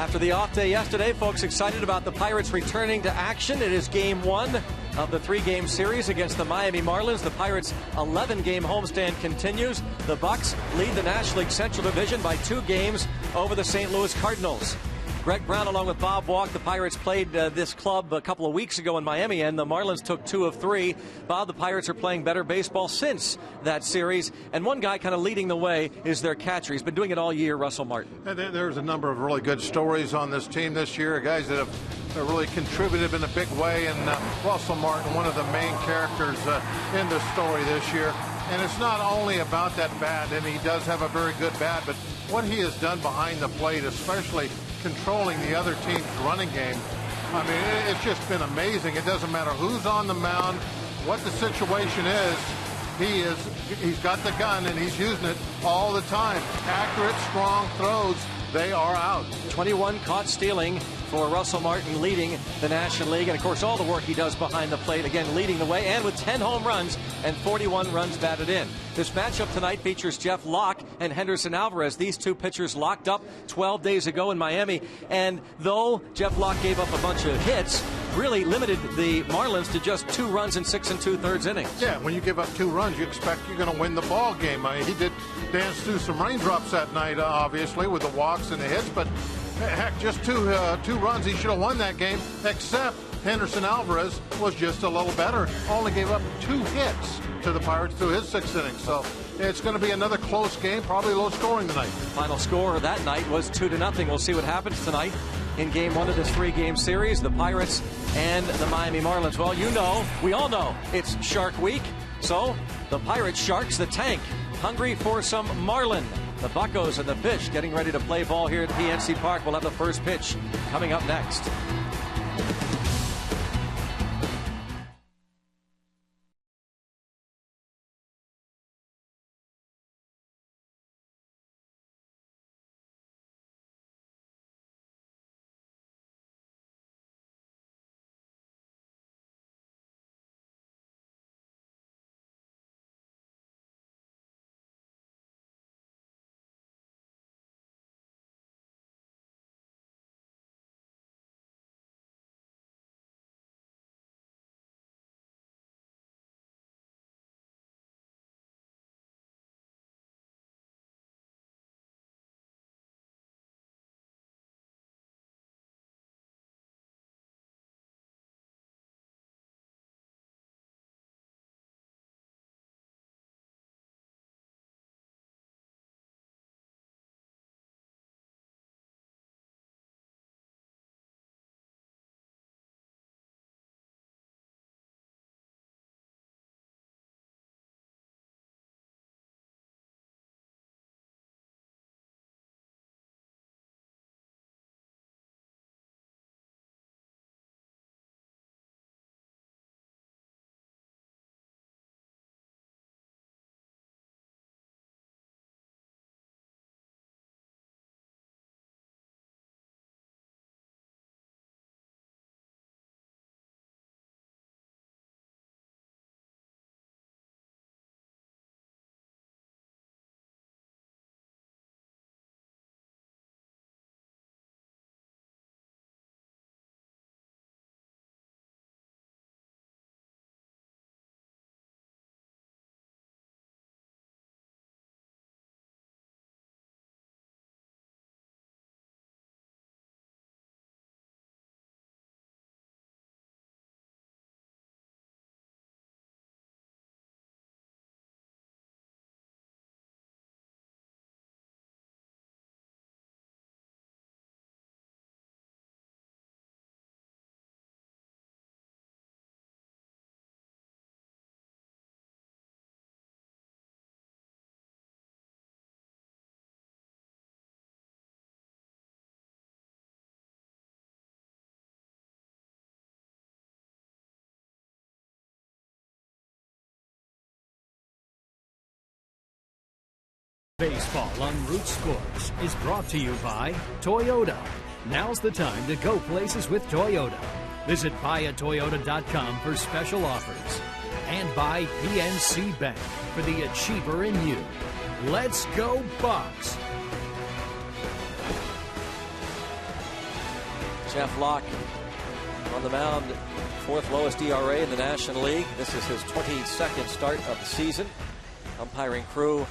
After the off day yesterday, folks excited about the Pirates returning to action. It is game one of the three-game series against the Miami Marlins. The Pirates' 11-game homestand continues. The Bucks lead the National League Central Division by 2 games over the St. Louis Cardinals. Greg Brown, along with Bob Walk, the Pirates played this club a couple of weeks ago in Miami, and the Marlins took 2 of 3. Bob, the Pirates are playing better baseball since that series, and one guy kind of leading the way is their catcher. He's been doing it all year, Russell Martin. There's a number of really good stories on this team this year, guys that have really contributed in a big way, and Russell Martin, one of the main characters in the story this year. And it's not only about that bat, and he does have a very good bat, but what he has done behind the plate, especially controlling the other team's running game. I mean, it's just been amazing. It doesn't matter who's on the mound, what the situation is. He's got the gun, and he's using it all the time. Accurate, strong throws, they are out. 21 caught stealing for Russell Martin, leading the National League, and of course all the work he does behind the plate, again leading the way, and with 10 home runs and 41 runs batted in. This matchup tonight features Jeff Locke and Henderson Alvarez. These two pitchers locked up 12 days ago in Miami, and though Jeff Locke gave up a bunch of hits, really limited the Marlins to just 2 runs in 6 2/3 innings. Yeah, when you give up 2 runs, you expect you're going to win the ball game. I mean, he did dance through some raindrops that night, obviously, with the walks and the hits, but heck, just two runs, he should have won that game, except Henderson Alvarez was just a little better. Only gave up 2 hits to the Pirates through his 6th inning. So it's going to be another close game, probably low scoring tonight. Final score that night was 2-0. We'll see what happens tonight in game 1 of this 3-game series, the Pirates and the Miami Marlins. Well, you know, we all know it's Shark Week. So the Pirates, Sharks, the tank, hungry for some Marlin. The Buccos and the Fish getting ready to play ball here at PNC Park. We'll have the first pitch coming up next. Baseball on Root Sports is brought to you by Toyota. Now's the time to go places with Toyota. Visit buyatoyota.com for special offers. And by PNC Bank for the achiever in you. Let's go Bucks! Jeff Locke on the mound, 4th lowest ERA in the National League. This is his 22nd start of the season. Umpiring crew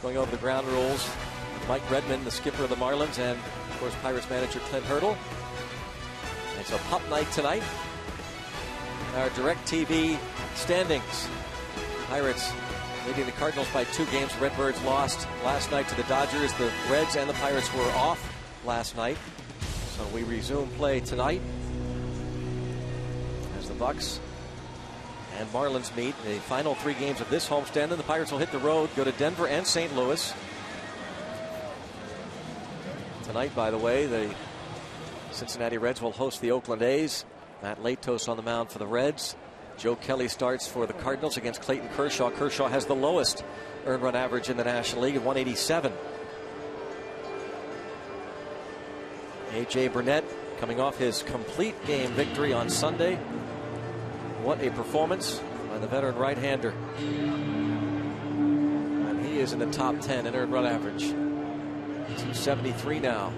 going over the ground rules. Mike Redmond, the skipper of the Marlins, and of course Pirates manager Clint Hurdle. It's a pup night tonight. Our DirecTV standings. Pirates leading the Cardinals by 2 games. Redbirds lost last night to the Dodgers. The Reds and the Pirates were off last night. So we resume play tonight as the Bucks and Marlins meet in the final 3 games of this homestand. Then the Pirates will hit the road, go to Denver and St. Louis. Tonight, by the way, the Cincinnati Reds will host the Oakland A's. Matt Latos on the mound for the Reds. Joe Kelly starts for the Cardinals against Clayton Kershaw. Kershaw has the lowest earned run average in the National League at 187. A.J. Burnett coming off his complete game victory on Sunday. What a performance by the veteran right-hander. And he is in the top 10 in earned run average. 273 now.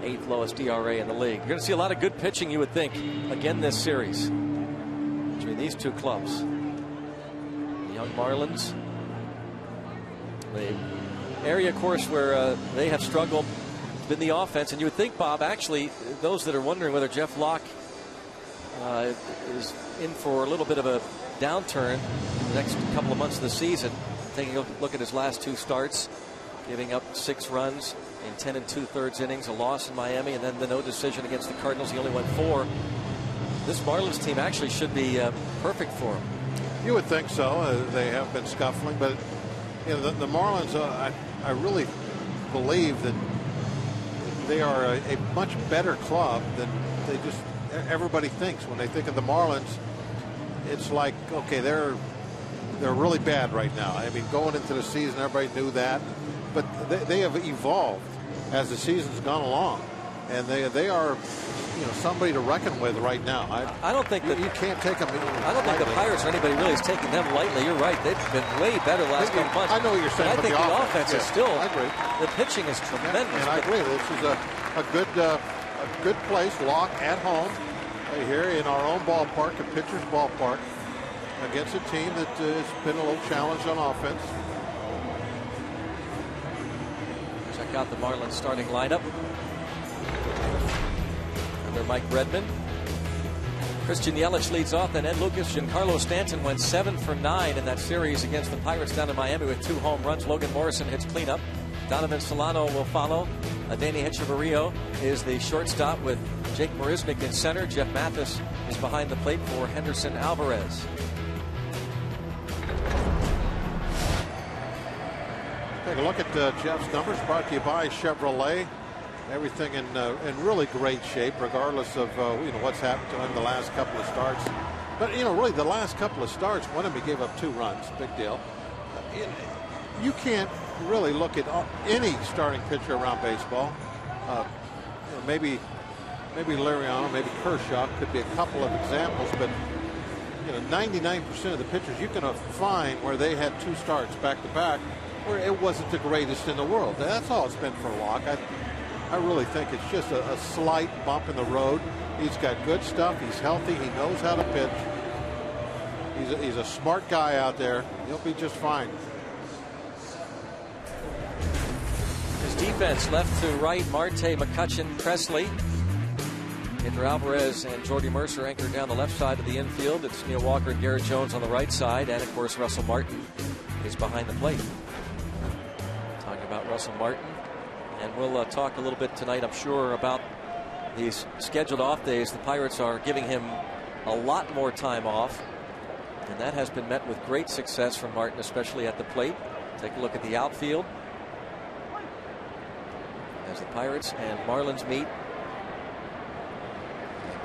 8th lowest ERA in the league. You're going to see a lot of good pitching, you would think, again this series between these 2 clubs. The young Marlins, the area, of course, where they have struggled has been the offense. And you would think, Bob, actually, those that are wondering whether Jeff Locke is in for a little bit of a downturn in the next couple of months of the season, taking a look at his last 2 starts, giving up 6 runs in 10 2/3 innings, a loss in Miami, and then the no decision against the Cardinals. He only went 4. This Marlins team actually should be perfect for him. You would think so. They have been scuffling, but you know, the Marlins, I really believe that they are a much better club than everybody thinks. When they think of the Marlins, it's like, okay, they're really bad right now. I mean, going into the season, everybody knew that, but they have evolved as the season's gone along, and they are, you know, somebody to reckon with right now. I don't think that you can't take them. I don't think the Pirates or anybody really is taking them lightly. You're right; they've been way better the last couple months. I know what you're saying. I think the offense is still. I agree. The pitching is tremendous. And I agree. This is a good place. Locke at home here in our own ballpark, a pitcher's ballpark, against a team that has been a little challenged on offense. Check out the Marlins starting lineup under Mike Redmond. Christian Yelich leads off, then Ed Lucas. Giancarlo Stanton went 7 for 9 in that series against the Pirates down in Miami with 2 home runs. Logan Morrison hits cleanup. Donovan Solano will follow. Danny Echeverrio is the shortstop with Jake Marisnick in center. Jeff Mathis is behind the plate for Henderson Alvarez. Take a look at Jeff's numbers, brought to you by Chevrolet. Everything in really great shape, regardless of you know, what's happened to him the last couple of starts. But you know, really, the last couple of starts, one of them he gave up 2 runs, big deal. You can't really look at any starting pitcher around baseball. You know, maybe Liriano, maybe Kershaw could be a couple of examples, but you know, 99% of the pitchers you can find where they had 2 starts back to back where it wasn't the greatest in the world. That's all it's been for Locke. I really think it's just a slight bump in the road. He's got good stuff. He's healthy. He knows how to pitch. He's a smart guy out there. He'll be just fine. His defense left to right, Marte, McCutchen, Presley. Andrew Alvarez and Jordy Mercer anchored down the left side of the infield. It's Neil Walker and Garrett Jones on the right side. And, of course, Russell Martin is behind the plate. Talking about Russell Martin. And we'll talk a little bit tonight, I'm sure, about these scheduled off days. The Pirates are giving him a lot more time off. And that has been met with great success from Martin, especially at the plate. Take a look at the outfield as the Pirates and Marlins meet.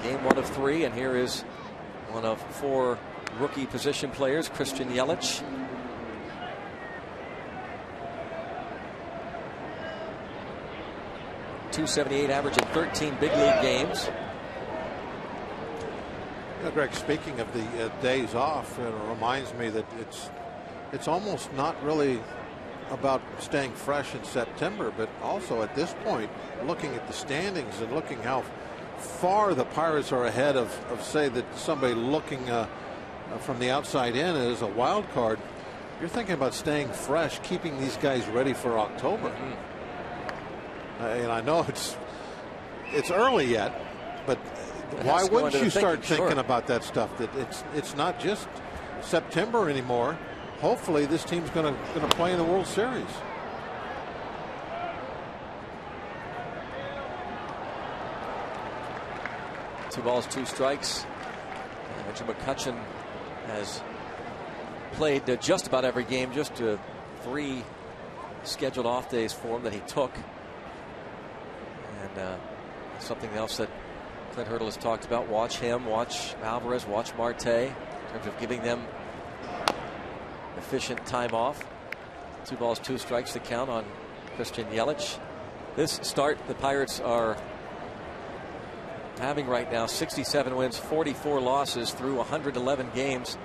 Game 1 of 3, and here is one of 4 rookie position players, Christian Yelich. .278 average in 13 big league games. You know, Greg, speaking of the days off, it reminds me that it's almost not really about staying fresh in September, but also at this point, looking at the standings and looking how far the Pirates are ahead of say that somebody looking from the outside in as a wild card. You're thinking about staying fresh, keeping these guys ready for October. And I know it's early yet, but why wouldn't you start thinking about that stuff? That it's not just September anymore. Hopefully this team's going to play in the World Series. Two balls, two strikes. Andrew McCutchen has played just about every game, just 3 scheduled off days for him that he took. And something else that Clint Hurdle has talked about. Watch him, watch Alvarez, watch Marte in terms of giving them efficient time off. 2 balls, 2 strikes to count on Christian Yelich. This start the Pirates are having right now: 67 wins, 44 losses through 111 games.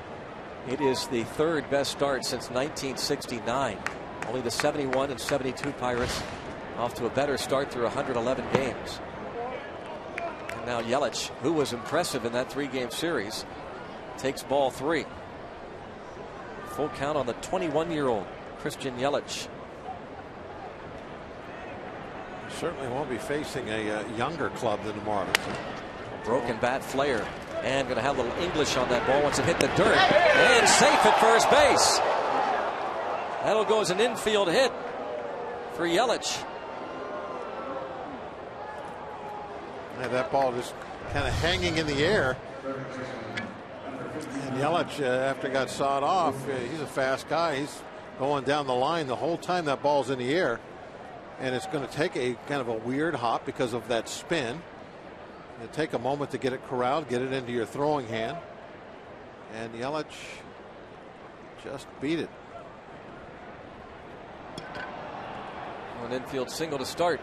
It is the 3rd best start since 1969. Only the 71 and 72 Pirates off to a better start through 111 games. And now Yelich, who was impressive in that 3-game series, takes ball 3. Full count on the 21-year-old Christian Yelich. Certainly won't be facing a younger club than the Marlins. Broken bat Flair, and going to have a little English on that ball once it hit the dirt, and safe at first base. That'll go as an infield hit for Yelich. Yeah, that ball just kind of hanging in the air. And Yelich, after it got sawed off, he's a fast guy. He's going down the line the whole time that ball's in the air. And it's going to take a kind of a weird hop because of that spin. It'll take a moment to get it corralled, get it into your throwing hand. And Yelich just beat it. An infield single to start.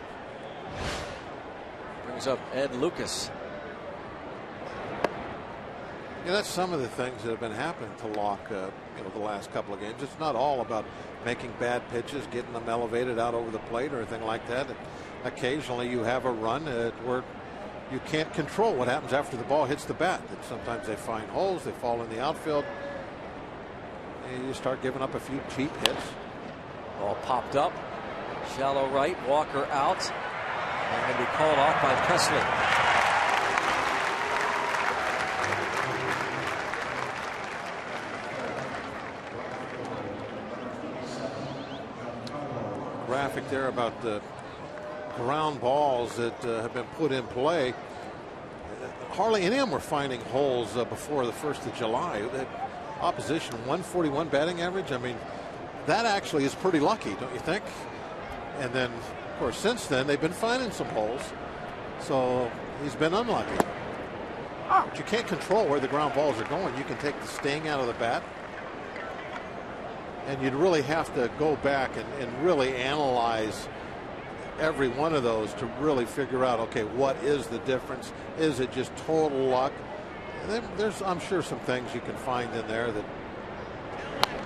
Brings up Ed Lucas. Yeah, that's some of the things that have been happening to Locke, the last couple of games. It's not all about making bad pitches, getting them elevated out over the plate or anything like that. Occasionally you have a run where you can't control what happens after the ball hits the bat. That sometimes they find holes, they fall in the outfield, and you start giving up a few cheap hits. Ball popped up, shallow right, Walker out, and going to be called off by Presley. Graphic there about the ground balls that have been put in play. Hardly any of them were finding holes before the 1st of July. That opposition 141 batting average. I mean, that actually is pretty lucky, don't you think? And then, of course, since then they've been finding some holes. So he's been unlucky. But you can't control where the ground balls are going. You can take the sting out of the bat. And you'd really have to go back and really analyze every one of those to really figure out, okay, what is the difference? Is it just total luck? There's, I'm sure, some things you can find in there that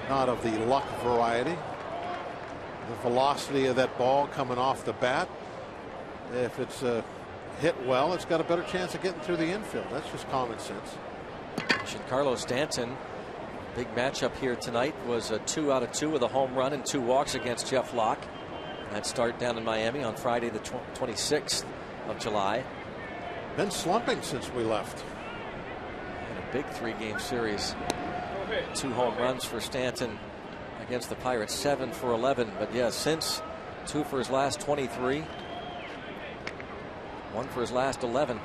not of the luck variety. The velocity of that ball coming off the bat. If it's hit well, it's got a better chance of getting through the infield. That's just common sense. Giancarlo Stanton, big matchup here tonight, was a 2 out of 2 with a home run and 2 walks against Jeff Locke. That start down in Miami on Friday the 26th of July. Been slumping since we left. And a big 3-game series. 2 home runs for Stanton against the Pirates, 7 for 11. But yeah, since 2 for his last 23, 1 for his last 11.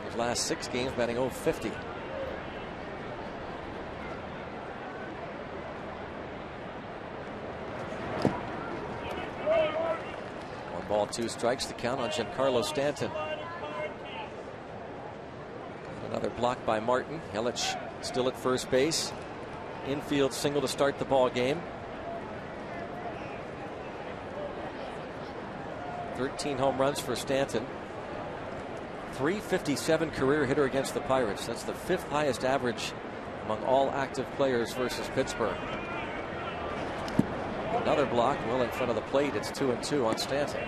His last 6 games batting .050. 1 ball, 2 strikes to count on Giancarlo Stanton. Another block by Martin. Yelich still at first base. Infield single to start the ball game. 13 home runs for Stanton. .357 career hitter against the Pirates. That's the 5th highest average among all active players versus Pittsburgh. Another block well in front of the plate. It's 2-2 on Stanton.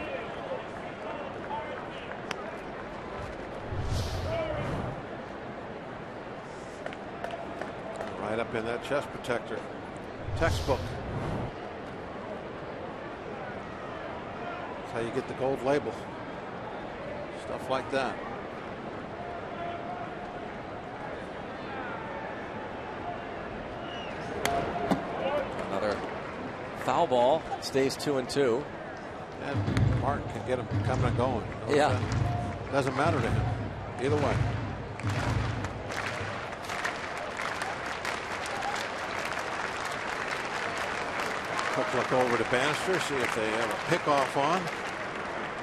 Right up in that chest protector. Textbook. That's how you get the gold label. Stuff like that. Another foul ball. Stays 2-2. And Martin can get him coming and going. Yeah. Doesn't matter to him. Either way. Quick look over to Bannister, see if they have a pickoff on.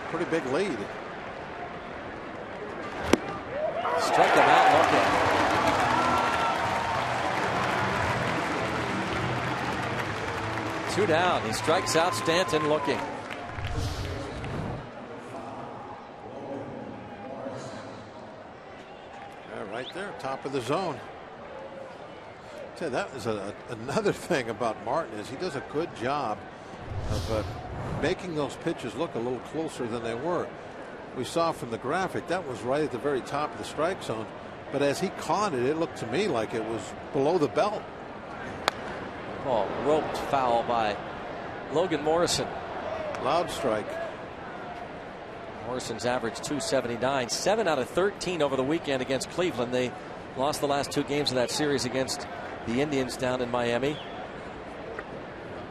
Pretty big lead. Struck him out looking. 2 down. He strikes out Stanton looking. Right there, top of the zone. That is another thing about Martin is he does a good job of making those pitches look a little closer than they were. We saw from the graphic that was right at the very top of the strike zone, but as he caught it, it looked to me like it was below the belt. Oh, roped foul by Logan Morrison. Loud strike. Morrison's averaged .279, 7 out of 13 over the weekend against Cleveland. They lost the last 2 games of that series against the Indians down in Miami.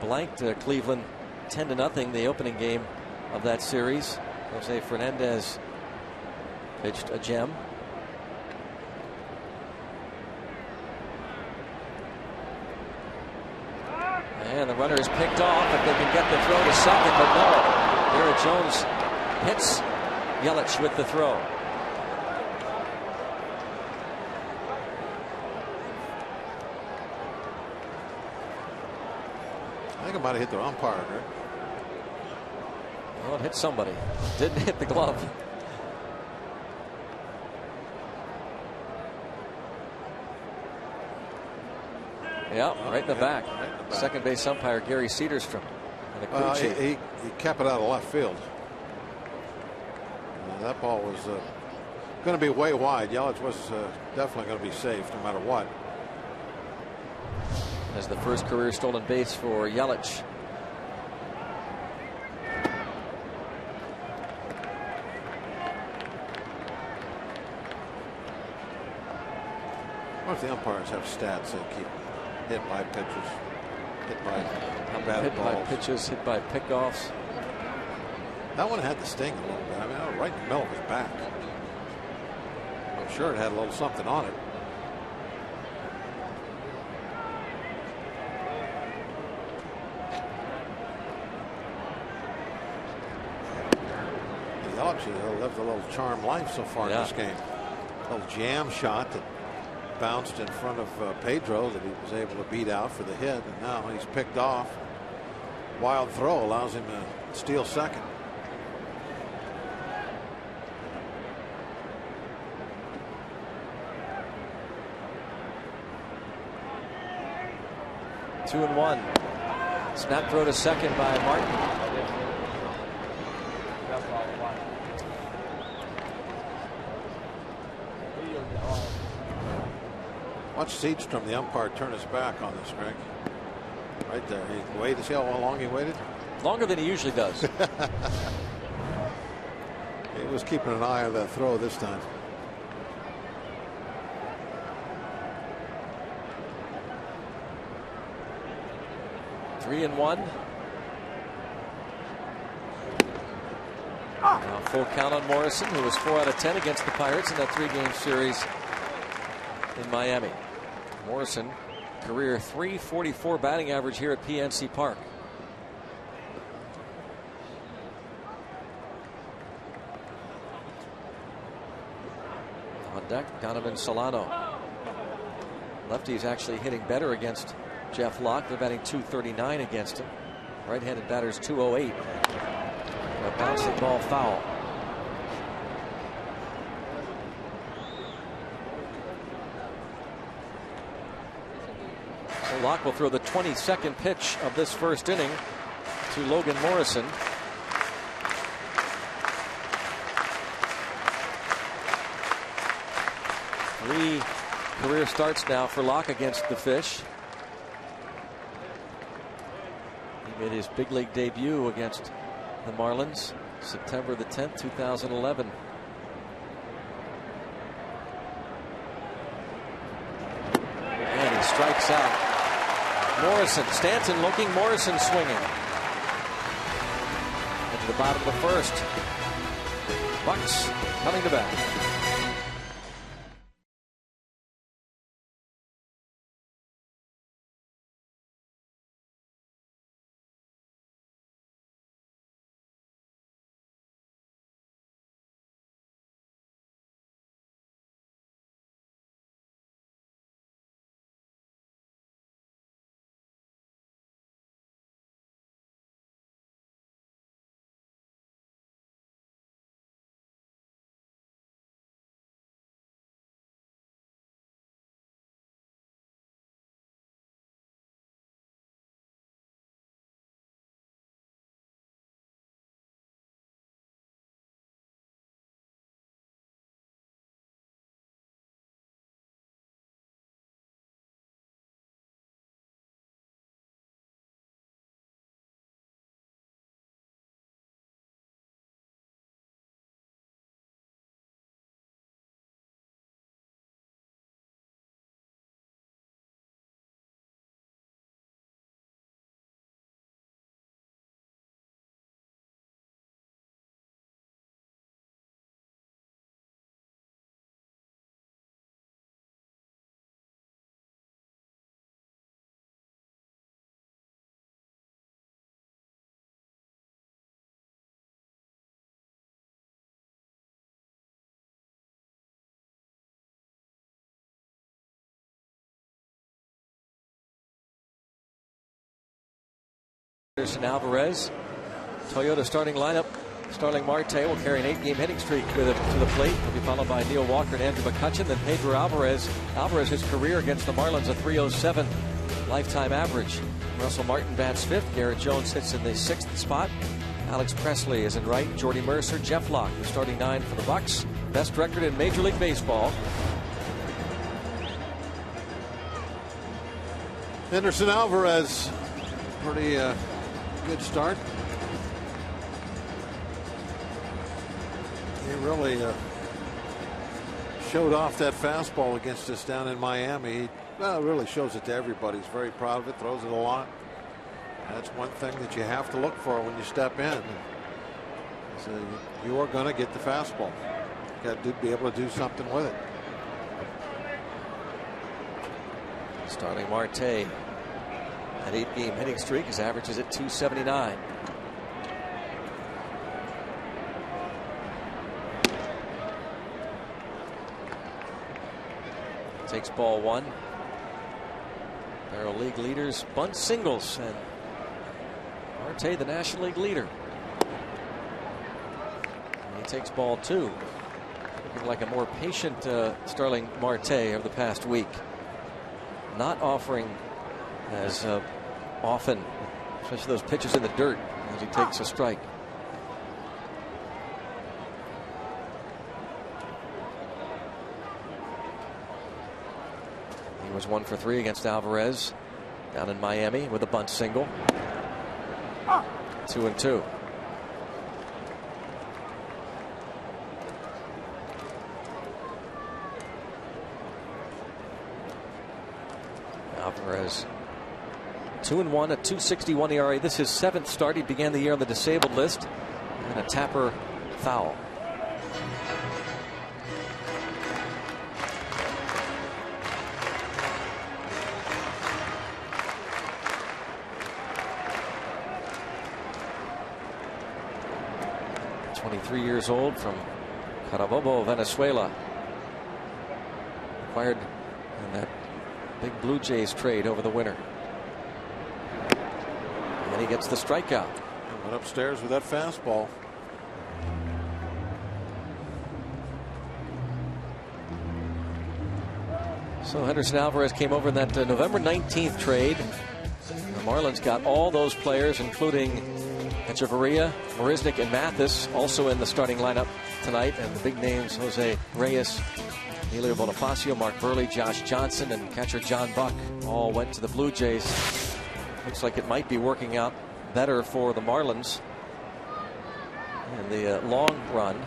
Blanked Cleveland 10-0 the opening game of that series. Jose Fernandez pitched a gem. And the runner is picked off if they can get the throw to second, but no. Garrett Jones hits Yelich with the throw. I think I might have hit the umpire there. Well, it hit somebody. Didn't hit the glove. Yeah, right in the back. Second base umpire Gary Cedarstrom. He kept it out of left field. That ball was going to be way wide. Yelich was definitely going to be safe no matter what. As the first career stolen base for Yelich. What if the umpires have stats that keep hit by pitches, hit by batted balls? Hit by pitches, hit by pickoffs. That one had the sting a little bit. I mean, right in the middle of his back. I'm sure it had a little something on it. Yelich lived a little charmed life so far in this game. A little jam shot that bounced in front of Pedro that he was able to beat out for the hit, and now he's picked off. Wild throw allows him to steal second. Two and one. Snap throw to second by Martin. Watch Cedarstrom, the umpire, turn his back on this, Greg. Right there. He waited. See how long he waited? Longer than he usually does. He was keeping an eye on that throw this time. Three and one. Now full count on Morrison, who was 4 out of 10 against the Pirates in that 3-game series in Miami. Morrison, career .344 batting average here at PNC Park. On deck, Donovan Solano. Lefty's actually hitting better against Jeff Locke. They're batting .239 against him. Right-handed batters .208. A bouncing ball foul. So Locke will throw the 22nd pitch of this first inning to Logan Morrison. career starts now for Locke against the Fish. He made his big league debut against the Marlins September the 10th, 2011. And he strikes out. Morrison, Stanton looking, Morrison swinging. Into the bottom of the first. Bucks coming to bat. Anderson Alvarez, Toyota starting lineup. Starling Marte will carry an 8-game hitting streak to the plate. He'll be followed by Neil Walker and Andrew McCutchen. Then Pedro Alvarez. Alvarez, his career against the Marlins, a .307 lifetime average. Russell Martin bats fifth. Garrett Jones sits in the sixth spot. Alex Presley is in right. Jordy Mercer, Jeff Locke, the starting nine for the Bucks. Best record in Major League Baseball. Anderson Alvarez, pretty good start. He really showed off that fastball against us down in Miami. He really shows it to everybody. He's very proud of it, throws it a lot. That's one thing that you have to look for when you step in. So you are going to get the fastball. You got to be able to do something with it. Starling Marte, an 8-game hitting streak. His average is at .279. Takes ball one. Barrel League leaders bunt singles, and Marte the National League leader. And he takes ball two. Looking like a more patient Starling Marte of the past week. Not offering as often, especially those pitches in the dirt, as he takes a strike. He was 1 for 3 against Alvarez down in Miami with a bunt single. 2-2. Alvarez 2-1 at .261 ERA. This is his 7th start. He began the year on the disabled list, and a Tapper foul. Years old, from Carabobo, Venezuela. Acquired in that big Blue Jays trade over the winter. And he gets the strikeout. Went upstairs with that fastball. So Henderson Alvarez came over in that November 19th trade. The Marlins got all those players, including Echeverria, Marisnick, and Mathis, also in the starting lineup tonight. And the big names, Jose Reyes Emilio Bonifacio, Mark Burley, Josh Johnson, and catcher John Buck all went to the Blue Jays. Looks like it might be working out better for the Marlins in the long run.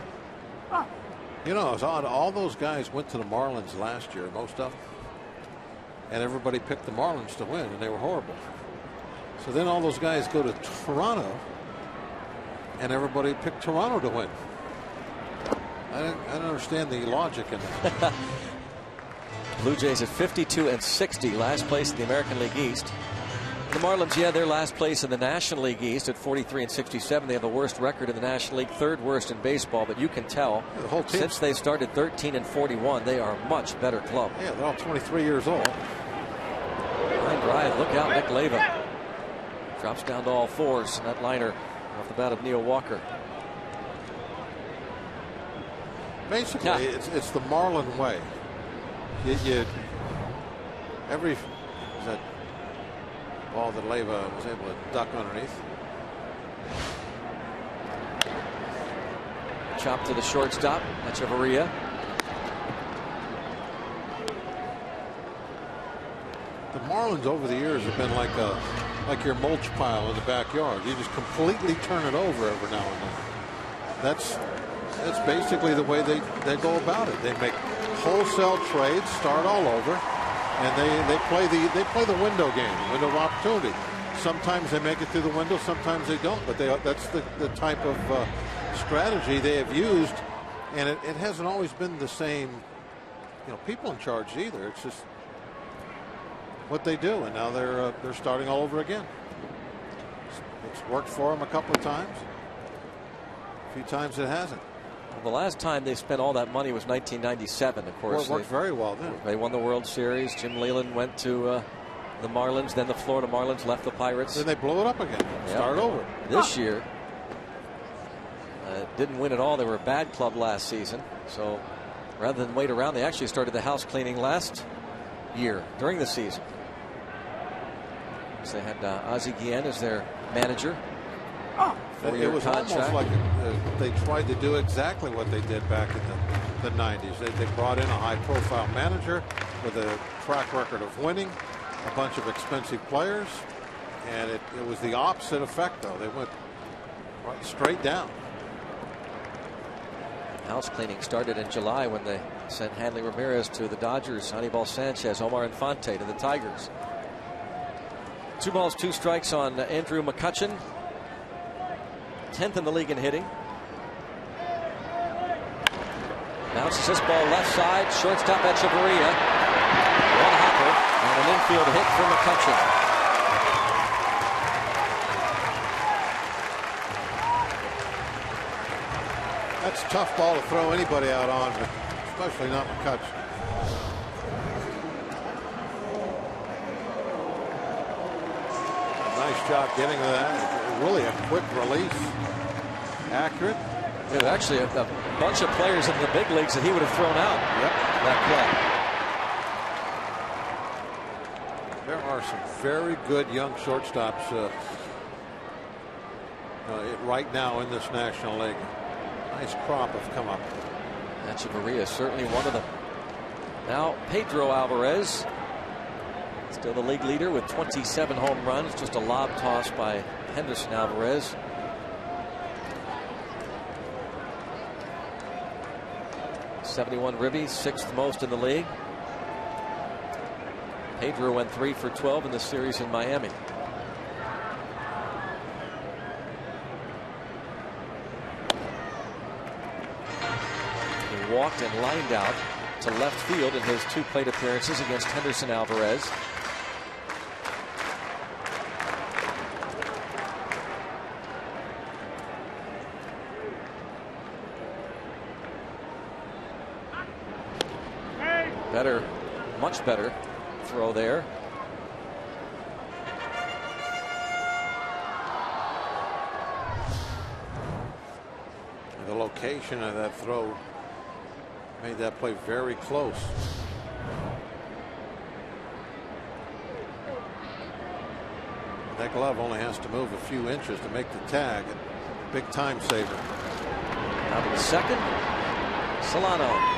You know, it's odd. All those guys went to the Marlins last year, most of them. And everybody picked the Marlins to win, and they were horrible. So then all those guys go to Toronto, and everybody picked Toronto to win. I don't understand the logic in that. Blue Jays at 52-60, last place in the American League East. The Marlins, yeah, they're last place in the National League East at 43-67. They have the worst record in the National League, third worst in baseball. But you can tell, the whole team, since they started 13-41, they are a much better club. Yeah, they're all 23 years old. Line drive, look out, Nick Leyva. Drops down to all fours, and that liner off the bat of Neil Walker. Basically, it's the Marlin way. Every that ball that Leyva was able to duck underneath. Chop to the shortstop, Echeverria. The Marlins over the years have been like your mulch pile in the backyard. You just completely turn it over every now and then. That's basically the way they go about it. They make wholesale trades, start all over, and they play the window game, window of opportunity. Sometimes they make it through the window, sometimes they don't. But that's the type of strategy they have used, and it hasn't always been the same, people in charge either. It's just what they do, and now they're starting all over again. It's worked for them a couple of times. A few times it hasn't. Well, the last time they spent all that money was 1997, of course. Well, it worked very well then. They won the World Series. Jim Leyland went to the Marlins. Then the Florida Marlins left the Pirates. Then they blew it up again. Start over. This year, didn't win at all. They were a bad club last season. So rather than wait around, they actually started the house cleaning last year during the season. So they had Ozzie Guillen as their manager. It was almost like they tried to do exactly what they did back in the 90s. They brought in a high-profile manager with a track record of winning, a bunch of expensive players, and it was the opposite effect, though. They went right straight down. House cleaning started in July when they sent Hanley Ramirez to the Dodgers, Anibal Sanchez, Omar Infante to the Tigers. 2 balls, 2 strikes on Andrew McCutchen. 10th in the league in hitting. Bounces this ball left side. Shortstop Echeverria. One hopper and an infield hit for McCutchen. That's a tough ball to throw anybody out on, but especially not McCutchen. Nice job getting to that. Really a quick release. Accurate. There's actually a bunch of players in the big leagues that he would have thrown out. Yep. That play. There are some very good young shortstops right now in this National League. Nice crop have come up. Echeverria is certainly one of them. Now Pedro Alvarez, still the league leader with 27 home runs. Just a lob toss by Henderson Alvarez. .71 ribby, 6th most in the league. Pedro went 3 for 12 in the series in Miami. He walked and lined out to left field in his 2 plate appearances against Henderson Alvarez. Better, much better throw there. The location of that throw made that play very close. That glove only has to move a few inches to make the tag. Big time saver. Out to the second. Solano.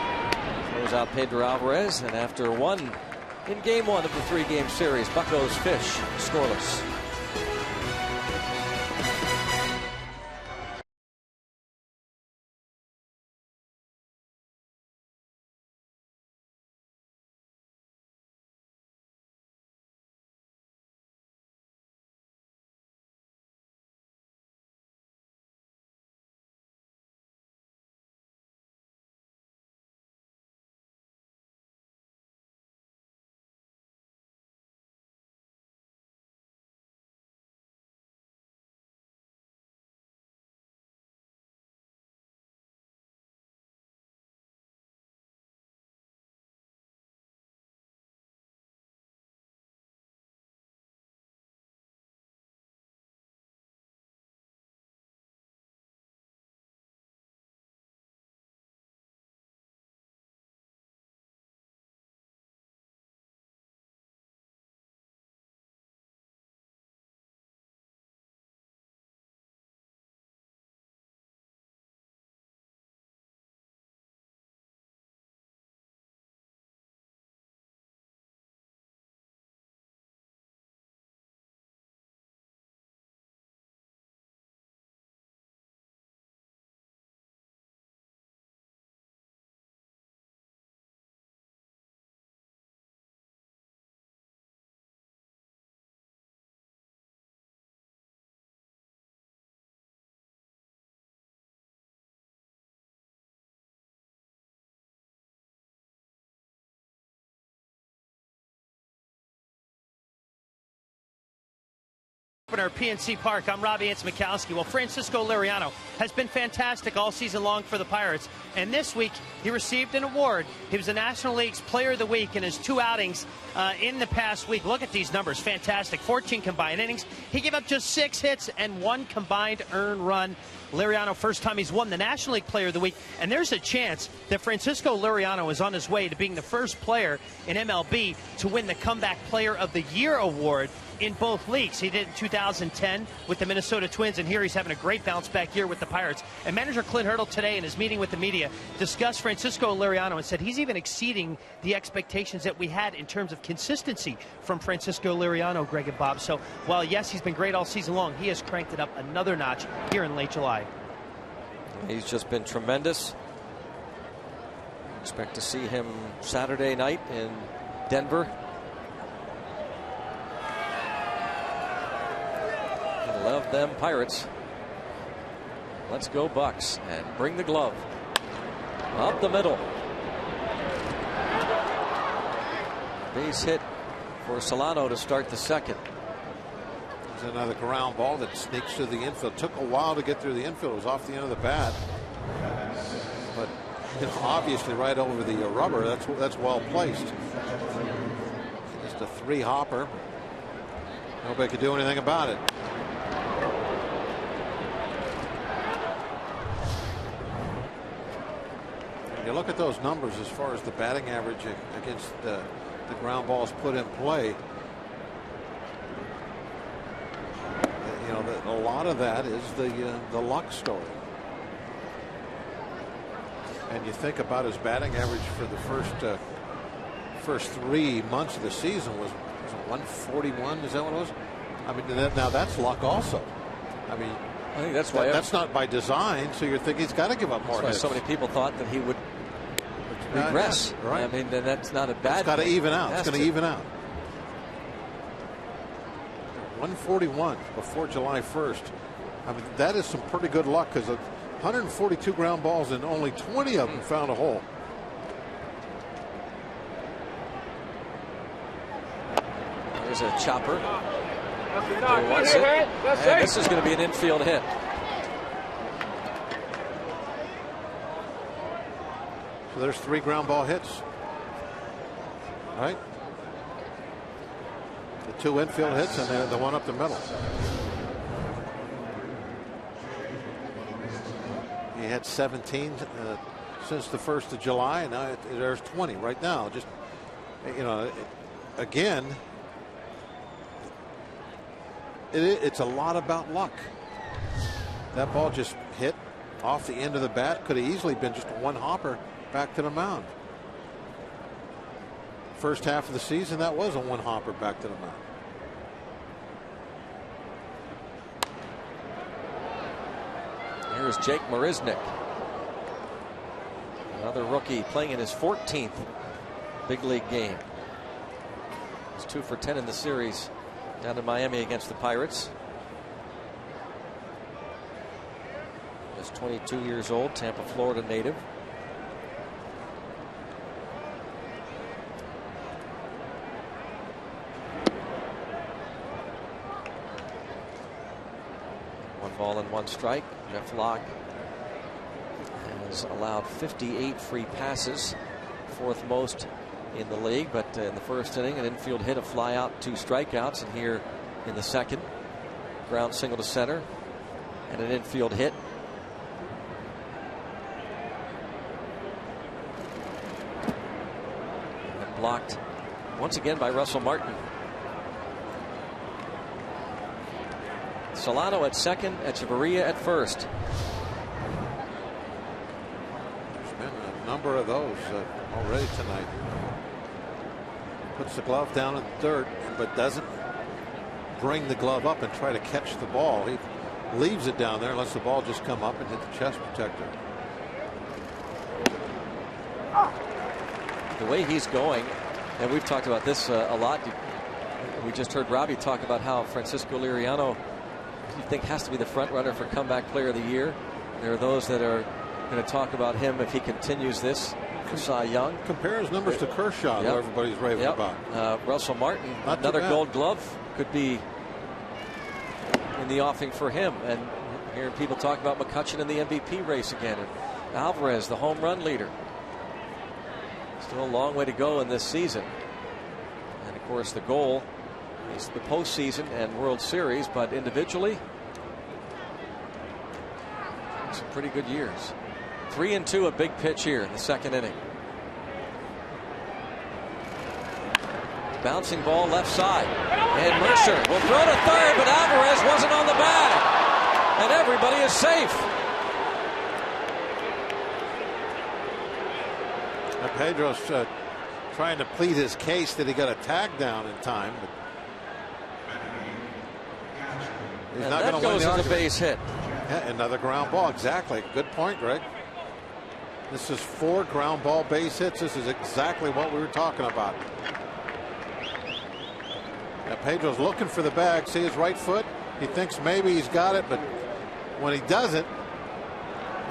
Throws out Pedro Alvarez, and after one in game one of the three-game series, Buccos Fish scoreless. PNC Park. I'm Robbie Mikowski. Well, Francisco Liriano has been fantastic all season long for the Pirates, and this week he received an award. He was the National League's Player of the Week in his 2 outings in the past week. Look at these numbers. Fantastic. 14 combined innings. He gave up just 6 hits and 1 combined earned run. Liriano, first time he's won the National League Player of the Week, and there's a chance that Francisco Liriano is on his way to being the first player in MLB to win the Comeback Player of the Year award in both leagues. He did in 2010 with the Minnesota Twins, and here he's having a great bounce-back year with the Pirates. And manager Clint Hurdle today in his meeting with the media discussed Francisco Liriano and said he's even exceeding the expectations that we had in terms of consistency from Francisco Liriano, Greg and Bob. So while, yes, he's been great all season long, he has cranked it up another notch here in late July. He's just been tremendous. Expect to see him Saturday night in Denver. Love them Pirates. Let's go Bucks, and bring the glove up the middle. Base hit for Solano to start the second. There's another ground ball that sneaks to the infield. Took a while to get through the infield. It was off the end of the bat, but obviously right over the rubber. That's well placed. Just a 3-hopper. Nobody could do anything about it. You look at those numbers as far as the batting average against the ground balls put in play. You know, a lot of that is the luck story. And you think about his batting average for the first 3 months of the season was 141. Is that what it was? I mean, now that's luck also. I mean, I think that's why that's not by design. So you're thinking he's got to give up more hits. So many people thought that he would regress. Right. I mean, then that's not a bad. It's got to even out. It's going to even out. 141 before July 1st. I mean, that is some pretty good luck because 142 ground balls and only 20 of them found a hole. There's a chopper. Wants it. And this is going to be an infield hit. So there's 3 ground ball hits. All right. The 2 infield hits and the 1 up the middle. He had 17 since the 1st of July, and now there's 20 right now. Just, you know, again, it's a lot about luck. That ball just hit off the end of the bat. Could have easily been just 1 hopper back to the mound. first half of the season, that was a one hopper back to the mound. Here's Jake Marisnick, another rookie playing in his 14th big league game. He's 2 for 10 in the series down in Miami against the Pirates. He's 22 years old, Tampa, Florida native. Ball and 1 strike. Jeff Locke has allowed 58 free passes, 4th most in the league, but in the first inning an infield hit, a fly out, 2 strikeouts, and here in the second, ground single to center and an infield hit. And blocked once again by Russell Martin. Solano at second, Echeverria at first. There's been a number of those already tonight. Puts the glove down in the dirt, but doesn't bring the glove up and try to catch the ball. He leaves it down there and lets the ball just come up and hit the chest protector. The way he's going, and we've talked about this a lot. We just heard Robbie talk about how Francisco Liriano, you think, has to be the front runner for comeback player of the year. There are those that are going to talk about him if he continues this for Cy Young. Compare his numbers to Kershaw, who everybody's raving about. Russell Martin, Not another Gold Glove could be in the offing for him. And hearing people talk about McCutchen in the MVP race again. And Alvarez, the home run leader. Still a long way to go in this season. And of course the goal is the postseason and World Series, but individually, some pretty good years. 3-2, a big pitch here in the second inning. Bouncing ball left side, and Mercer will throw to third, but Alvarez wasn't on the bag, and everybody is safe. Now Pedro's trying to plead his case that he got a tag down in time, but he's not going to win the argument. As a base hit. Yeah, another ground ball. Exactly. Good point, Greg. This is 4 ground ball base hits. This is exactly what we were talking about. Now Pedro's looking for the bag. See his right foot? He thinks maybe he's got it, but when he doesn't,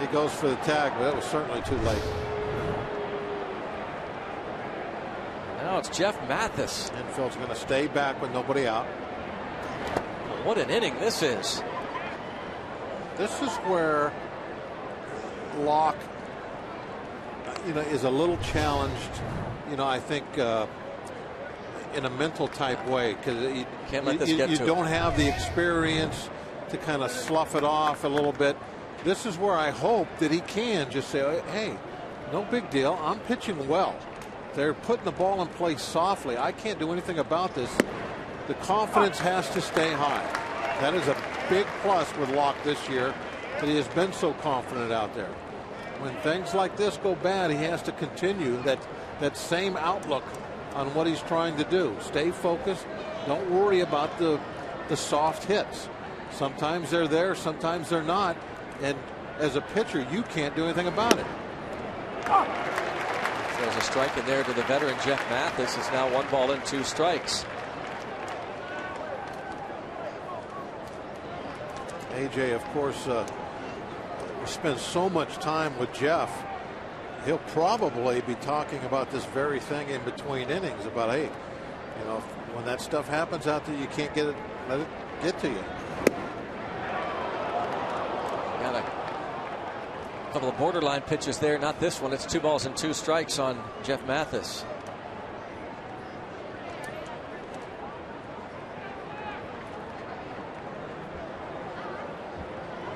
he goes for the tag, but it was certainly too late. Now it's Jeff Mathis. Infield's going to stay back with nobody out. What an inning this is. This is where Locke, is a little challenged, I think in a mental type way, because you don't have the experience to kind of slough it off a little bit. This is where I hope that he can just say, hey, no big deal. I'm pitching well. They're putting the ball in play softly. I can't do anything about this. The confidence has to stay high. That is a big plus with Locke this year, that he has been so confident out there. When things like this go bad, he has to continue that same outlook on what he's trying to do. Stay focused. Don't worry about the soft hits. Sometimes they're there, sometimes they're not. And as a pitcher, you can't do anything about it. There's a strike in there to the veteran Jeff Mathis. It's now 1 ball and 2 strikes. AJ, of course, spends so much time with Jeff. He'll probably be talking about this very thing in between innings about, hey, when that stuff happens out there, you can't let it get to you. Got a couple of borderline pitches there. Not this one. It's 2 balls and 2 strikes on Jeff Mathis.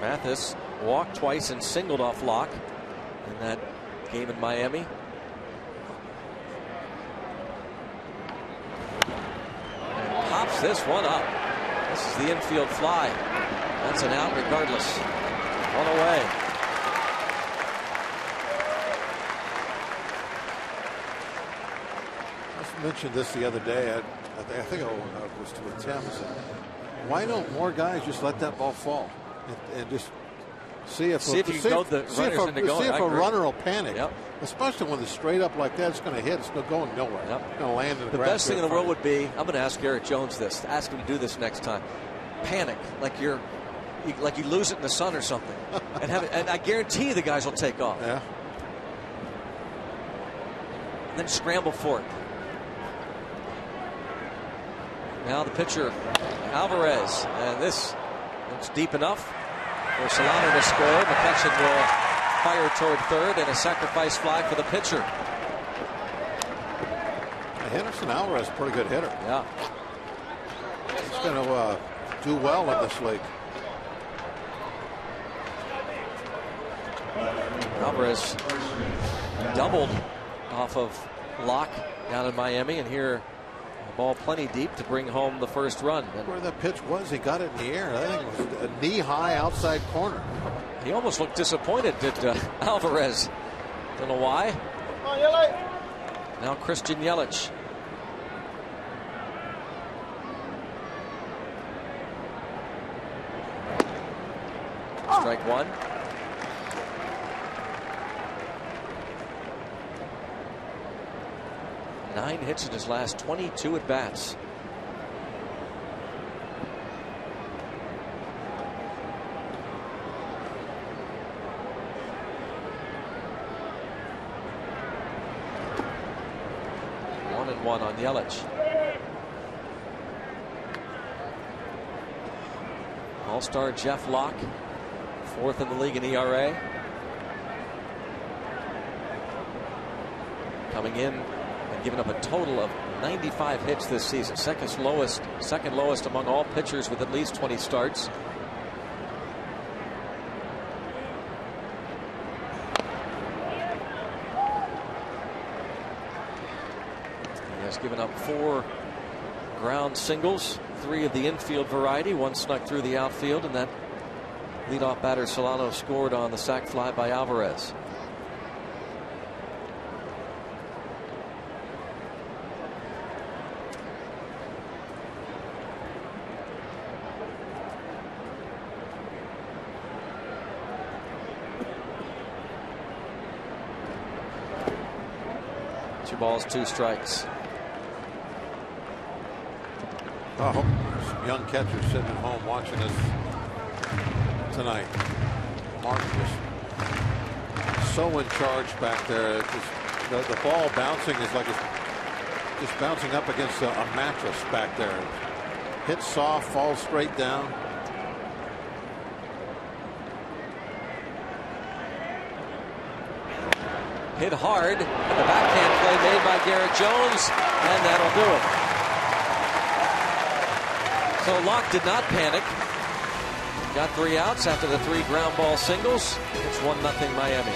Mathis walked twice and singled off Locke in that game in Miami. And pops this one up. This is the infield fly. That's an out regardless. 1 away. mentioned this the other day. I think it was to a Tim. Why don't more guys just let that ball fall and just see if a runner will panic? Yep. Especially when it's straight up like that, it's going to hit. It's not going nowhere. Yep. It's going to land in the grass. best thing in the world would be, I'm going to ask Garrett Jones this. Ask him to do this next time. Panic like you lose it in the sun or something, and I guarantee the guys will take off. Yeah. And then scramble for it. Now the pitcher, Alvarez, and this looks deep enough for Solano to score. McCutchen will fire toward third, and a sacrifice fly for the pitcher. Henderson Alvarez is a pretty good hitter. Yeah. He's going to do well in this league. Alvarez doubled off of Locke down in Miami, and here the ball plenty deep to bring home the first run. And where that pitch was, he got it in the air. I think it was a knee-high outside corner. He almost looked disappointed at Alvarez. Don't know why. Now Christian Yelich. Strike one. Nine hits in his last 22 at bats. One on Yelich. All-star Jeff Locke, fourth in the league in ERA. Coming in and giving up a total of 95 hits this season. Second lowest among all pitchers with at least 20 starts. Has given up 4 ground singles, 3 of the infield variety, 1 snuck through the outfield, and that leadoff batter Solano scored on the sac fly by Alvarez. Two balls, 2 strikes. Oh, some young catchers sitting at home watching us tonight. Martin just so in charge back there. The ball bouncing is like it's just bouncing up against a mattress back there. Hits soft, falls straight down. Hit hard, and the backhand play made by Garrett Jones, and that'll do it. So Locke did not panic. Got 3 outs after the 3 ground ball singles. It's 1-0 Miami.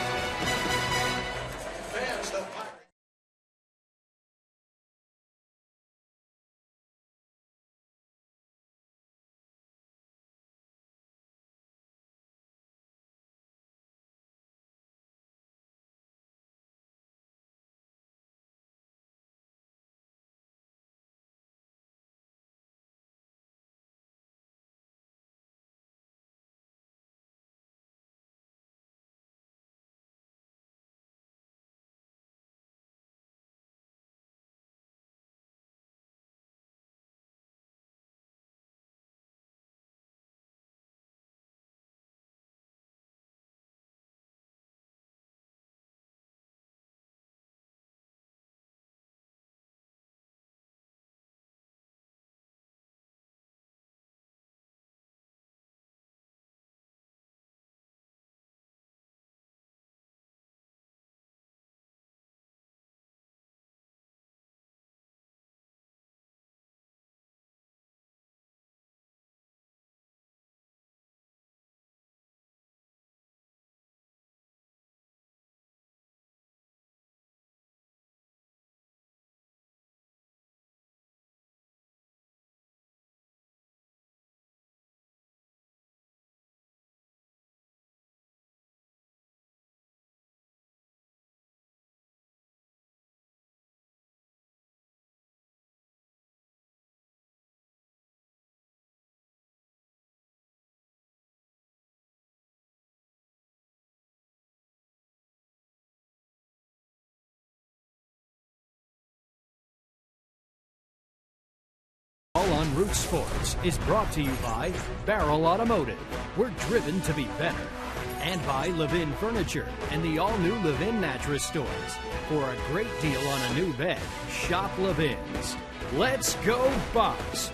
Roots Sports is brought to you by Barrel Automotive. We're driven to be better. And by Levin Furniture and the all-new Levin Mattress Stores. For a great deal on a new bed, shop Levin's. Let's go Bucks!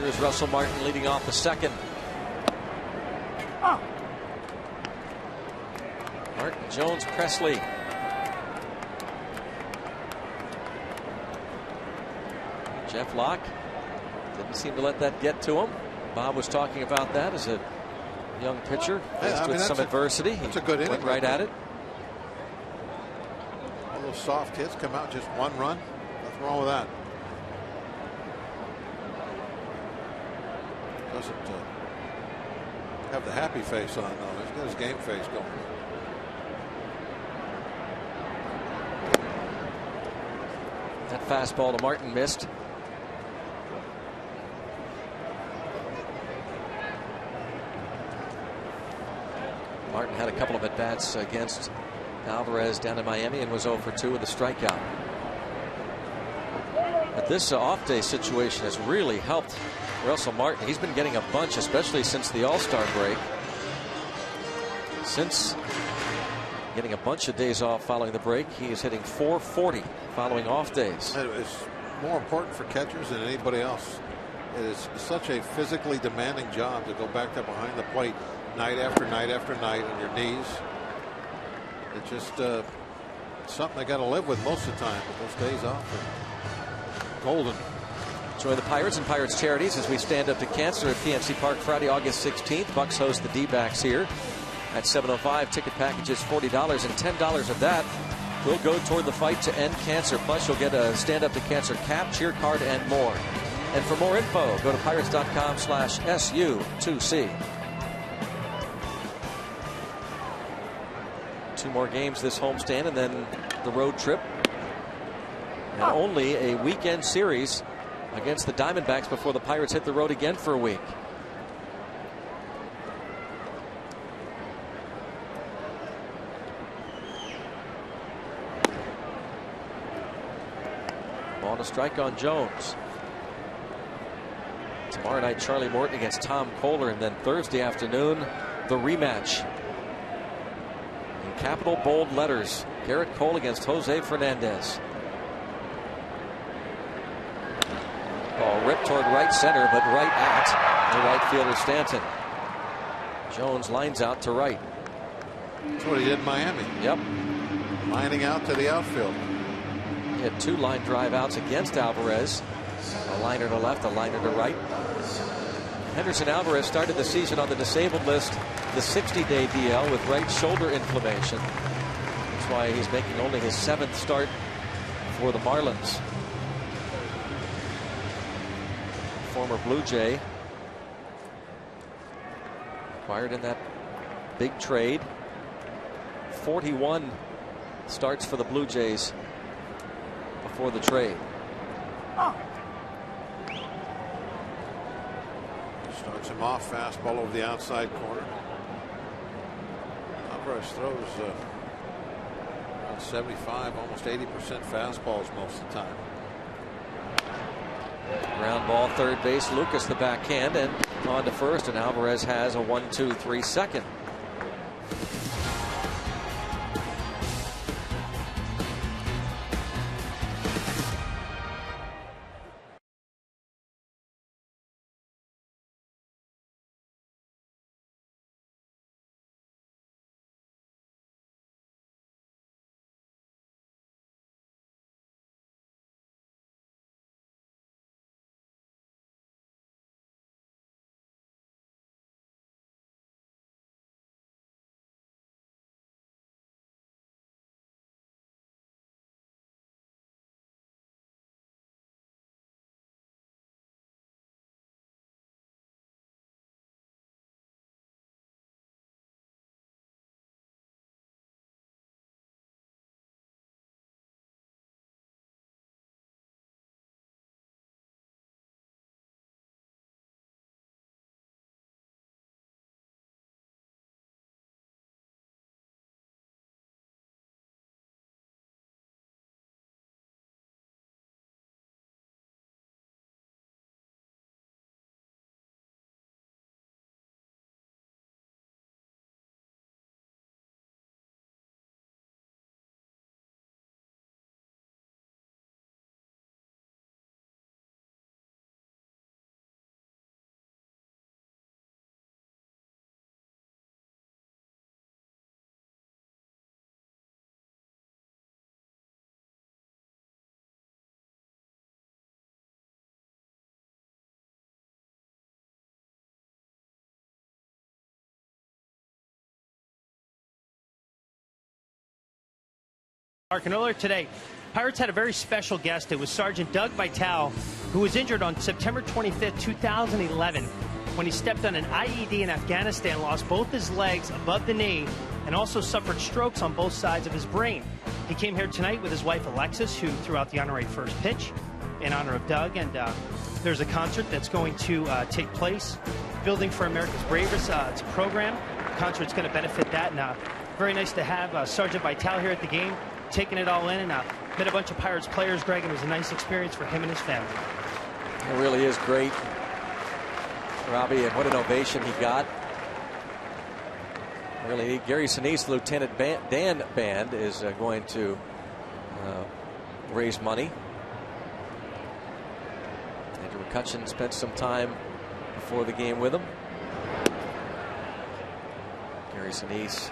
Here's Russell Martin leading off the second. Martin, Jones, Presley. Jeff Locke didn't seem to let that get to him. Bob was talking about that as a young pitcher faced with some adversity. That's a good inning. Went right at it. All those soft hits come out, just one run. Nothing wrong with that. Doesn't have the happy face on, though. He's got his game face going. That fastball to Martin missed. Martin had a couple of at-bats against Alvarez down in Miami and was 0 for 2 with a strikeout. But this off-day situation has really helped Russell Martin. He's been getting a bunch, especially since the All-Star break. Since getting a bunch of days off following the break, he is hitting .440 following off days. It's more important for catchers than anybody else. It is such a physically demanding job to go back there behind the plate night after night after night on your knees. It's just something they got to live with most of the time. But those days off are golden. Join the Pirates and Pirates Charities as we stand up to cancer at PNC Park Friday, August 16th. Bucks host the D-backs here at 7:05. Ticket packages $40, and $10 of that will go toward the fight to end cancer. Plus, you'll get a stand up to cancer cap, cheer card, and more. And for more info, go to pirates.com/SU2C. 2 more games this homestand and then the road trip. And only a weekend series against the Diamondbacks before the Pirates hit the road again for a week. Ball to strike on Jones. Tomorrow night, Charlie Morton against Tom Kohler, and then Thursday afternoon, the rematch. In capital bold letters, Garrett Cole against Jose Fernandez. Ball ripped toward right center, but right at the right fielder Stanton. Jones lines out to right. That's what he did in Miami. Yep. Lining out to the outfield. He had 2 line drive outs against Alvarez. A liner to left, a liner to right. Henderson Alvarez started the season on the disabled list, the 60-day DL with right shoulder inflammation. That's why he's making only his 7th start for the Marlins. Former Blue Jay, acquired in that big trade. 41 starts for the Blue Jays before the trade. Starts him off, fastball over the outside corner. Alvarez throws around 75, almost 80% fastballs most of the time. Ground ball, third base. Lucas the backhand and on to first, and Alvarez has a 1-2-3 second. And earlier today, Pirates had a very special guest. It was Sergeant Doug Vitale, who was injured on September 25th, 2011, when he stepped on an IED in Afghanistan, lost both his legs above the knee, and also suffered strokes on both sides of his brain. He came here tonight with his wife, Alexis, who threw out the honorary first pitch in honor of Doug. And there's a concert that's going to take place. Building for America's Bravest. It's a program. The concert's going to benefit that. And very nice to have Sergeant Vitale here at the game, taking it all in, and met a bunch of Pirates players, Greg, and it was a nice experience for him and his family. It really is great, Robbie, and what an ovation he got. Really, Gary Sinise, Lieutenant Dan Band, is going to raise money. Andrew McCutcheon spent some time before the game with him. Gary Sinise,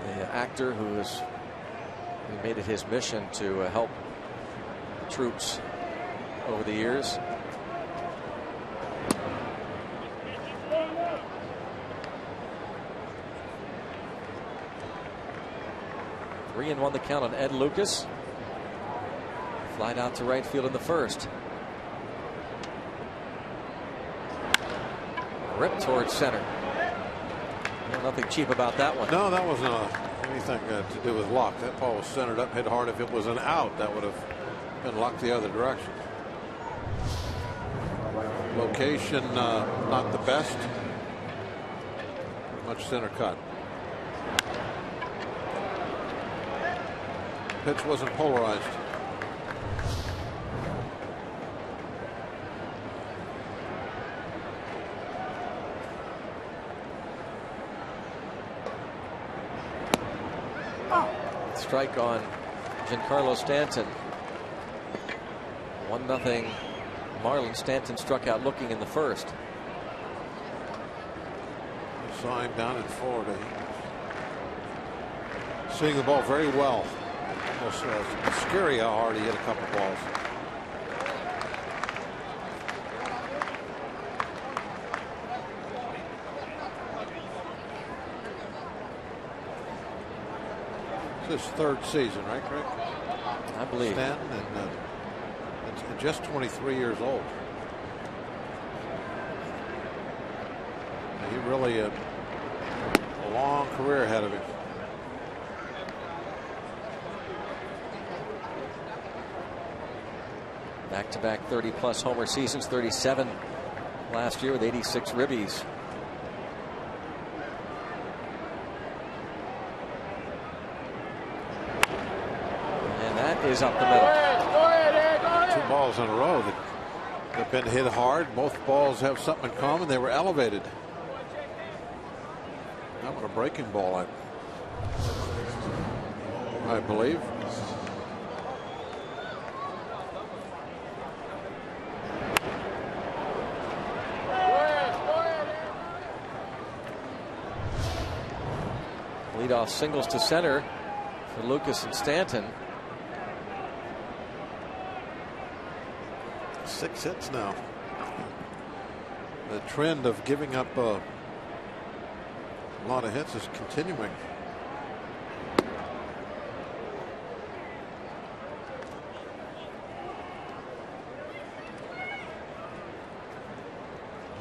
the actor who made it his mission to help troops over the years. Three and one the count on Ed Lucas. Flied out to right field in the first. Ripped towards center. Nothing cheap about that one. No, that wasn't anything to do with luck. That ball was centered up, hit hard. If it was an out, that would have been luck the other direction. Location not the best. Much center cut. Pitch wasn't polarized. Strike on Giancarlo Stanton. 1-0 Marlins. Stanton struck out looking in the first. I saw him down in Florida. Seeing the ball very well. Almost scary how hard he hit a couple balls. It's his third season, right, Greg? I believe. Stanton, and it's just 23 years old. And he really a long career ahead of him. Back-to-back 30-plus homer seasons, 37 last year with 86 ribbies. And that is up the middle. 2 balls in a row that have been hit hard. Both balls have something in common. They were elevated. That was a breaking ball, I believe. Leadoff singles to center for Lucas and Stanton. 6 hits now. The trend of giving up a lot of hits is continuing.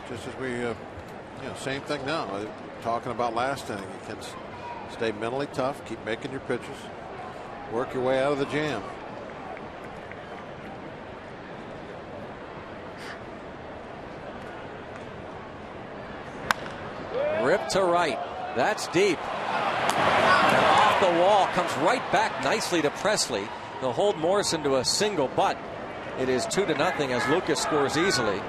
Just as we, same thing now. Talking about last inning, you can stay mentally tough, keep making your pitches, work your way out of the jam. Ripped to right. That's deep. And off the wall, comes right back nicely to Presley. They'll hold Morrison to a single, but it is 2-0 as Lucas scores easily.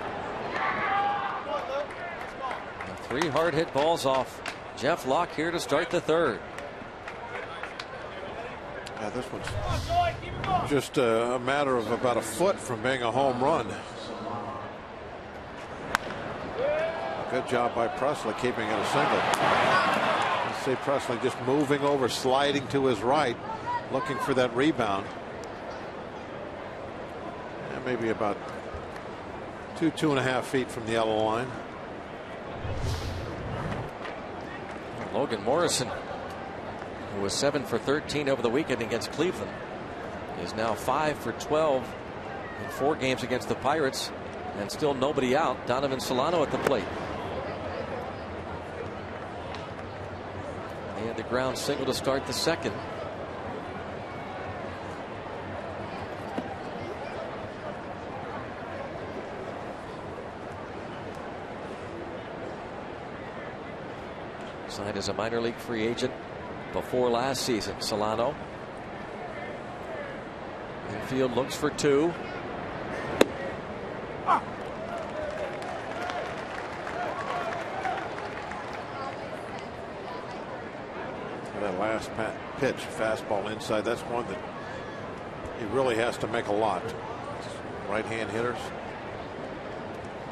And 3 hard hit balls off Jeff Locke here to start the third. Yeah, this one's just a matter of about a foot from being a home run. Good job by Presley keeping it a single. You see Presley just moving over, sliding to his right, looking for that rebound. And maybe about 2.5 feet from the yellow line. Logan Morrison who was 7 for 13 over the weekend against Cleveland, is now 5 for 12 in 4 games against the Pirates, and still nobody out. Donovan Solano at the plate. He had the ground single to start the second. Signed as a minor league free agent before last season. Solano. Infield looks for 2. That last pitch, fastball inside, that's one that he really has to make a lot. Right-hand hitters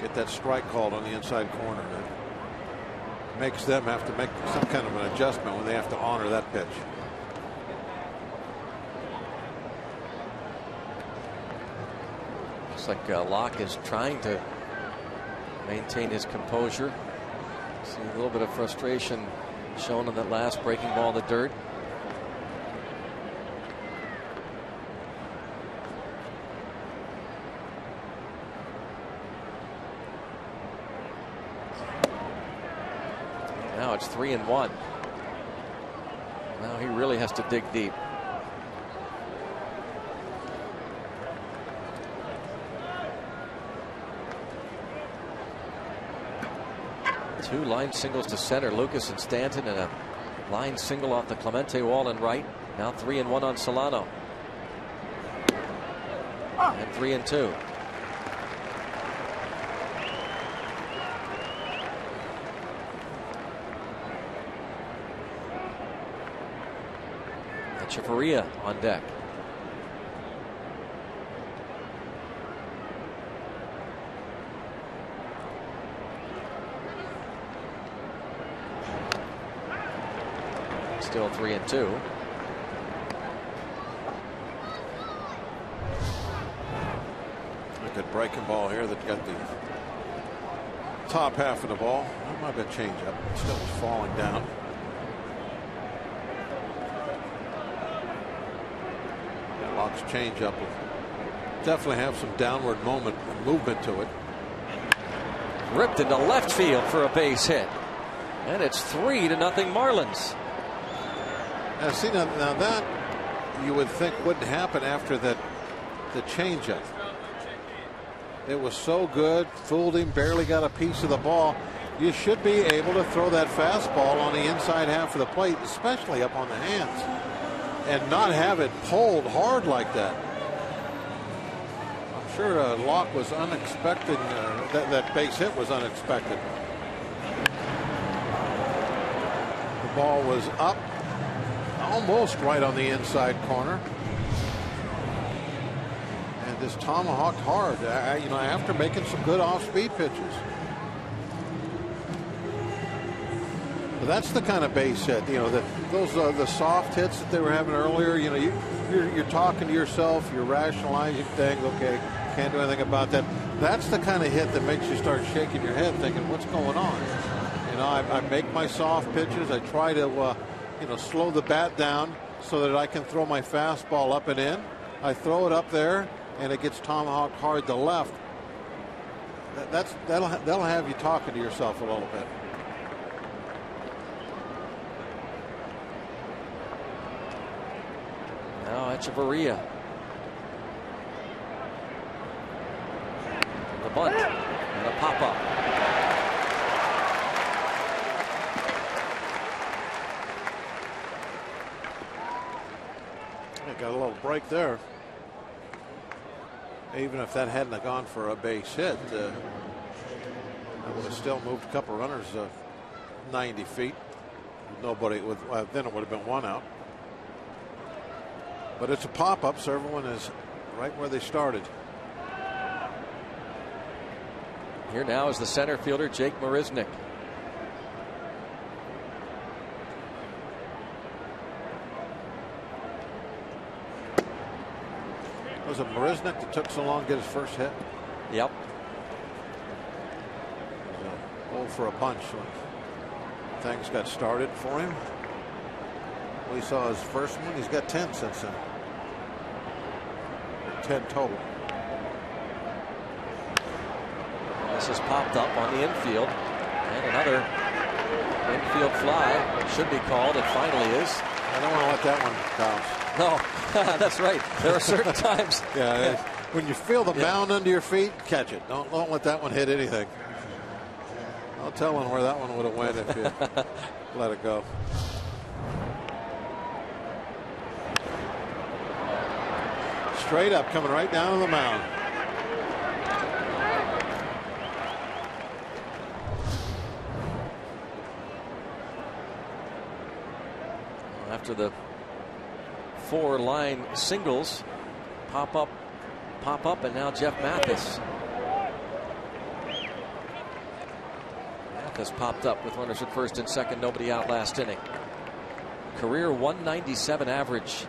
get that strike called on the inside corner. That makes them have to make some kind of an adjustment when they have to honor that pitch. Looks like Locke is trying to maintain his composure. See a little bit of frustration shown on that last breaking ball in the dirt. Now it's 3-1. Now he really has to dig deep. Two line singles to center, Lucas and Stanton, and a line single off the Clemente wall and right. Now 3-1 on Solano. And 3-2. Echeverria on deck. Still 3-2. A good breaking ball here that got the top half of the ball. That might be a changeup. Still was falling down. Locke's changeup will definitely have some downward movement to it. Ripped into left field for a base hit. And it's 3-0 Marlins. Now, see, now that you would think wouldn't happen after the changeup. It was so good, fooled him, barely got a piece of the ball. You should be able to throw that fastball on the inside half of the plate, especially up on the hands, and not have it pulled hard like that. I'm sure Locke was unexpected. That base hit was unexpected. The ball was up, almost right on the inside corner, and this tomahawked hard. After making some good off-speed pitches. But that's the kind of base hit. Those the soft hits that they were having earlier. You're talking to yourself, you're rationalizing things. Okay, can't do anything about that. That's the kind of hit that makes you start shaking your head, thinking, what's going on? I make my soft pitches. I try to slow the bat down so that I can throw my fastball up and in. I throw it up there, and it gets tomahawked hard to left. That'll have you talking to yourself a little bit. Now Echeverria. The bunt and a pop-up. Got a little break there. Even if that hadn't have gone for a base hit, I would have still moved a couple runners 90 feet. Nobody would. Then it would have been 1 out. But it's a pop-up, so everyone is right where they started. Here now is the center fielder, Jake Marisnick. Was it Marisnick that took so long to get his first hit? Yep. Goal for a bunch when things got started for him. We saw his first one. He's got 10 since then. 10 total. This has popped up on the infield. And another infield fly. Should be called. It finally is. I don't want to let that one bounce. No, that's right. There are certain times. Yeah, when you feel the mound under your feet, catch it. Don't let that one hit anything. I'll tell him where that one would have went if you let it go. Straight up, coming right down to the mound. After the 4 line singles, pop up, and now Jeff Mathis. Mathis popped up with runners at first and second, nobody out last inning. Career 197 average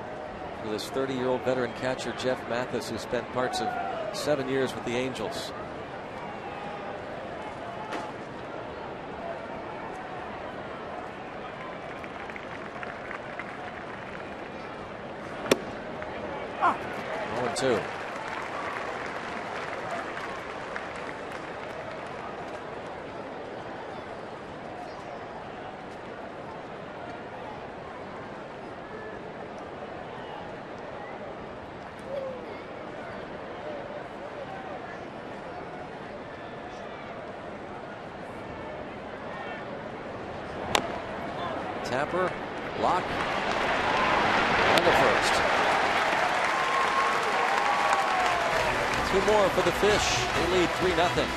for this 30-year-old veteran catcher Jeff Mathis, who spent parts of 7 years with the Angels. Two. Tapper, block, on the first. 2 more for the Fish. They lead 3-0.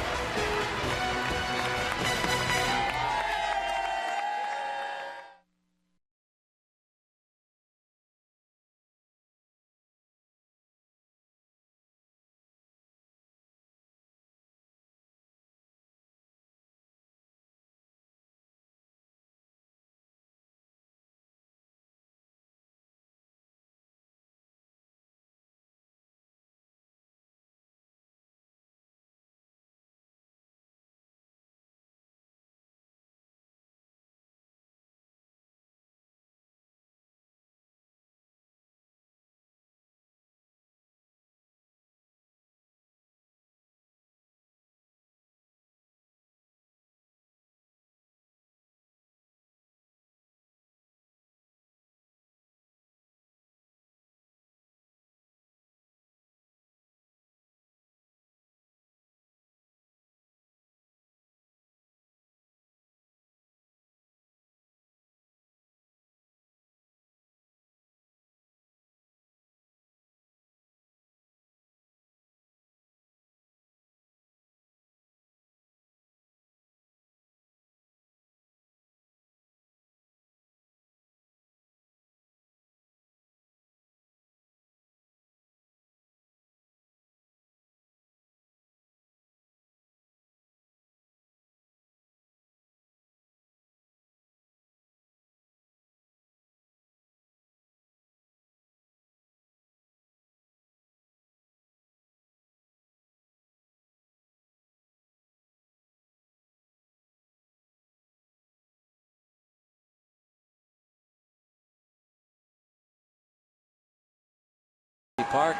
Park.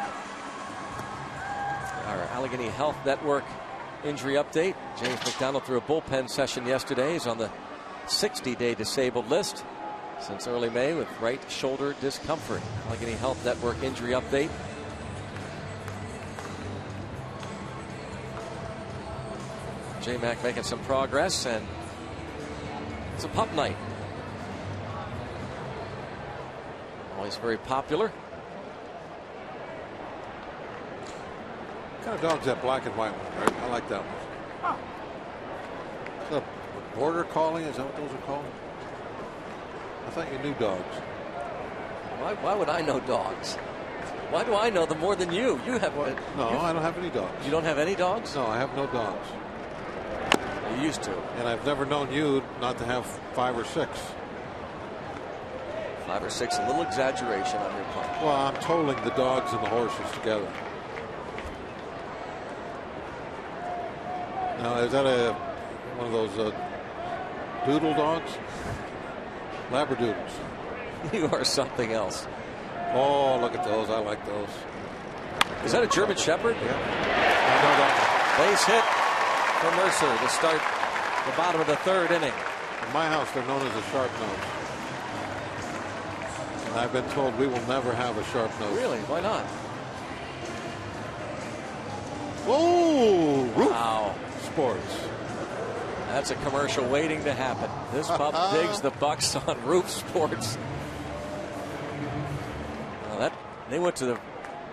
Our Allegheny Health Network injury update. James McDonald threw a bullpen session yesterday. He's on the 60-day disabled list since early May with right shoulder discomfort. Allegheny Health Network injury update. J-Mac making some progress, and it's a pup night. Always very popular. What kind of dog's that black and white one, right? I like that one. Is that a border collie? Is that what those are called? I thought you knew dogs. Why would I know dogs? Why do I know them more than you? You have No, I don't have any dogs. You don't have any dogs? No, I have no dogs. You used to. And I've never known you not to have 5 or 6. 5 or 6, a little exaggeration on your part. Well, I'm tolling the dogs and the horses together. Now, is that one of those doodle dogs? Labradoodles. You are something else. Oh, look at those. I like those. Is that a German Shepherd? Yeah. I know that. Base hit for Mercer to start the bottom of the third inning. In my house, they're known as a sharp nose. And I've been told we will never have a sharp nose. Really? Why not? Oh, Roof Wow. Sports. That's a commercial waiting to happen. This pup digs the Bucks on Roof Sports. Well, they went to the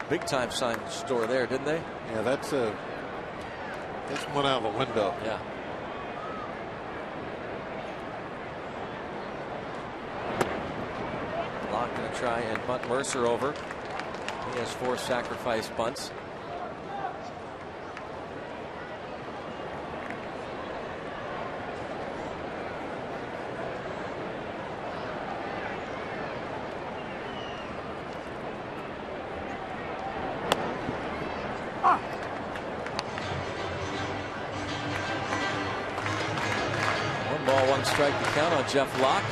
big time sign store there, didn't they? Yeah, that's one out of the window. Yeah. Locke going to try and bunt Mercer over. He has 4 sacrifice bunts. Strike the count on Jeff Locke.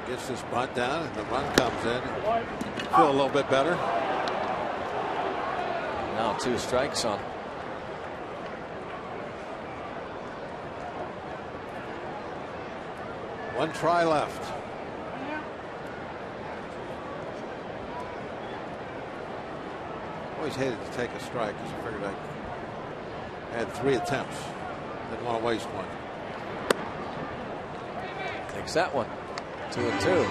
Gets this bunt down and the run comes in. Feel a little bit better. Now 2 strikes on. One try left. Always hated to take a strike because I figured I had 3 attempts. Didn't want to waste one. Takes that one. 2-2.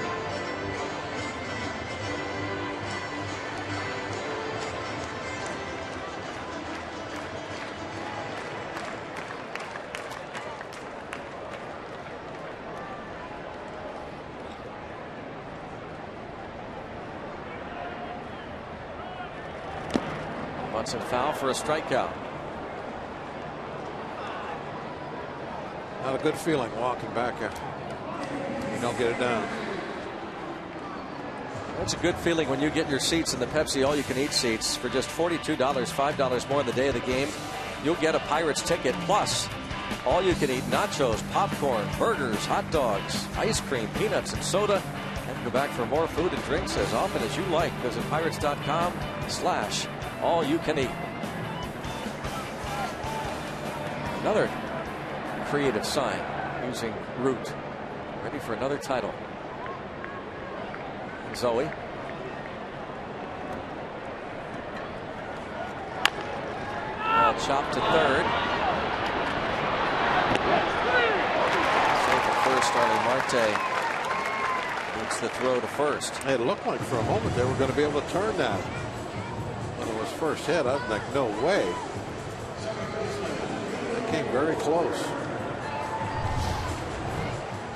Bunsen foul for a strikeout. Not a good feeling walking back here. You don't get it down. It's a good feeling when you get your seats in the Pepsi all-you-can-eat seats for just $42, $5 more on the day of the game. You'll get a Pirates ticket plus all-you-can-eat nachos, popcorn, burgers, hot dogs, ice cream, peanuts, and soda. And go back for more food and drinks as often as you like. Visit pirates.com/all-you-can-eat. Another creative sign using root. Ready for another title. Zoe. Chop to third. Safe at first, Starling Marte needs the throw to first. It looked like for a moment they were going to be able to turn that. When it was first hit, I was like, no way. They came very close.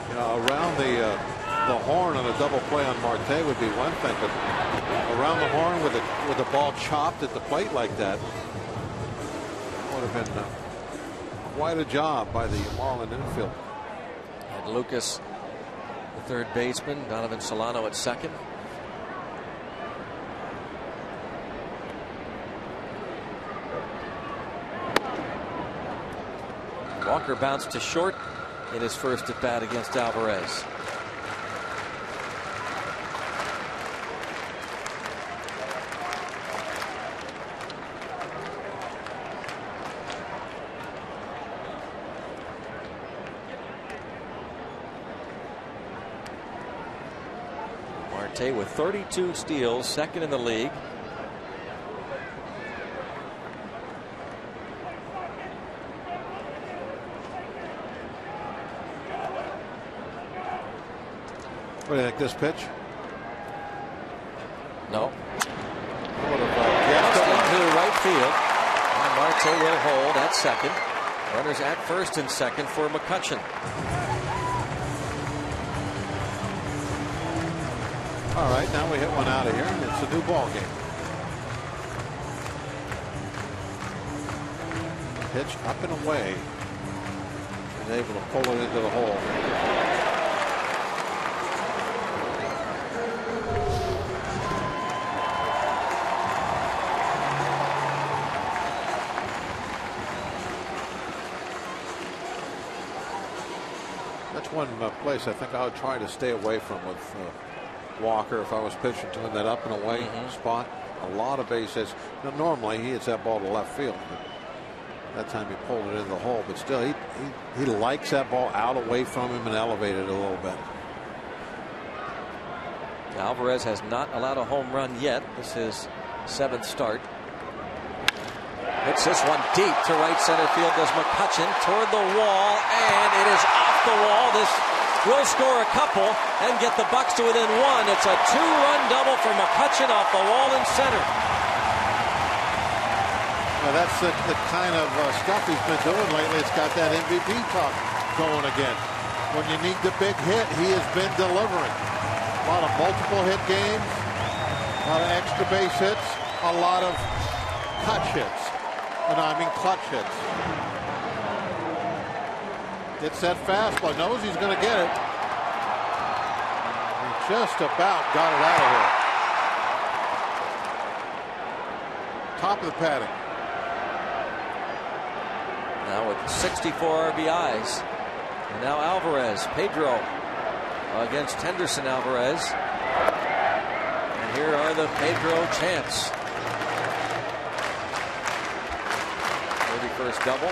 You know, around the horn on a double play on Marte would be one thing, but around the horn with the ball chopped at the plate like that would have been quite a job by the Marlin infield. And Lucas, the third baseman, Donovan Solano at second. Walker bounced to short in his first at bat against Alvarez. Marte with 32 steals, second in the league. What do you think, this pitch? No. Would have Just into right field. And Marte will hold at second. Runners at first and second for McCutchen. All right, now we hit one out of here, and it's a new ball game. Pitch up and away, and able to pull it into the hole. That's one place I think I would try to stay away from with Walker if I was pitching to him, that up and away spot. A lot of base hits. Now, normally he hits that ball to left field. But that time he pulled it into the hole. But still, he likes that ball out away from him and elevated a little bit. Alvarez has not allowed a home run yet. This is 7th start. Hits this one deep to right center field. Does McCutchen toward the wall, and it is off the wall. This will score a couple and get the Bucks to within 1. It's a 2-run double for McCutchen off the wall in center. Well, that's the kind of stuff he's been doing lately. It's got that MVP talk going again. When you need the big hit, he has been delivering. A lot of multiple hit games, a lot of extra base hits, a lot of clutch hits. Clutch hits. Gets that fastball, knows he's going to get it. He just about got it out of here. Top of the padding. Now with 64 RBIs. And now Alvarez, Pedro against Henderson Alvarez. And here are the Pedro chants. 31st double.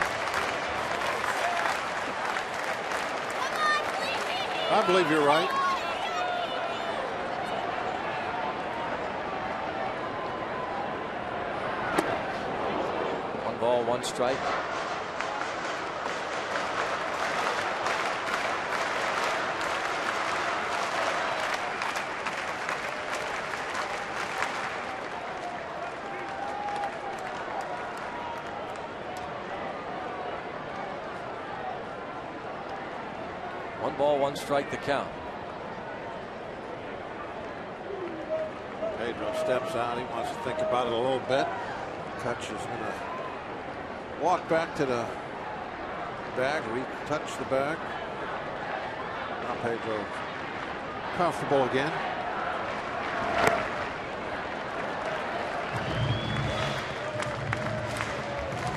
I believe you're right. One ball, one strike. One ball, one strike, the count. Pedro steps out. He wants to think about it a little bit. Kutch is going to walk back to the bag, retouch the bag. Now Pedro comfortable again.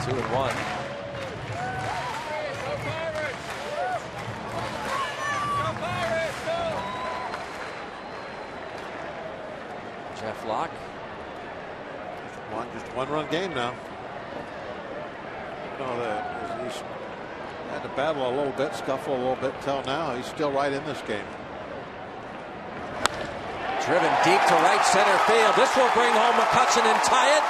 Two and one. Jeff Locke. Just one-run game now. He's had to battle a little bit, scuffle a little bit till now. He's still right in this game. Driven deep to right center field. This will bring home McCutchen and tie it.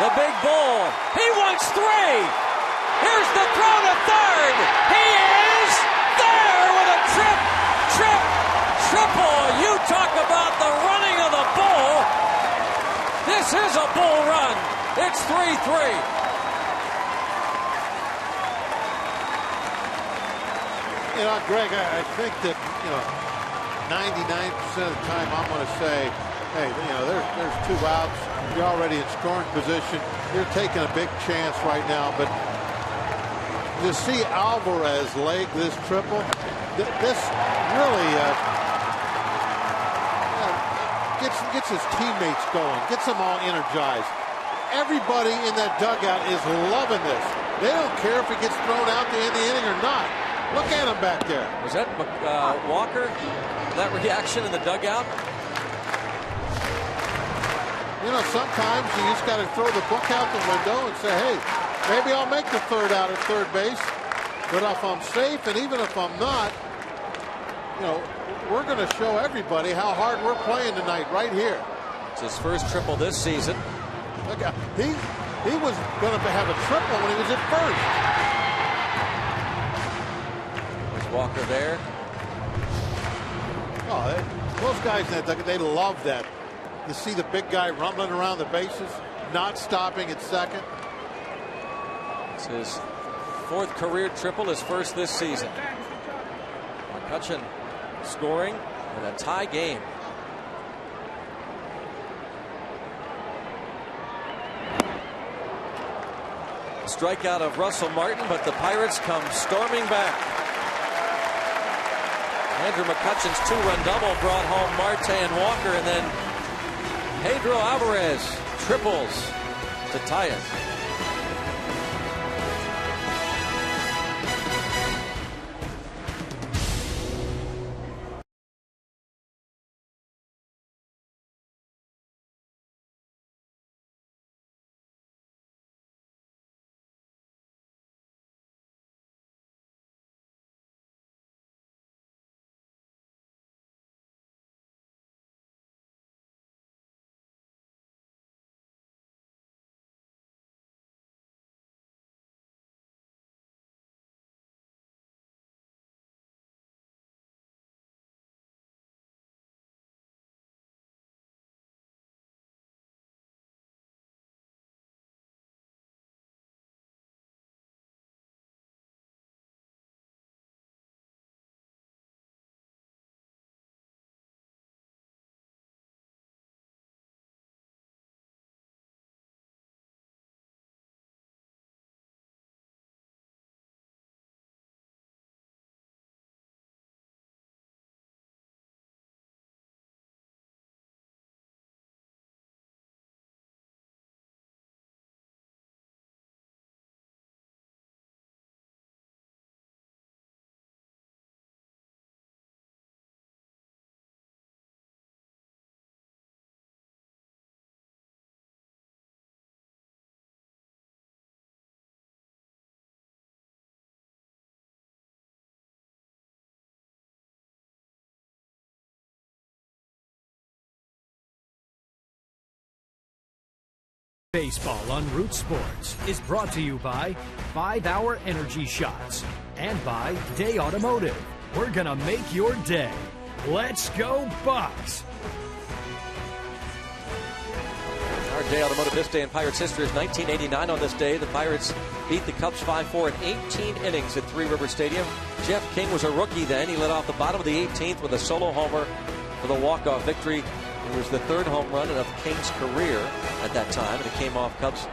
The big bull. He wants 3. Here's the throw to third. He is there with a triple. You talk about the running of the bull. This is a bull run. It's 3-3. Greg, I think that 99% of the time I'm going to say, hey, there's 2 outs. You're already in scoring position. You're taking a big chance right now. But to see Alvarez leg this triple, this really gets his teammates going, gets them all energized. Everybody in that dugout is loving this. They don't care if it gets thrown out to end the inning or not. Look at him back there. Was that Walker? That reaction in the dugout? Sometimes you just got to throw the book out the window and say, hey, maybe I'll make the third out at third base. But if I'm safe, and even if I'm not, we're going to show everybody how hard we're playing tonight right here. It's his first triple this season. Look, he was going to have a triple when he was at first. Was Walker there? Oh, those guys in that dugout, they love that. You see the big guy rumbling around the bases, not stopping at second. It's his 4th career triple, his first this season. McCutchen scoring in a tie game. Strikeout of Russell Martin, but the Pirates come storming back. Andrew McCutchen's 2-run double brought home Marte and Walker, and then Pedro Alvarez triples to tie it. Baseball on Root Sports is brought to you by 5-Hour Energy Shots and by Day Automotive. We're going to make your day. Let's go, Bucks! Our Day Automotive this day in Pirates history is 1989. On this day, the Pirates beat the Cubs 5-4 in 18 innings at Three River Stadium. Jeff King was a rookie then. He led off the bottom of the 18th with a solo homer for the walk-off victory. It was the third home run of King's career at that time, and it came off Cubs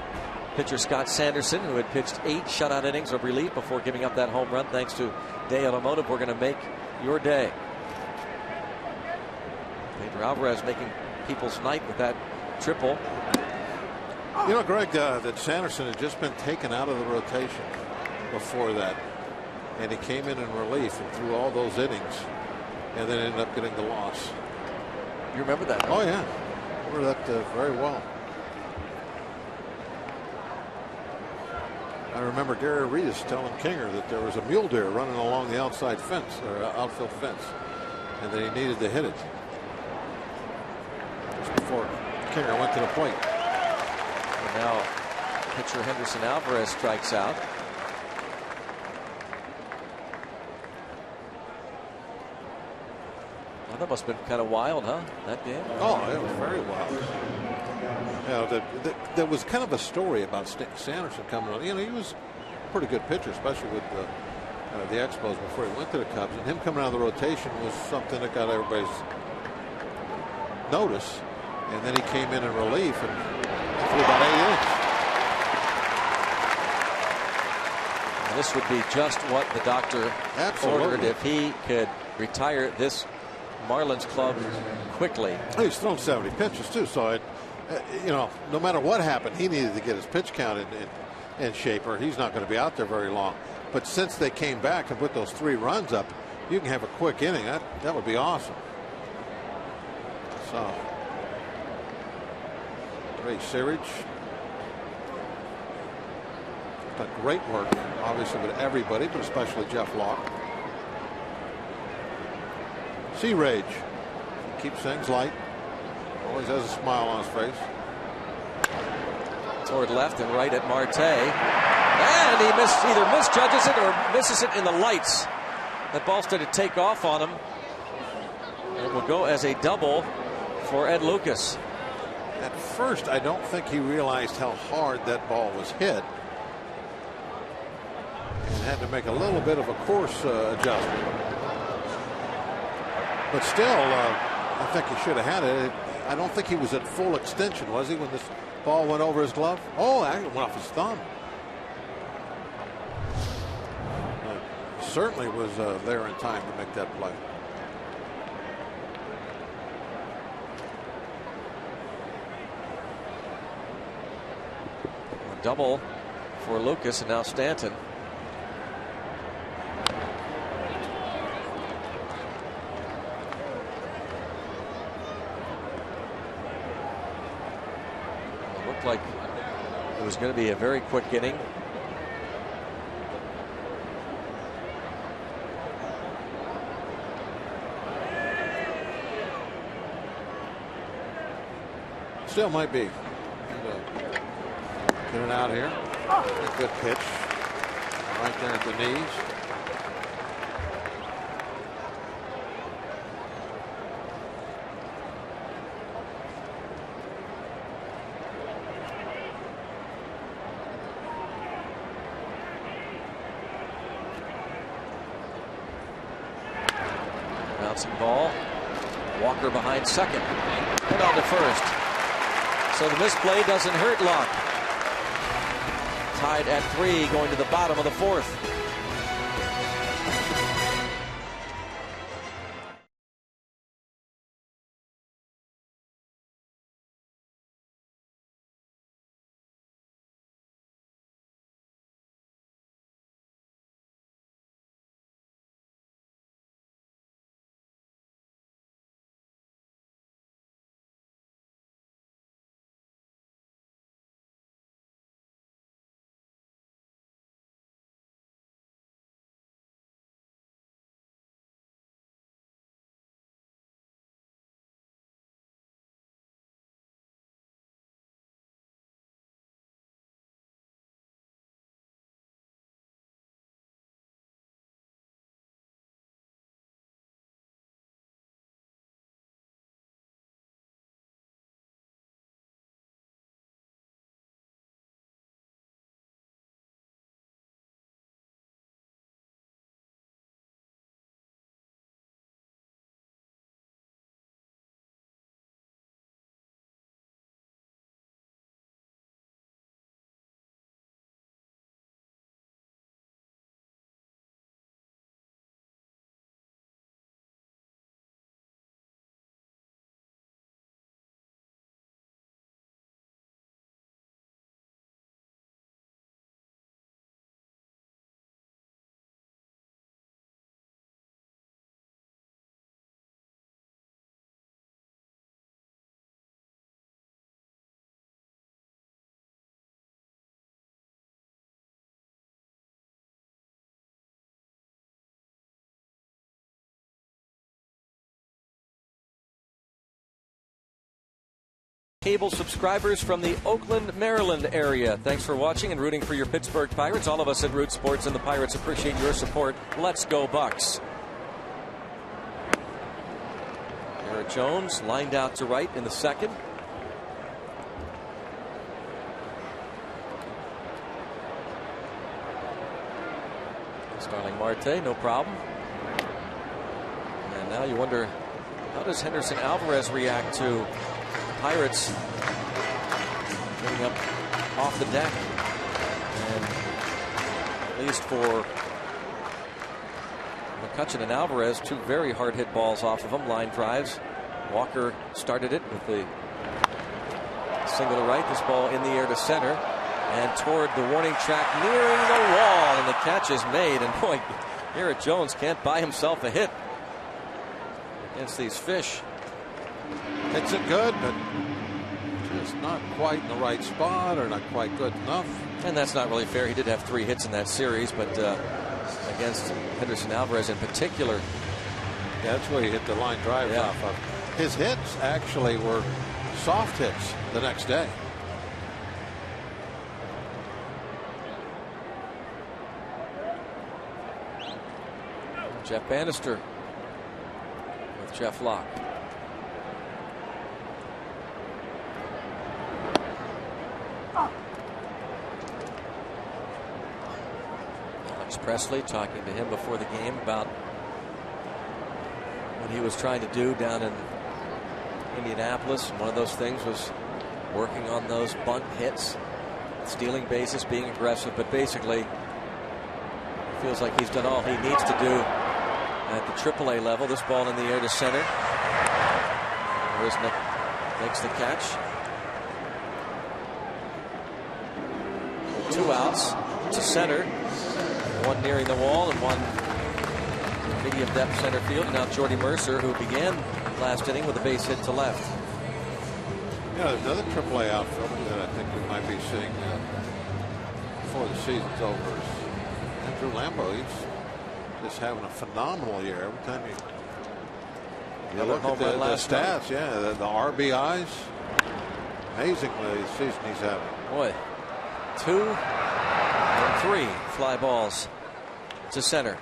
pitcher Scott Sanderson, who had pitched 8 shutout innings of relief before giving up that home run. Thanks to Day Automotive, we're going to make your day. Pedro Alvarez making people's night with that triple. You know, Greg, that Sanderson had just been taken out of the rotation before that, and he came in relief and threw all those innings, and then ended up getting the loss. You remember that? Oh yeah, I remember that very well. I remember Gary Reedus telling Kinger that there was a mule deer running along the outside fence or outfield fence, and that he needed to hit it. Just before Kinger went to the plate. And now pitcher Henderson Alvarez strikes out. Well, that must have been kind of wild, huh? That game? Oh, it was very wild. You know, there was kind of a story about Sanderson coming on. You know, he was a pretty good pitcher, especially with the Expos before he went to the Cubs. And him coming out of the rotation was something that got everybody's notice. And then he came in relief and threw about 8 innings. And this would be just what the doctor ordered if he could retire this Marlins club quickly. He's thrown 70 pitches too, so you know, no matter what happened, he needed to get his pitch count in shape, or he's not going to be out there very long. But since they came back and put those 3 runs up, you can have a quick inning. That would be awesome. So, Ray Searage done great work, obviously with everybody, but especially Jeff Locke. Sea Rage keeps things light. Always has a smile on his face. Toward left and right at Marte. And he either misjudges it or misses it in the lights. That ball started to take off on him. And it will go as a double for Ed Lucas. At first, I don't think he realized how hard that ball was hit. And had to make a little bit of a course adjustment. But still, I think he should have had it. I don't think he was at full extension, was he, when this ball went over his glove? Oh, it went off his thumb. Certainly was there in time to make that play. A double for Lucas, and now Stanton. Like it was going to be a very quick inning. Still might be. Get it out here. A good pitch. Right there at the knees. Bouncing ball. Walker behind second. And on to first. So the misplay doesn't hurt Locke. Tied at 3 going to the bottom of the 4th. cable subscribers from the Oakland, Maryland area. Thanks for watching and rooting for your Pittsburgh Pirates. All of us at Root Sports and the Pirates appreciate your support. Let's go Bucks. Garrett Jones lined out to right in the second. Starling Marte, no problem. And now you wonder, how does Henderson Alvarez react to Pirates getting up off the deck? And at least for McCutchen and Alvarez, two very hard hit balls off of them, line drives. Walker started it with the single to right. This ball in the air to center and toward the warning track, nearing the wall, and the catch is made. And boy, Garrett Jones can't buy himself a hit against these fish. Hits it good, but just not quite in the right spot, or not quite good enough. And that's not really fair. He did have 3 hits in that series, but against Henderson Alvarez in particular. Yeah, that's where he hit the line drive off of. His hits actually were soft hits the next day. Jeff Bannister with Jeff Locke. Alex Presley talking to him before the game about what he was trying to do down in Indianapolis. And one of those things was working on those bunt hits, stealing bases, being aggressive, but basically it feels like he's done all he needs to do at the AAA level. This ball in the air to center. Risnick makes the catch. 2 outs to center. One nearing the wall and one medium depth center field. Now Jordy Mercer, who began last inning with a base hit to left. Yeah, there's another AAA outfielder that I think we might be seeing before the season's over. Andrew Lambo. He's just having a phenomenal year. Every time you look at the stats, the RBIs, amazingly the season he's having. Boy, 2 and 3 fly balls to center.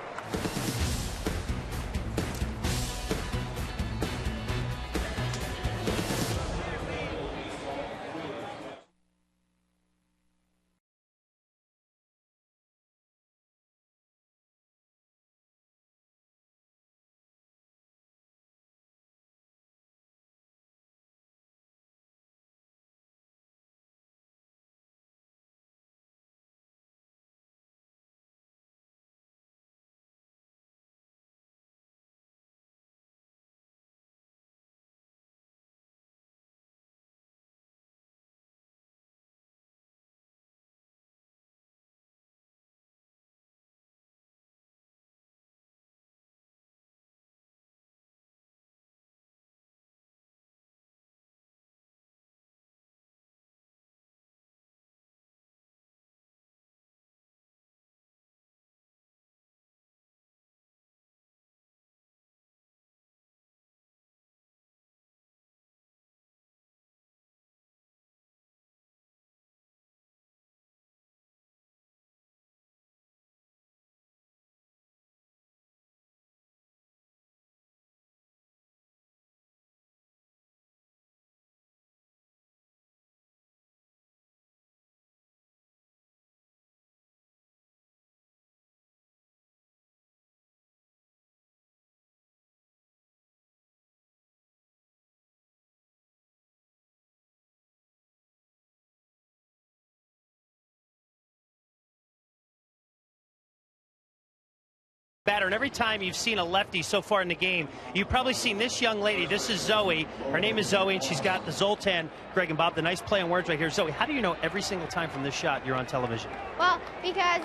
Batter, and every time you've seen a lefty so far in the game, you've probably seen this young lady. This is Zoe. Her name is Zoe, and she's got the Zoltan. Greg and Bob, the nice play on words right here. Zoe, how do you know every single time from this shot you're on television? Well, because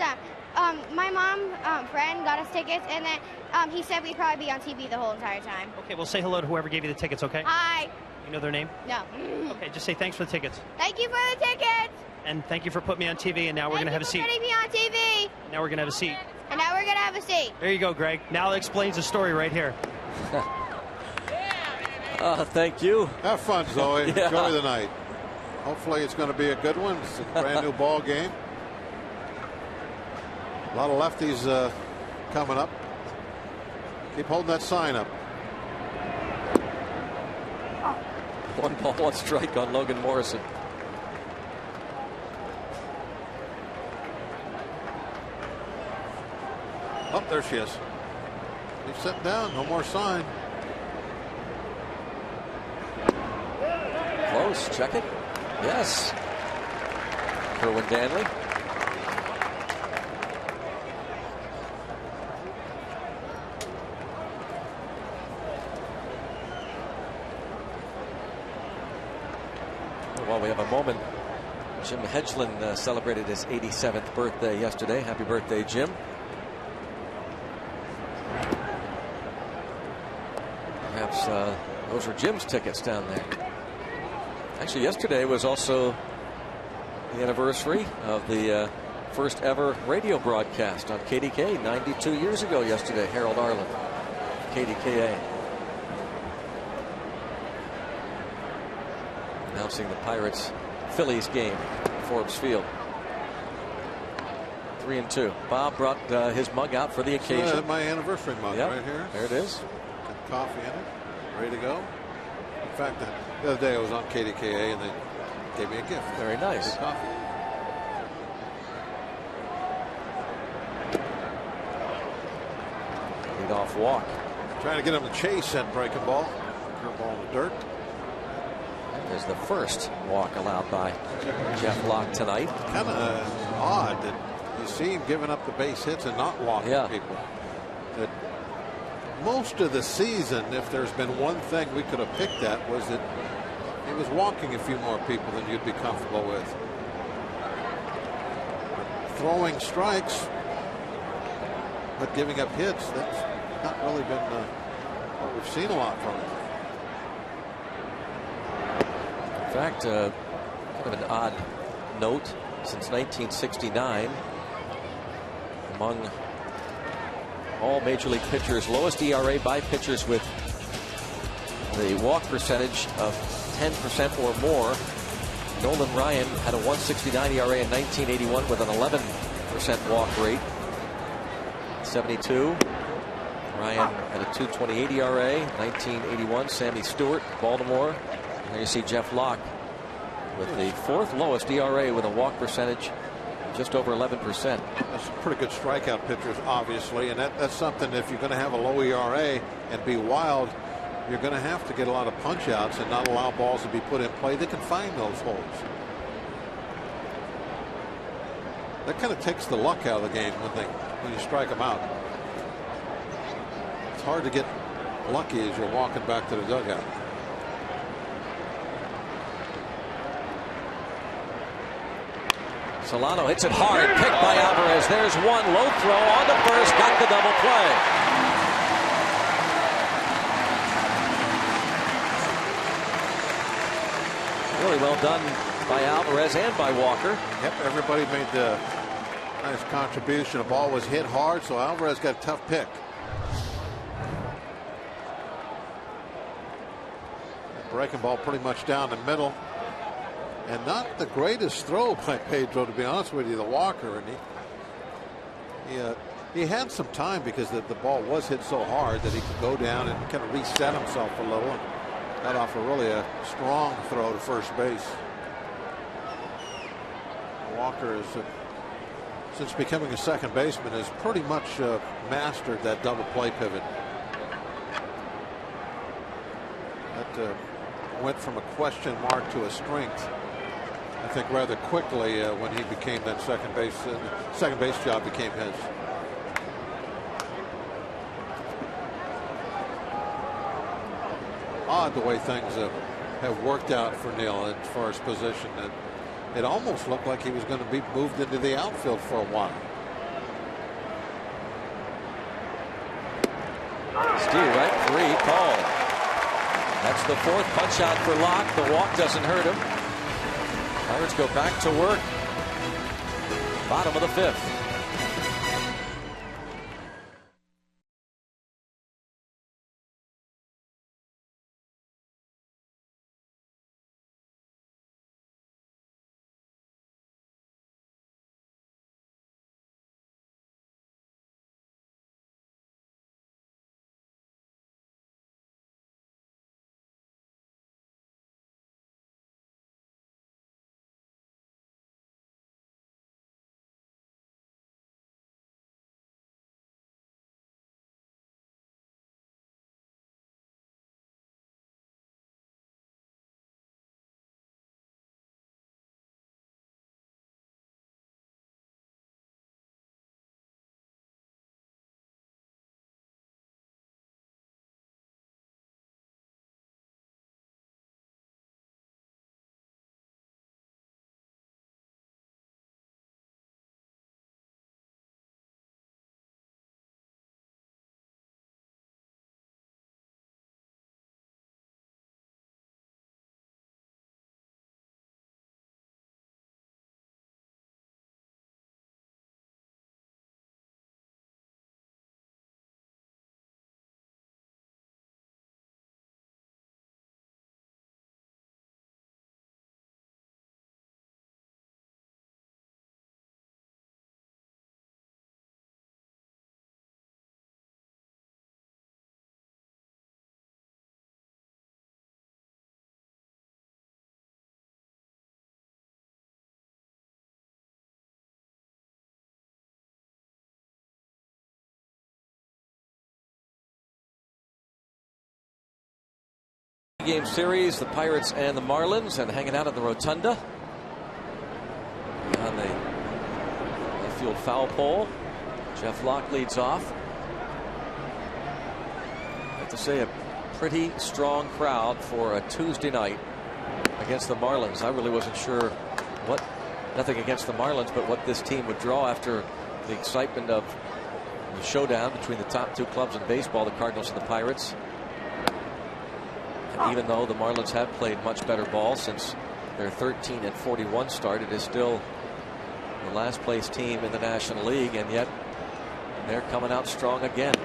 my mom, friend, got us tickets, and then he said we'd probably be on TV the whole entire time. Okay, well, say hello to whoever gave you the tickets, okay? Hi. You know their name? No. Okay, just say thanks for the tickets. Thank you for the tickets. And thank you for putting me on TV, and now we're going to have a seat. Thank you for putting me on TV. Now we're going to have a seat. And now we're going to have a seat. There you go, Greg. Now that explains the story right here. Thank you. Have fun, Zoe. Yeah. Enjoy the night. Hopefully it's going to be a good one. It's a brand new ball game. A lot of lefties coming up. Keep holding that sign up. 1 ball, 1 strike on Logan Morrison. Oh, there she is. He's sitting down. No more sign. Close. Check it. Yes. Kerwin Danley. Well, we have a moment. Jim Hedgeland celebrated his 87th birthday yesterday. Happy birthday, Jim. Perhaps those were Jim's tickets down there. Actually, yesterday was also the anniversary of the first ever radio broadcast on KDK 92 years ago yesterday. Harold Arlen, KDKA. Announcing the Pirates-Phillies game at Forbes Field. 3-2. Bob brought his mug out for the occasion. My anniversary mug right here. There it is. Got coffee in it. Ready to go. In fact, the other day I was on KDKA and they gave me a gift. Very nice. Good coffee. Lead-off walk. Trying to get him to chase that breaking ball. Curveball in the dirt. There's the first walk allowed by Jeff Locke tonight. Kind of odd that you see him giving up the base hits and not walking people. That most of the season, if there's been one thing we could have picked at, was that he was walking a few more people than you'd be comfortable with. Throwing strikes, but giving up hits, that's not really been what we've seen a lot from him. In fact, kind of an odd note, since 1969, among all major league pitchers, lowest ERA by pitchers with the walk percentage of 10% or more. Nolan Ryan had a 1.69 ERA in 1981 with an 11% walk rate. 72. Ryan had a 2.28 ERA. 1981. Sammy Stewart, Baltimore. And there you see Jeff Locke with the 4th lowest ERA with a walk percentage just over 11%. That's pretty good strikeout pitchers, obviously, and that's something. If you're going to have a low ERA and be wild, you're going to have to get a lot of punch outs and not allow balls to be put in play. They can find those holes. That kind of takes the luck out of the game when you strike them out. It's hard to get lucky as you're walking back to the dugout. Solano hits it hard, picked by Alvarez. There's one low throw on the first, got the double play. Really well done by Alvarez and by Walker. Yep, everybody made the nice contribution. The ball was hit hard, so Alvarez got a tough pick. Breaking ball pretty much down the middle. And not the greatest throw by Pedro, to be honest with you, the walker. And he had some time because the ball was hit so hard that he could go down and kind of reset himself a little. And got off a strong throw to first base. Walker is, since becoming a second baseman, has pretty much mastered that double play pivot. That went from a question mark to a strength, I think, rather quickly when he became that second base job became his. Odd the way things have worked out for Neil as far as position. It almost looked like he was going to be moved into the outfield for a while. Steal right, 3 called. That's the 4th punch out for Locke. The walk doesn't hurt him. Pirates go back to work. Bottom of the 5th. three-game series, the Pirates and the Marlins, and hanging out at the Rotunda on the field foul pole. Jeff Locke leads off. I have to say, a pretty strong crowd for a Tuesday night against the Marlins. I really wasn't sure what, nothing against the Marlins, but what this team would draw after the excitement of the showdown between the top two clubs in baseball, the Cardinals and the Pirates. And even though the Marlins have played much better ball since their 13-41 start, it is still the last place team in the National League, and yet they're coming out strong again.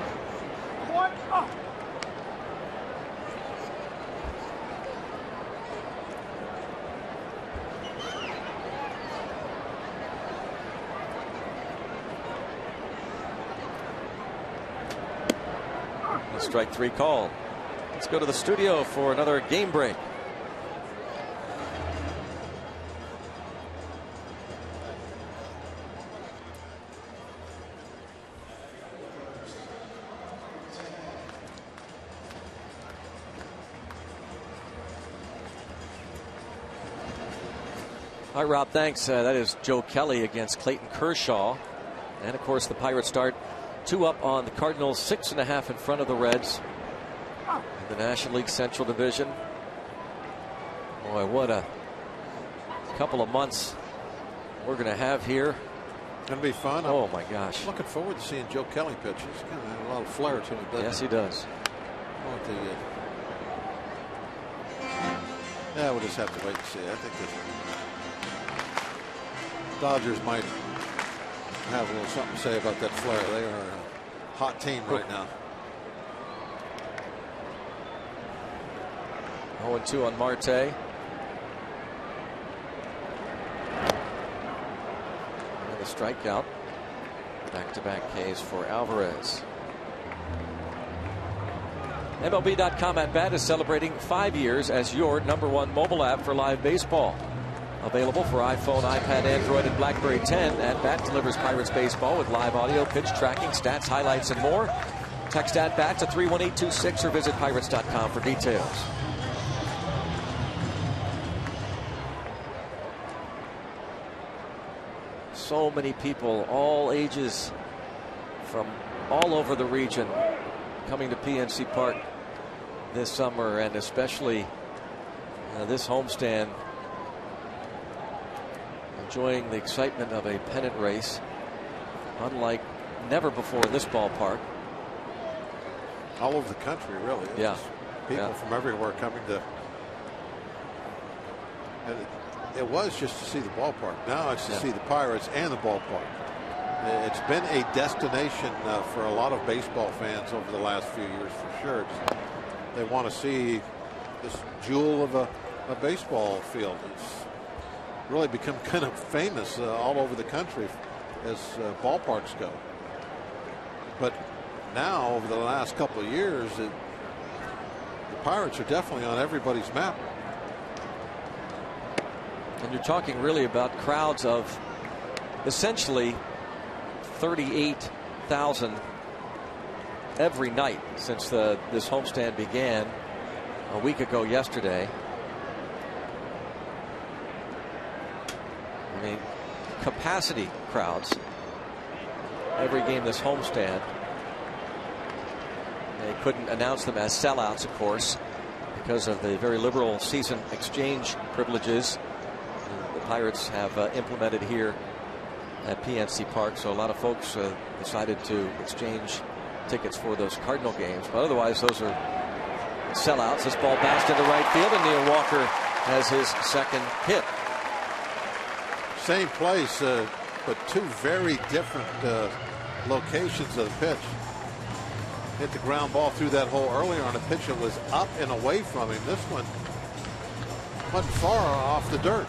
Strike three call. Let's go to the studio for another game break. All right, Rob, thanks. That is Joe Kelly against Clayton Kershaw. And, of course, the Pirates start 2 up on the Cardinals, 6.5 in front of the Reds in the National League Central Division. Boy, what a couple of months we're going to have here. Going to be fun. Oh, my gosh. Looking forward to seeing Joe Kelly pitch. He's kind of had a lot of flair to him. Yes, he does. Yeah, we'll just have to wait and see. I think the Dodgers might have a little something to say about that flair. They are a hot team right now. 0-2 on Marte. Another strikeout. Back-to-back Ks for Alvarez. MLB.com at Bat is celebrating 5 years as your #1 mobile app for live baseball. Available for iPhone, iPad, Android, and BlackBerry 10. At Bat delivers Pirates baseball with live audio, pitch tracking, stats, highlights, and more. Text at Bat to 31826 or visit Pirates.com for details. So many people, all ages, from all over the region, coming to PNC Park this summer, and especially this homestand, enjoying the excitement of a pennant race unlike never before in this ballpark. All over the country, really. Yeah. People from everywhere coming to. And it was just to see the ballpark. Now it's to see the Pirates and the ballpark. It's been a destination for a lot of baseball fans over the last few years, for sure. They want to see this jewel of a baseball field. It's really become kind of famous all over the country as ballparks go. But now, over the last couple of years, the Pirates are definitely on everybody's map. And you're talking really about crowds of essentially 38,000 every night since this homestand began a week ago yesterday. I mean, capacity crowds every game this homestand. They couldn't announce them as sellouts, of course, because of the very liberal season exchange privileges the Pirates have implemented here at PNC Park. So a lot of folks decided to exchange tickets for those Cardinal games. But otherwise, those are sellouts. This ball bounced into right field, and Neil Walker has his second hit. Same place, but two very different locations of the pitch. Hit the ground ball through that hole earlier on a pitch that was up and away from him. This one went far off the dirt.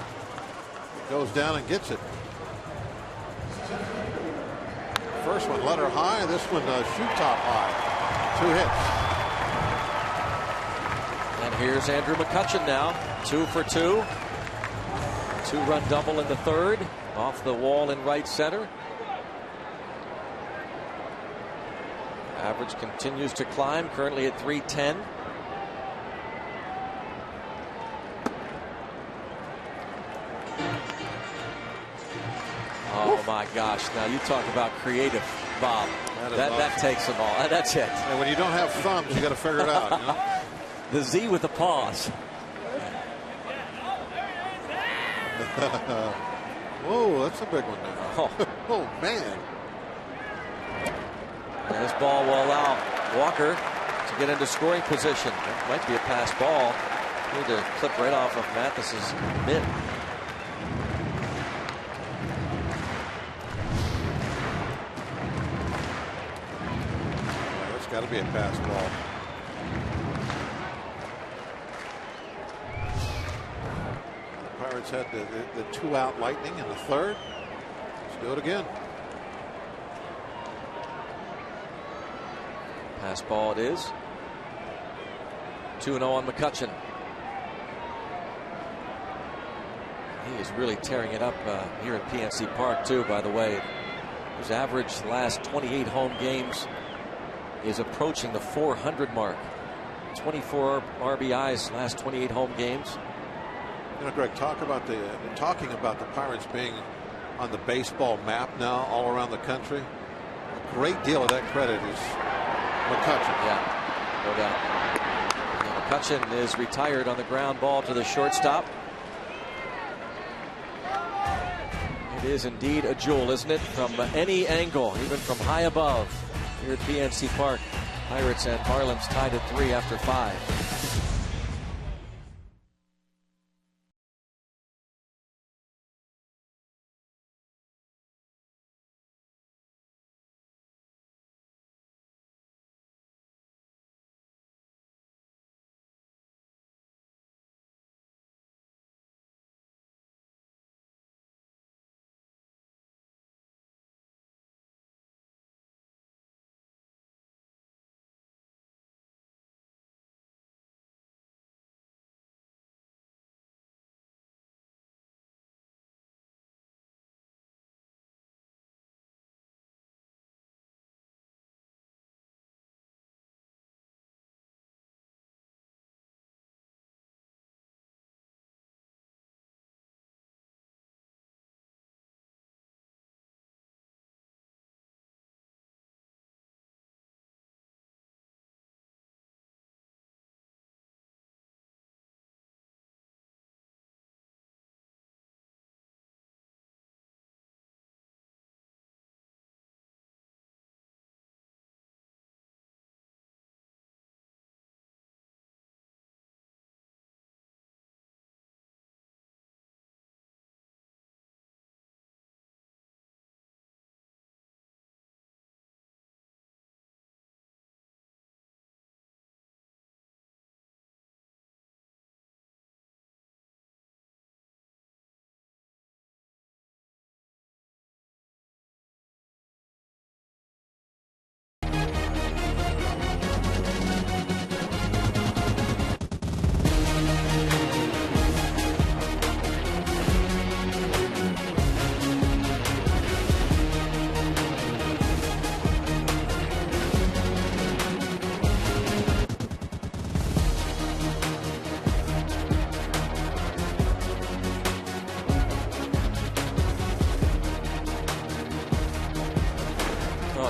Goes down and gets it. First one let her high. This one shoot top high. 2 hits. And here's Andrew McCutchen now. 2 for 2. 2-run double in the third. Off the wall in right center. Average continues to climb, currently at 310. Oh my gosh. Now you talk about creative, Bob. That takes them all. That's it. And when you don't have thumbs, you got to figure it out. You know? The Z with the paws. Whoa, that's a big one now. Oh, oh man. And this ball will allow Walker to get into scoring position. That might be a pass ball. Need to clip right off of Mathis's mitt. That's got to be a pass ball. The Pirates had the 2-out Lightning in the third. Let's do it again. Pass ball it is. 2-0 on McCutchen. He is really tearing it up here at PNC Park too, by the way. His average last 28 home games is approaching the 400 mark. 24 RBIs last 28 home games. You know, Greg, talking about the Pirates being on the baseball map now all around the country. A great deal of that credit is McCutchen. Yeah, no doubt. And McCutchen is retired on the ground ball to the shortstop. It is indeed a jewel, isn't it? From any angle, even from high above here at PNC Park. Pirates and Marlins tied at 3 after 5.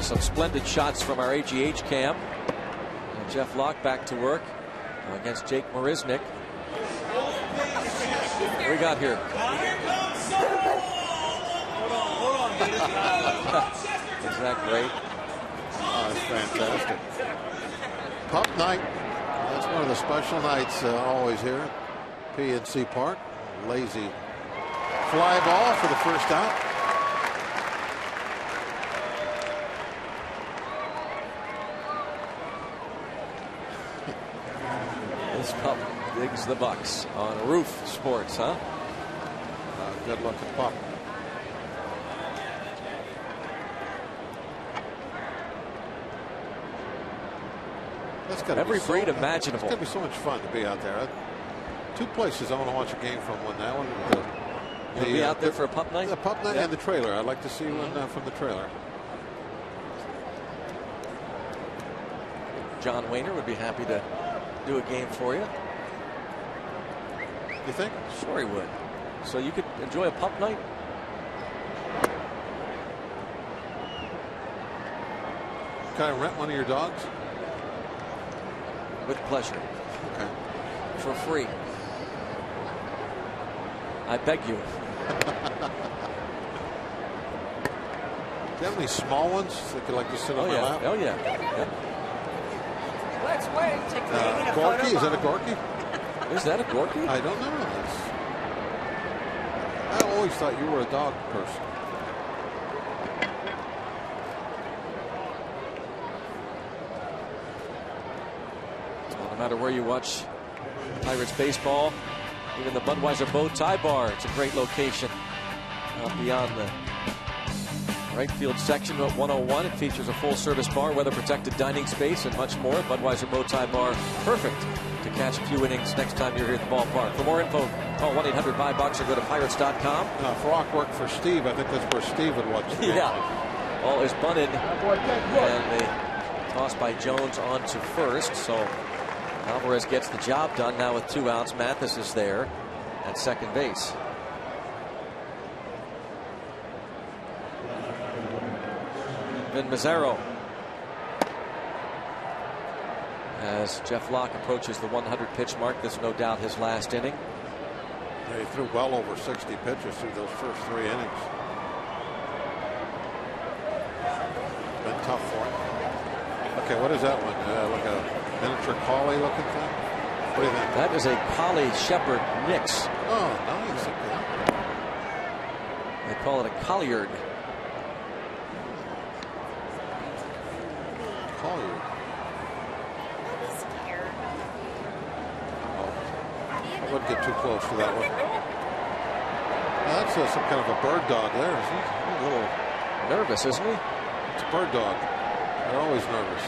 Some splendid shots from our AGH cam. And Jeff Locke back to work against Jake Marisnick. What do we got here? Is that great? Oh, that's fantastic. Pup night. That's one of the special nights always here at PNC Park. Lazy fly ball for the first out. This pup digs the Bucks on Roof Sports, huh? Good looking pup. Every breed imaginable. It's going to be so much fun to be out there. Two places I want to watch a game from. One that one. You'll be out there for a pup night? The pup night and the trailer. I'd like to see one from the trailer. John Wayner would be happy to do a game for you. You think? Sure he would. So you could enjoy a pup night? Can I rent one of your dogs? With pleasure. Okay. For free. I beg you. Do you have any small ones that could like to sit on my lap? Oh yeah. Let's wait. Take a Gorky? photo Is that a bomb. Gorky? Is that a Gorky? I don't know. I always thought you were a dog person. Well, no matter where you watch Pirates baseball, even the Budweiser Bow Tie Bar, it's a great location beyond the right field section at 101. It features a full-service bar, weather-protected dining space, and much more. Budweiser Bow Tie Bar, perfect to catch a few innings next time you're here at the ballpark. For more info, call 1-800-BUY-BUCKS or go to Pirates.com. If Rock worked for Steve, I think that's where Steve would watch the game. Yeah. Ball is bunted, and the toss by Jones on to first. So Alvarez gets the job done now with 2 outs. Mathis is there at second base. Vin Mazzaro. As Jeff Locke approaches the 100 pitch mark, this no doubt his last inning. Yeah, he threw well over 60 pitches through those first 3 innings. Been tough for him. Okay, what is that one? Like a miniature collie looking thing? What do you think? That is a Collie Shepherd mix. Oh, nice. Okay. They call it a Colliard. Colliard. Oh, I wouldn't get too close to that one. Now, that's some kind of a bird dog there, isn't it? A little nervous, isn't he? It's a bird dog. They're always nervous.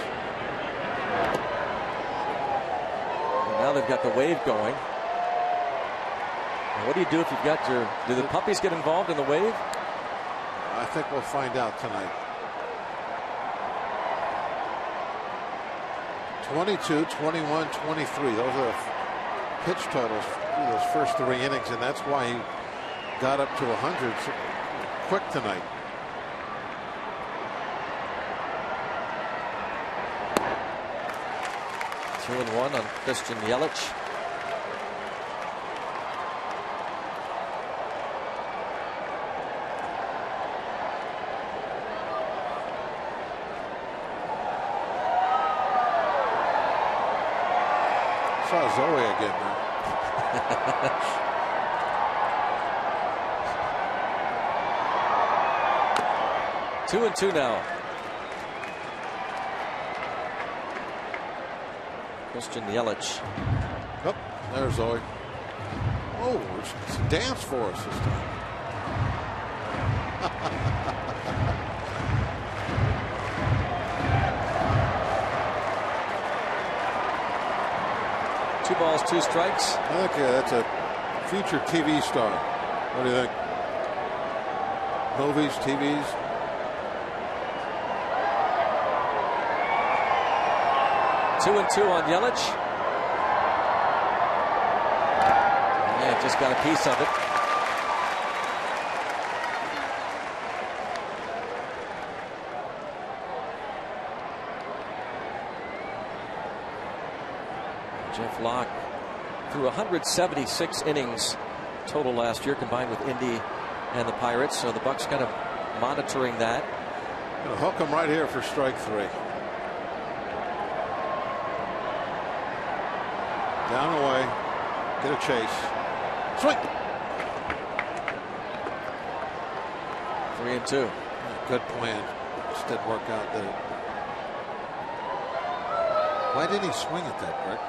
And now they've got the wave going. Now what do you do if you've got your... Do the puppies get involved in the wave? I think we'll find out tonight. 22, 21, 23. Those are the pitch totals through those first 3 innings, and that's why he got up to 100 so quick tonight. Two and one on Christian Yelich. Saw Zoe again now. 2-2 now. Christian Yelich. Oh, there's Zoe. Oh, it's a dance for us this time. Two balls, 2 strikes. I think that's a future TV star. What do you think? Movies, TVs? Two and two on Yelich. Yeah, just got a piece of it. Jeff Locke threw 176 innings total last year, combined with Indy and the Pirates. So the Bucks kind of monitoring that. Gonna hook him right here for strike 3. Down away, get a chase, swing. 3-2. Good plan. Just didn't work out, did it? Why didn't he swing at that, Rick?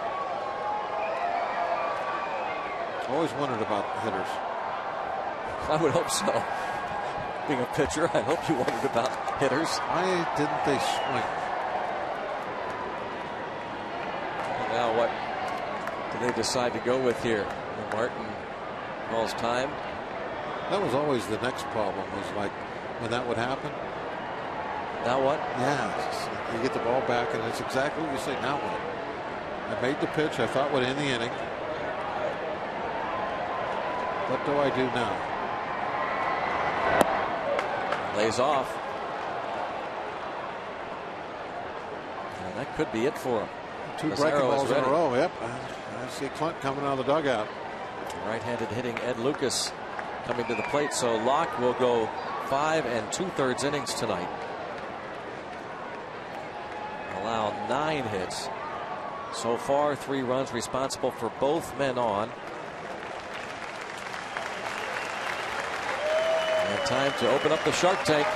Always wondered about the hitters. I would hope so. Being a pitcher, I hope you wondered about hitters. Why didn't they swing? And now what do they decide to go with here? Martin calls time. That was always the next problem, was like when that would happen. Now what? Yeah, you get the ball back, and it's exactly what you say. Now what? I made the pitch I thought would end the inning. What do I do now? Lays off. And that could be it for him. 2 breaking balls in a row. Yep. I see Clint coming out of the dugout. Right-handed hitting Ed Lucas coming to the plate. So Locke will go 5 2/3 innings tonight. Allow 9 hits. So far, 3 runs responsible for both men on. And time to open up the Shark Tank.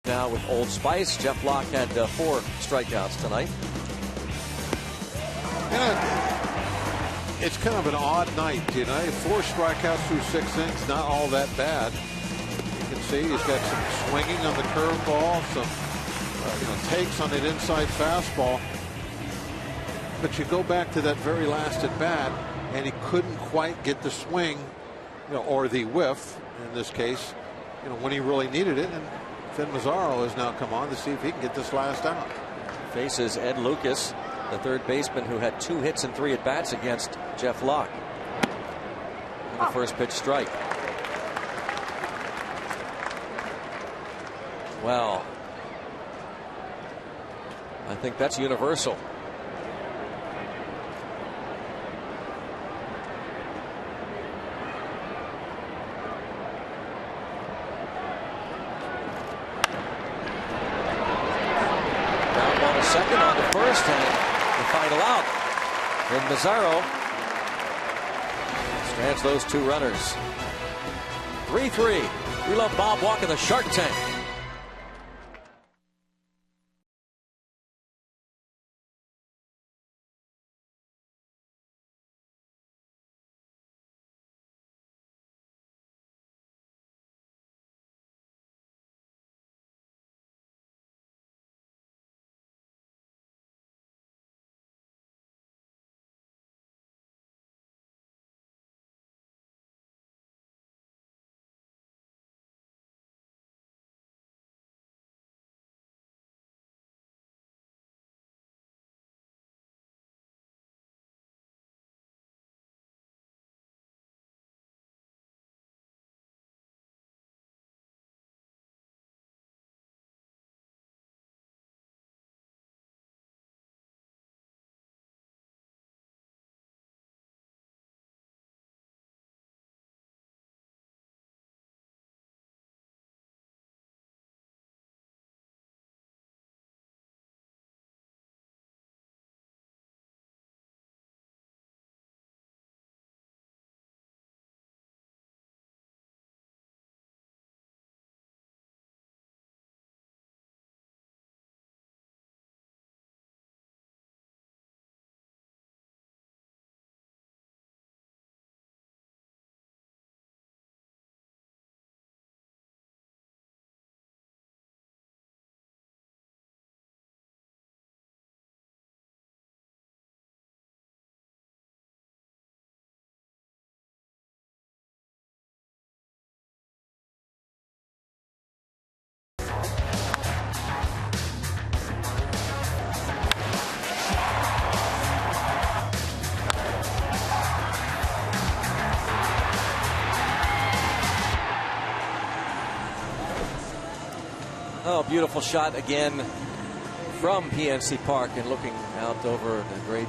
Now with Old Spice, Jeff Locke had 4 strikeouts tonight. It's kind of an odd night, 4 strikeouts through 6 innings, not all that bad. You can see he's got some swinging on the curveball, some takes on that inside fastball. But you go back to that very last at bat, and he couldn't quite get the swing, or the whiff in this case, when he really needed it. And Finn Mazzaro has now come on to see if he can get this last out. Faces Ed Lucas, the third baseman who had 2 hits and 3 at-bats against Jeff Locke. And the first pitch strike. Well, I think that's universal. Second on the first, and the final out. And Mazzaro strands those 2 runners. 3-3. We love Bob walking the Shark Tank. beautiful shot again from PNC Park and looking out over the great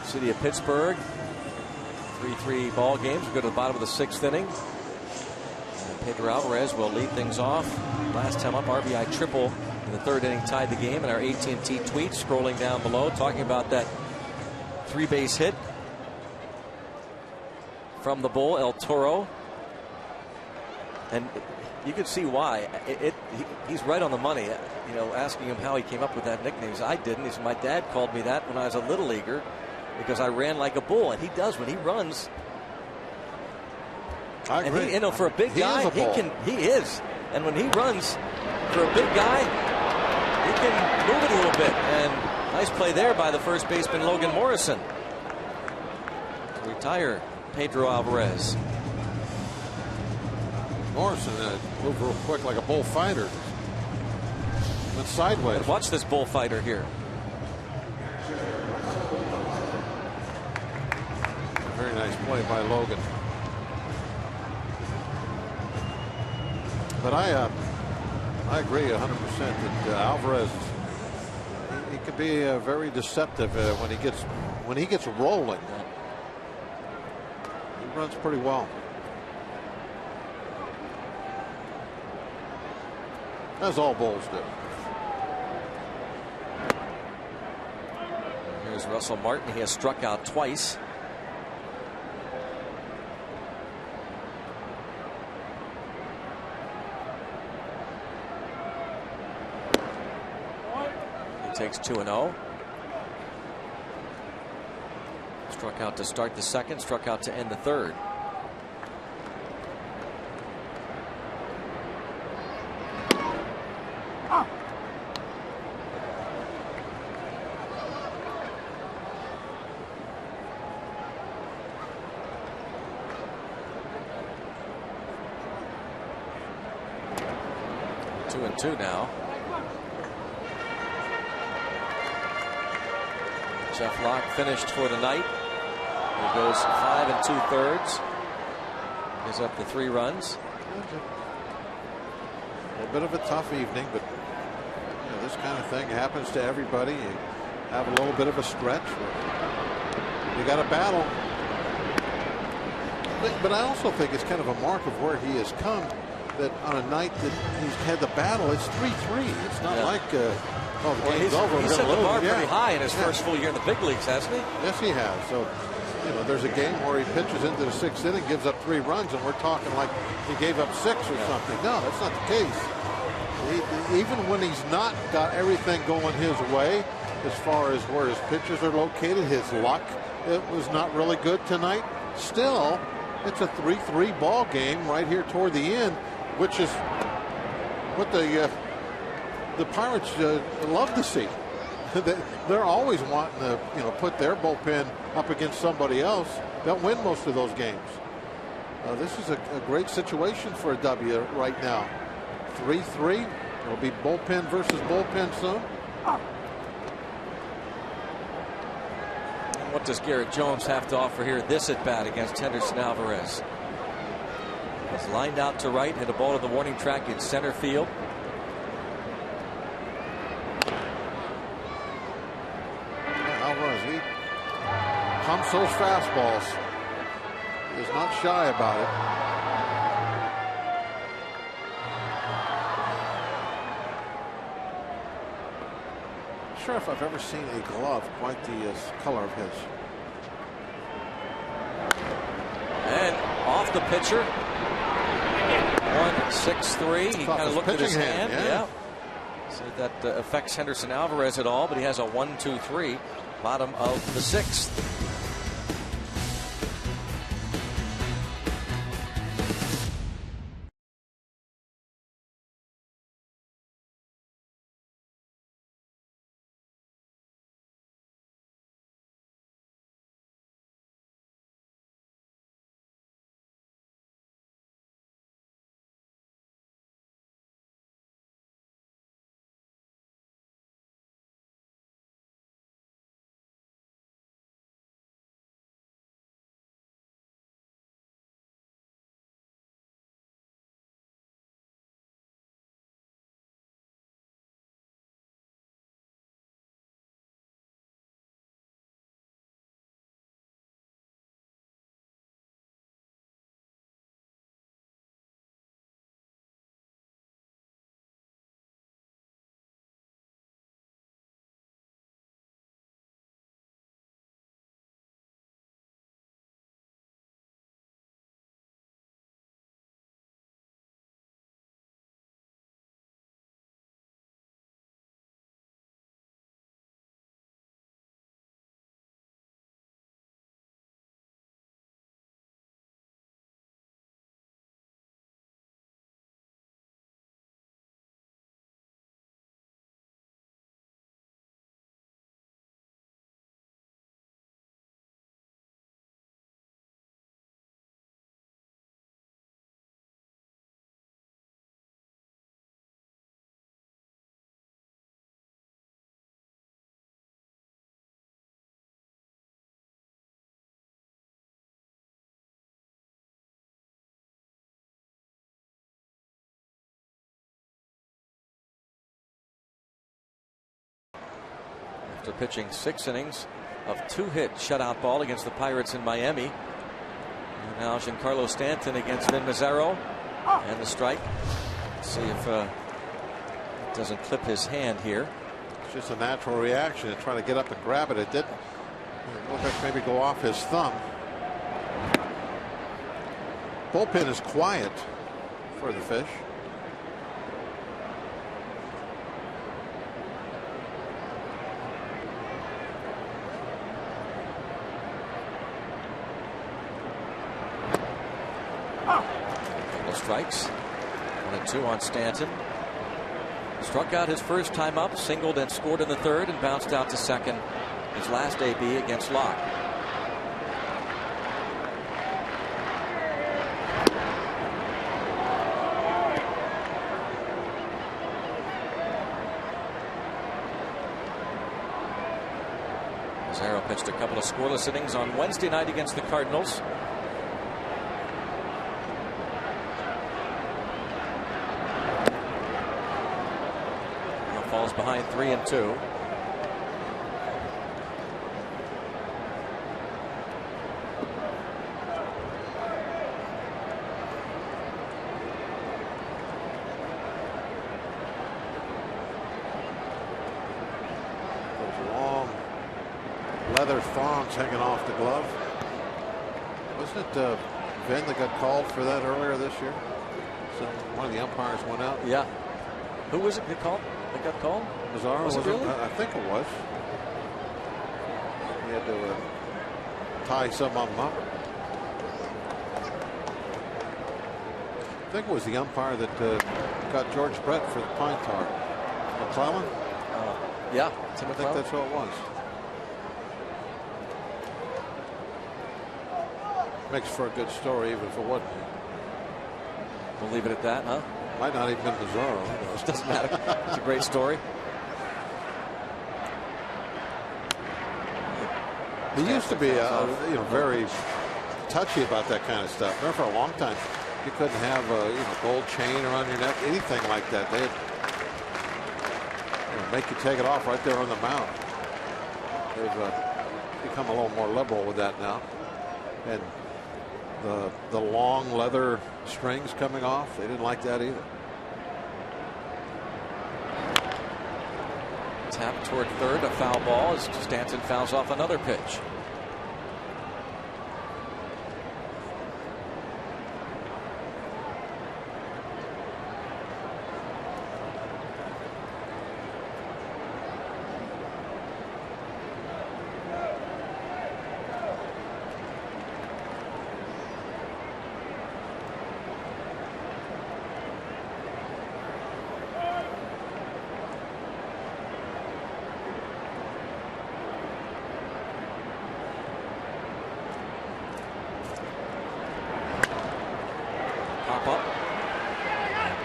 city of Pittsburgh. 3-3 ball games. We go to the bottom of the 6th inning. And Pedro Alvarez will lead things off. Last time up, RBI triple in the 3rd inning tied the game. And our AT&T tweet scrolling down below talking about that 3-base hit from the bull, El Toro. And you can see why. He's right on the money. You know, asking him how he came up with that nickname. He said, I didn't. He said, my dad called me that when I was a little leaguer because I ran like a bull. And he does when he runs. I agree. And he, you know, for a big guy, he is. And when he runs for a big guy, he can move it a little bit. And nice play there by the first baseman, Logan Morrison, to retire Pedro Alvarez. Morrison moved real quick like a bullfighter. Went sideways. And watch this bullfighter here. Very nice play by Logan. But I agree 100% that Alvarez, he could be very deceptive when he gets rolling. He runs pretty well. As all bulls do. Here's Russell Martin. He has struck out twice. He takes 2-0. Struck out to start the 2nd, struck out to end the 3rd. Two now. Jeff Locke finished for the night. He goes 5 2/3. Gives up the 3 runs. A bit of a tough evening, but you know, this kind of thing happens to everybody. You have a little bit of a stretch. You got to battle. But I also think it's kind of a mark of where he has come. That on a night that he's had the battle, it's 3-3. It's not like, the game's over. He's set the bar pretty high in his first full year in the big leagues, hasn't he? Yes, he has. So, you know, there's a game where he pitches into the 6th inning, gives up 3 runs, and we're talking like he gave up 6 or something. No, that's not the case. Even when he's not got everything going his way, as far as where his pitchers are located, his luck, it was not really good tonight. Still, it's a 3-3 ball game right here toward the end, which is what the Pirates love to see. They're always wanting to, you know, put their bullpen up against somebody else. They'll win most of those games. This is a great situation for a W right now. 3-3. It'll be bullpen versus bullpen soon. What does Garrett Jones have to offer here this at bat against Henderson Alvarez? Was lined out to right, hit a ball to the warning track in center field. Alvarez, he pumps those fastballs. He's not shy about it. Not sure if I've ever seen a glove quite the color of his. And off the pitcher. 1-6-3. He kind of looked at his hand. Yeah. See if that affects Henderson Alvarez at all, but he has a 1-2-3, bottom of the 6th. after pitching 6 innings of 2-hit shutout ball against the Pirates in Miami. And now Giancarlo Stanton against Vin Mazzaro, and the strike. Let's see if it doesn't clip his hand here. It's just a natural reaction to try to get up and grab it. It didn't. It looked like maybe go off his thumb. Bullpen is quiet for the Fish. Couple of strikes. 1-2 on Stanton. Struck out his first time up, singled and scored in the third, and bounced out to second his last AB against Locke. Mazzaro pitched a couple of scoreless innings on Wednesday night against the Cardinals. Falls behind 3-2. Those long leather thongs hanging off the glove. Wasn't it Vin that got called for that earlier this year? So one of the umpires went out. Yeah. Who was it that called? That got called? Mazzaro, was it really? I think it was. He had to tie some of them up. I think it was the umpire that got George Brett for the Pine Tar. McClellan? Yeah, I think that's what it was. Makes for a good story, even if it wasn't. We'll leave it at that, huh? Might not even been Mazzaro. It doesn't matter. It's a great story. He used to be, very touchy about that kind of stuff. Remember, for a long time, you couldn't have a gold chain around your neck, anything like that. They'd make you take it off right there on the mound. They've become a little more liberal with that now, and the long leather strings coming off, they didn't like that either. Tap toward third, a foul ball as Stanton fouls off another pitch.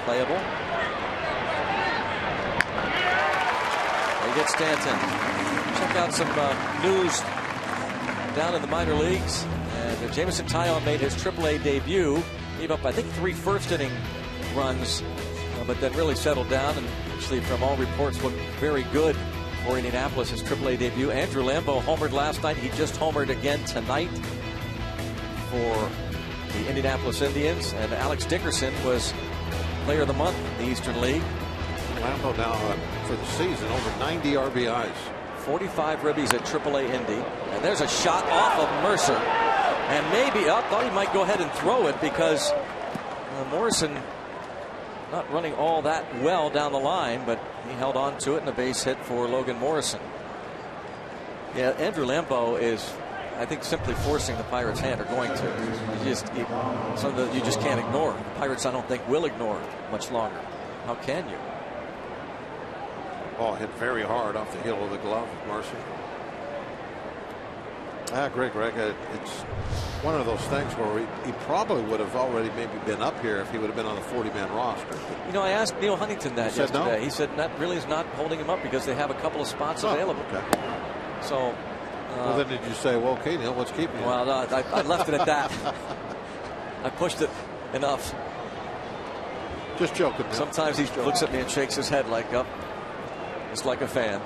Playable. They get Stanton. Check out some news down in the minor leagues. And Jameson Taillon made his AAA debut. Gave up, I think, 3 first-inning runs, but then really settled down and actually, from all reports, looked very good for Indianapolis, his AAA debut. Andrew Lambeau homered last night. He just homered again tonight for the Indianapolis Indians. And Alex Dickerson was Player of the Month in the Eastern League. Lambeau now for the season over 90 RBIs. 45 ribbies at AAA Indy. And there's a shot off of Mercer. And maybe, I thought he might go ahead and throw it because Morrison not running all that well down the line, but he held on to it, and a base hit for Logan Morrison. Yeah, Andrew Lambeau is, I think, simply forcing the Pirates' hand, or going to. Something that you just can't ignore. The Pirates, I don't think, will ignore much longer. How can you? Ball hit very hard off the heel of the glove of Mercer. I agree, Greg. It's one of those things where he probably would have already maybe been up here if he would have been on the 40-man roster. You know, I asked Neil Huntington that yesterday. No? He said that really is not holding him up because they have a couple of spots available. Okay. So. Well, then did you say, well, okay, Neil, let's keep him? Well, no, I left it at that. I pushed it enough. Just joking. Neil. Sometimes he looks at me and shakes his head like, just like a fan.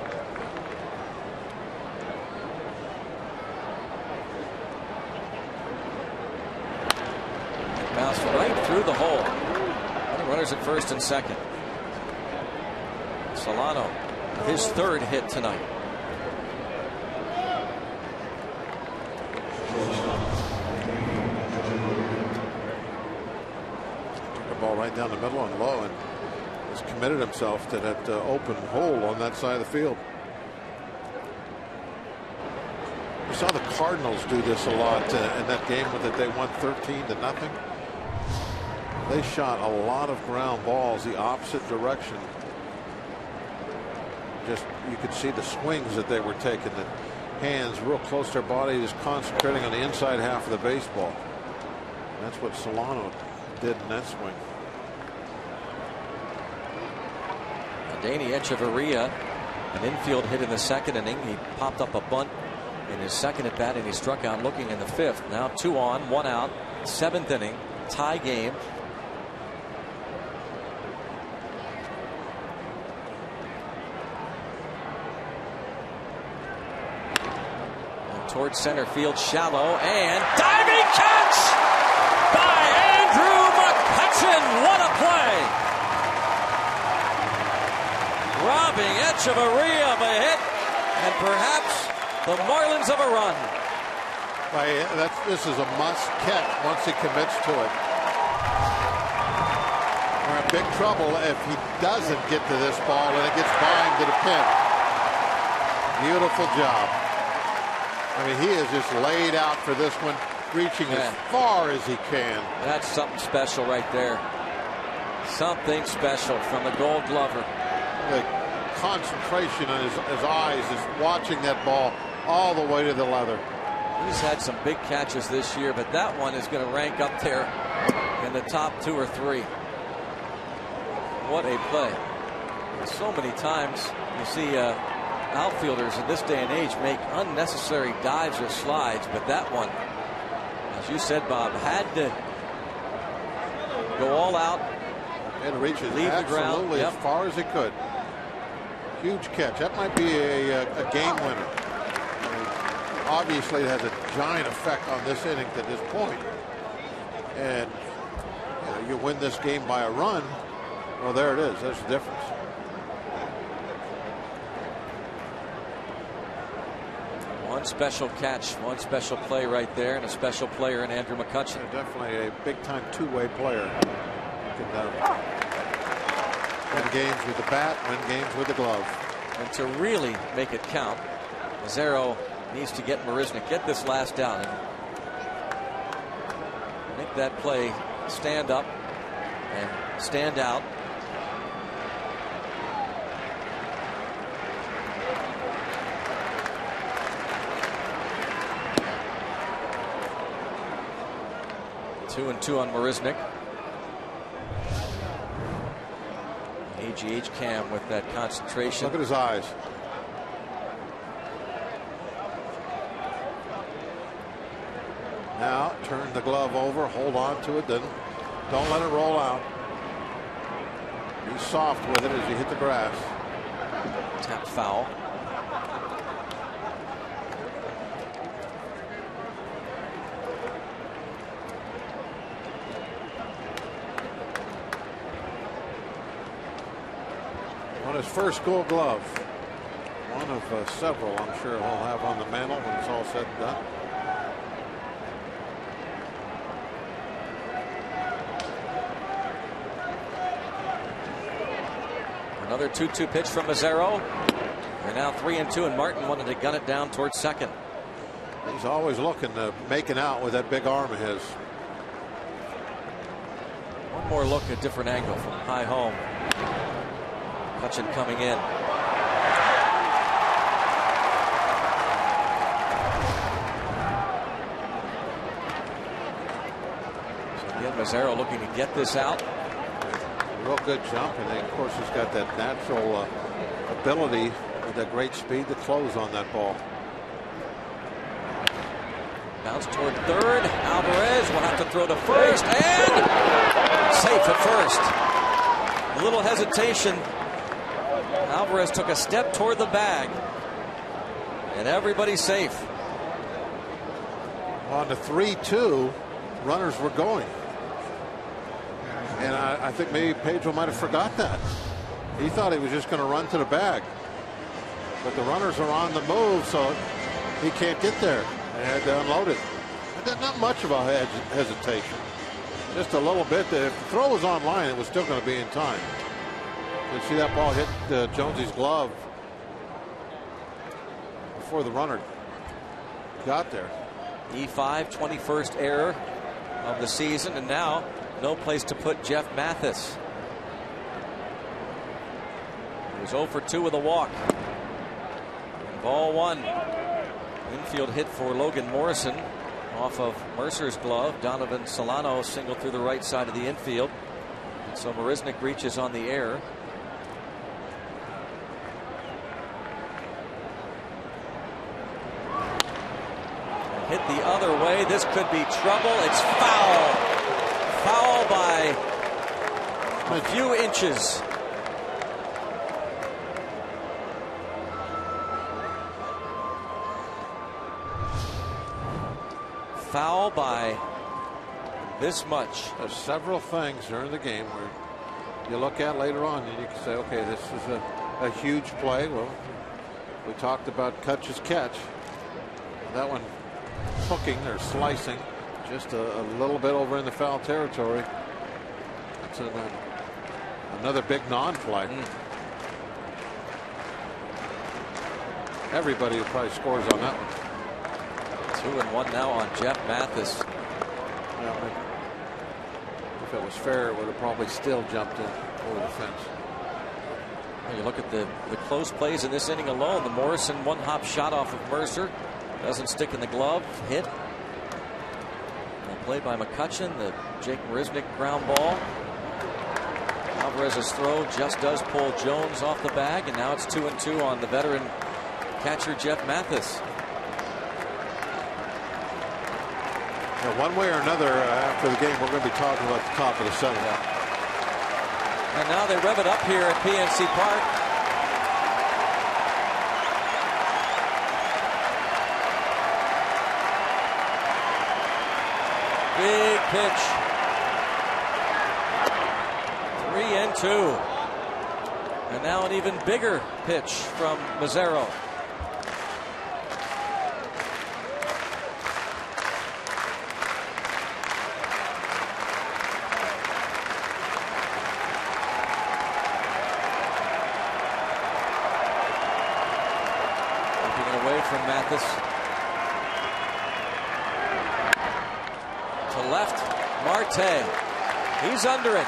Just right through the hole. And the runners at first and second. Solano, his third hit tonight. Took the ball right down the middle and low, and has committed himself to that open hole on that side of the field. We saw the Cardinals do this a lot in that game that they won 13-0. They shot a lot of ground balls the opposite direction. Just you could see the swings that they were taking. The hands real close to their body, just concentrating on the inside half of the baseball. That's what Solano did in that swing. Danny Echeverria, an infield hit in the second inning. He popped up a bunt in his second at bat, and he struck out looking in the fifth. Now 2 on, 1 out, 7th inning, tie game. And towards center field, shallow, and diving catch by Andrew McCutchen. What a play! Robbing Echeverria of a hit, and perhaps the Marlins of a run. This is a must catch once he commits to it. We're in big trouble if he doesn't get to this ball and it gets by him to the pin. Beautiful job. I mean, he is just laid out for this one, reaching as far as he can. That's something special right there. Something special from the Gold Glover. The concentration on his eyes is watching that ball all the way to the leather. He's had some big catches this year, but that one is going to rank up there in the top 2 or 3. What a play. So many times you see outfielders in this day and age make unnecessary dives or slides, but that one, as you said, Bob, had to go all out and reach leave the ground as far as he could. Huge catch. That might be a game winner. I mean, obviously, it has a giant effect on this inning to this point. And you win this game by a run. Well, there it is. That's the difference. One special catch, one special play right there, and a special player in Andrew McCutchen. Definitely a big-time two-way player. Can win games with the bat, win games with the glove. And to really make it count, Mazzaro needs to get Marisnick, get this last down, and make that play stand up and stand out. Two and 2 on Marisnick. AGH Cam with that concentration. Look at his eyes. Now turn the glove over, hold on to it, then don't let it roll out. Be soft with it as you hit the grass. Tap foul. On his first Gold Glove. One of several I'm sure he'll have on the mantle when it's all said and done. Another 2-2 pitch from Mazzaro. They're now 3 and 2, and Martin wanted to gun it down towards second. He's always looking to making out with that big arm of his. One more look at different angle from high home. McCutchen coming in. So again, Mazzaro looking to get this out. Real good jump, and then, of course, he's got that natural ability with that great speed to close on that ball. Bounce toward third. Alvarez will have to throw to first, and safe at first. A little hesitation. Alvarez took a step toward the bag, and everybody's safe. On the 3-2, runners were going. And I think maybe Pedro might have forgot that. He thought he was just going to run to the bag. But the runners are on the move, so he can't get there. They had to unload it. Not much of a hesitation. Just a little bit. If the throw was on line, it was still going to be in time. You see that ball hit Jonesy's glove before the runner got there. E5, 21st error of the season, and now no place to put Jeff Mathis. He was 0 for 2 with a walk. Ball 1. Infield hit for Logan Morrison off of Mercer's glove. Donovan Solano singled through the right side of the infield. So Marisnick reaches on the air. Hit the other way. This could be trouble. It's foul. Foul by a few inches. Foul by this much. There's several things during the game where you look at later on and you can say, okay, this is a huge play. Well, we talked about Kutch's catch. That one hooking or slicing just a little bit over in the foul territory. That's another big non-fly. Everybody probably scores on that one. 2-1 now on Jeff Mathis. Yeah, if it was fair, it would have probably still jumped in over the fence. You look at the close plays in this inning alone. The Morrison one-hop shot off of Mercer doesn't stick in the glove. Hit. And play by McCutchen. The Jake Marisnick ground ball. Alvarez's throw just does pull Jones off the bag, and now it's 2-2 on the veteran catcher Jeff Mathis. One way or another, after the game, we're going to be talking about the top of the 7th. And now they rev it up here at PNC Park. Big pitch. 3-2. And now an even bigger pitch from Mazzaro. From Mathis to left. Marte, he's under it.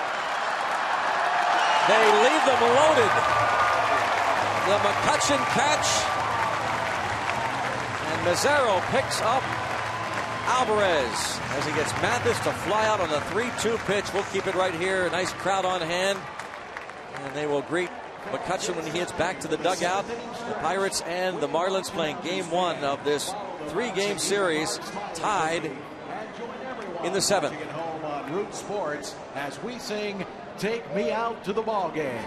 They leave them loaded. The McCutchen catch, and Mazzaro picks up Alvarez as he gets Mathis to fly out on a 3-2 pitch. We'll keep it right here. A nice crowd on hand, and they will greet McCutchen when he gets back to the dugout. The Pirates and the Marlins playing game 1 of this 3-game series, tied in the 7th. Home on Root Sports as we sing "Take Me Out to the Ball Game."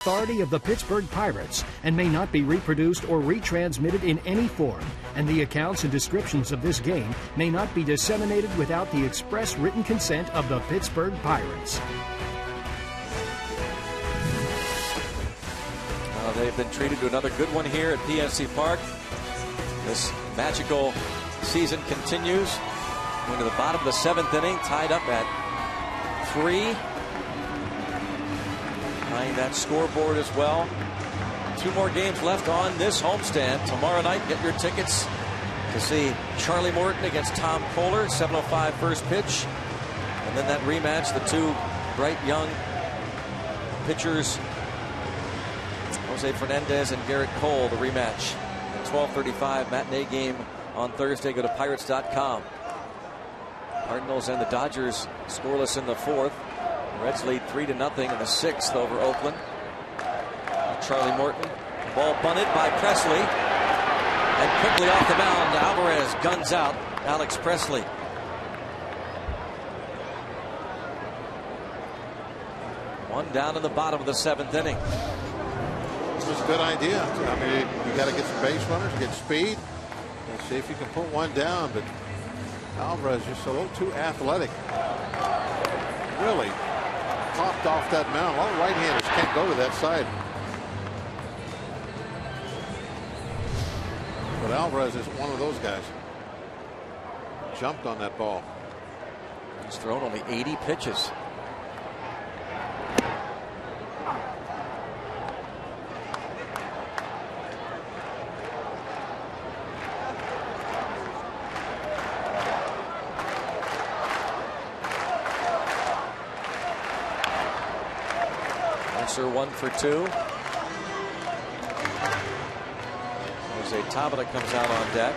authority of the Pittsburgh Pirates and may not be reproduced or retransmitted in any form, and the accounts and descriptions of this game may not be disseminated without the express written consent of the Pittsburgh Pirates. They've been treated to another good one here at PNC Park. This magical season continues. Going to the bottom of the 7th inning, tied up at 3. Behind that scoreboard as well. 2 more games left on this homestand. Tomorrow night, get your tickets to see Charlie Morton against Tom Kohler, 7:05 first pitch. And then that rematch, the 2 bright young pitchers, Jose Fernandez and Garrett Cole, the rematch. 12:35 matinee game on Thursday. Go to Pirates.com. Cardinals and the Dodgers scoreless in the 4th. The Reds lead 3-0 in the 6th over Oakland. Charlie Morton. Ball bunted by Presley. And quickly off the mound, Alvarez guns out Alex Presley. One down in the bottom of the 7th inning. It was a good idea. I mean, you got to get some base runners, get speed, and see if you can put one down. But Alvarez just a little too athletic. Really popped off that mound. A lot of right-handers can't go to that side. But Alvarez is one of those guys. Jumped on that ball. He's thrown only 80 pitches. Answer 1 for 2. Jose Tabata comes out on deck.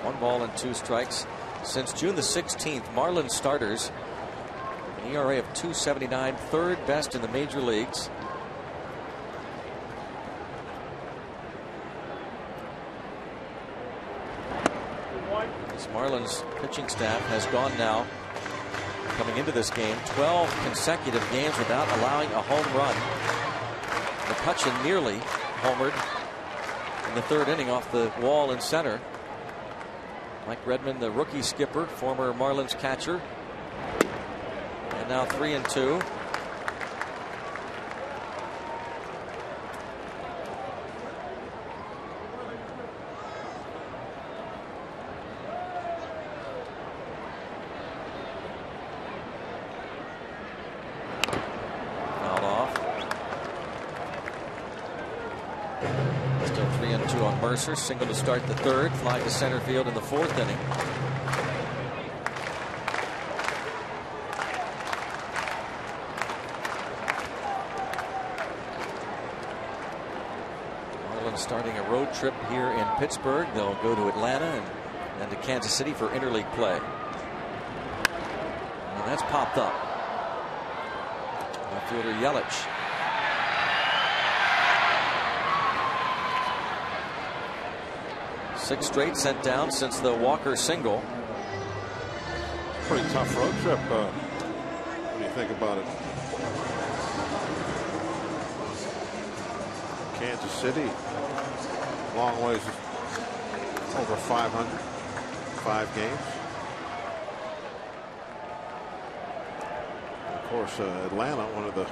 One ball and 2 strikes. Since June the 16th, Marlins starters an ERA of 2.79, 3rd best in the major leagues. This Marlins pitching staff has gone now, coming into this game, 12 consecutive games without allowing a home run. McCutchen nearly homered in the 3rd inning off the wall in center. Mike Redmond, the rookie skipper, former Marlins catcher. And now 3-2. Fouled off. Still 3-2 on Mercer. Single to start the 3rd. Fly to center field in the 4th inning. Marlins starting a road trip here in Pittsburgh. They'll go to Atlanta and then to Kansas City for interleague play. And that's popped up. Outfielder Yelich. Six straight sent down since the Walker single. Pretty tough road trip when you think about it. Kansas City, long ways, over 500, 5 games. Of course, Atlanta, one of the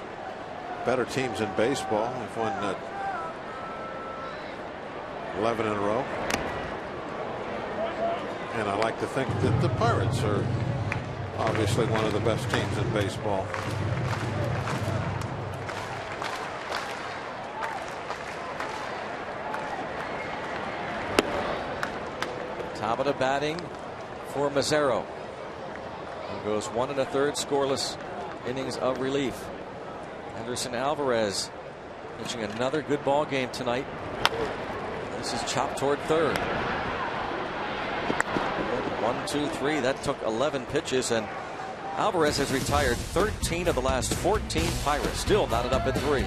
better teams in baseball. They've won 11 in a row. And I like to think that the Pirates are obviously one of the best teams in baseball. Tabata batting for Mazzaro. He goes 1 1/3 scoreless innings of relief. Henderson Alvarez pitching another good ball game tonight. This is chopped toward 3rd. 1, 2, 3. That took 11 pitches, and Alvarez has retired 13 of the last 14 Pirates. Still knotted up at 3.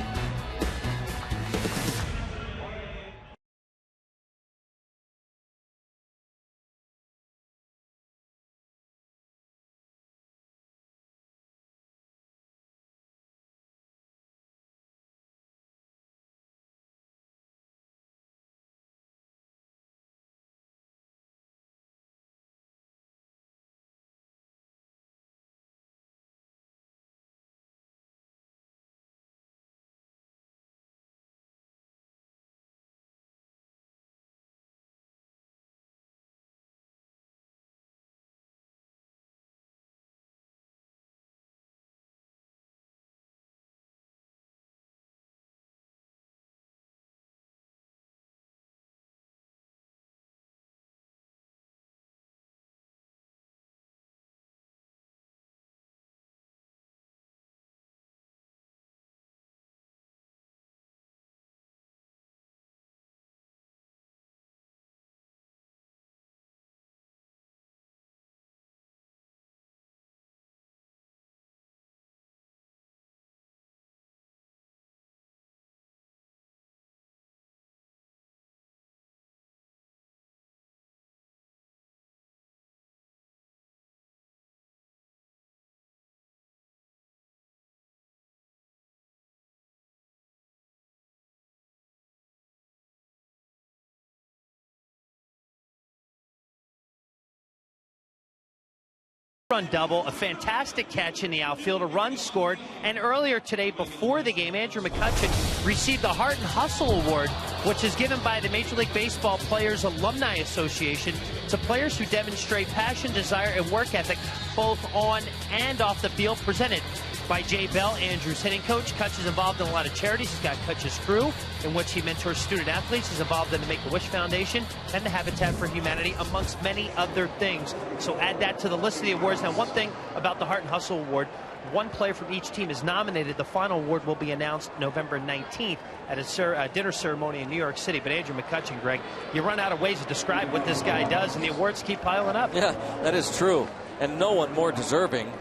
Run double, a fantastic catch in the outfield, a run scored, and earlier today before the game, Andrew McCutchen received the Heart and Hustle Award, which is given by the Major League Baseball Players Alumni Association to players who demonstrate passion, desire, and work ethic both on and off the field, presented by Jay Bell, Andrew's hitting coach. Kutch is involved in a lot of charities. He's got Kutch's Crew, in which he mentors student athletes. He's involved in the Make-A-Wish Foundation and the Habitat for Humanity, amongst many other things. So add that to the list of the awards. Now, one thing about the Heart and Hustle Award, one player from each team is nominated. The final award will be announced November 19th at a dinner ceremony in New York City. But Andrew McCutchen, Greg, you run out of ways to describe what this guy does, and the awards keep piling up. Yeah, that is true. And no one more deserving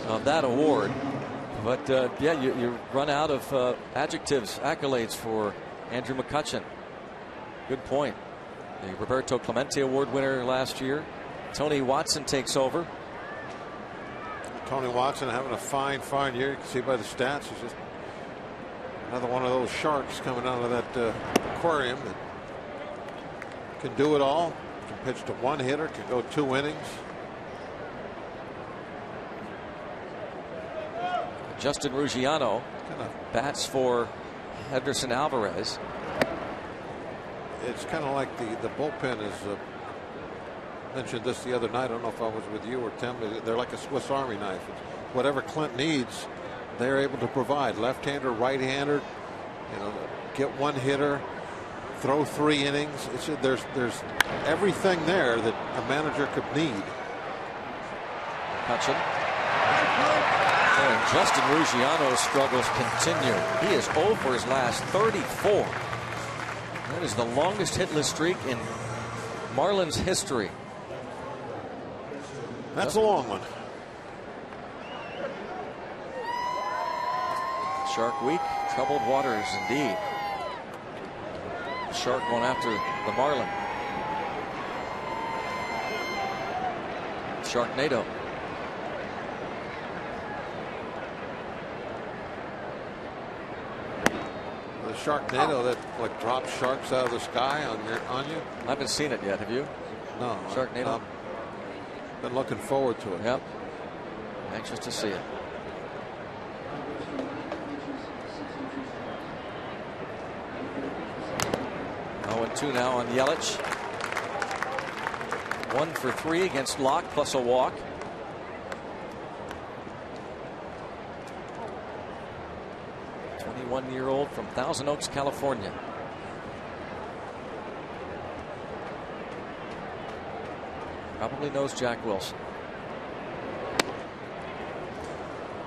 of that award. But, yeah, you run out of adjectives, accolades for Andrew McCutchen. Good point. The Roberto Clemente Award winner last year. Tony Watson takes over. Tony Watson having a fine year. You can see by the stats. He's just another one of those sharks coming out of that aquarium that can do it all. Can pitch to one hitter, can go 2 innings. Justin Ruggiano bats for Henderson Alvarez. It's kind of like the bullpen is mentioned this the other night. I don't know if I was with you or Tim. They're like a Swiss Army knife. It's whatever Clint needs, they're able to provide. Left-hander, right-hander, get one hitter, throw 3 innings. There's everything there that a manager could need. Hutchin. And Justin Ruggiano's struggles continue. He is 0 for his last 34. That is the longest hitless streak in Marlins history. That's a long one. Shark week, troubled waters indeed. Shark going after the Marlin. Sharknado. The Sharknado that like drops sharks out of the sky on you. I haven't seen it yet. Have you? No. Sharknado. Been looking forward to it. Yep. Anxious to see it. Oh, and 2 now on Yelich. 1 for 3 against Locke plus a walk. One-year-old from Thousand Oaks, California. Probably knows Jack Wilson.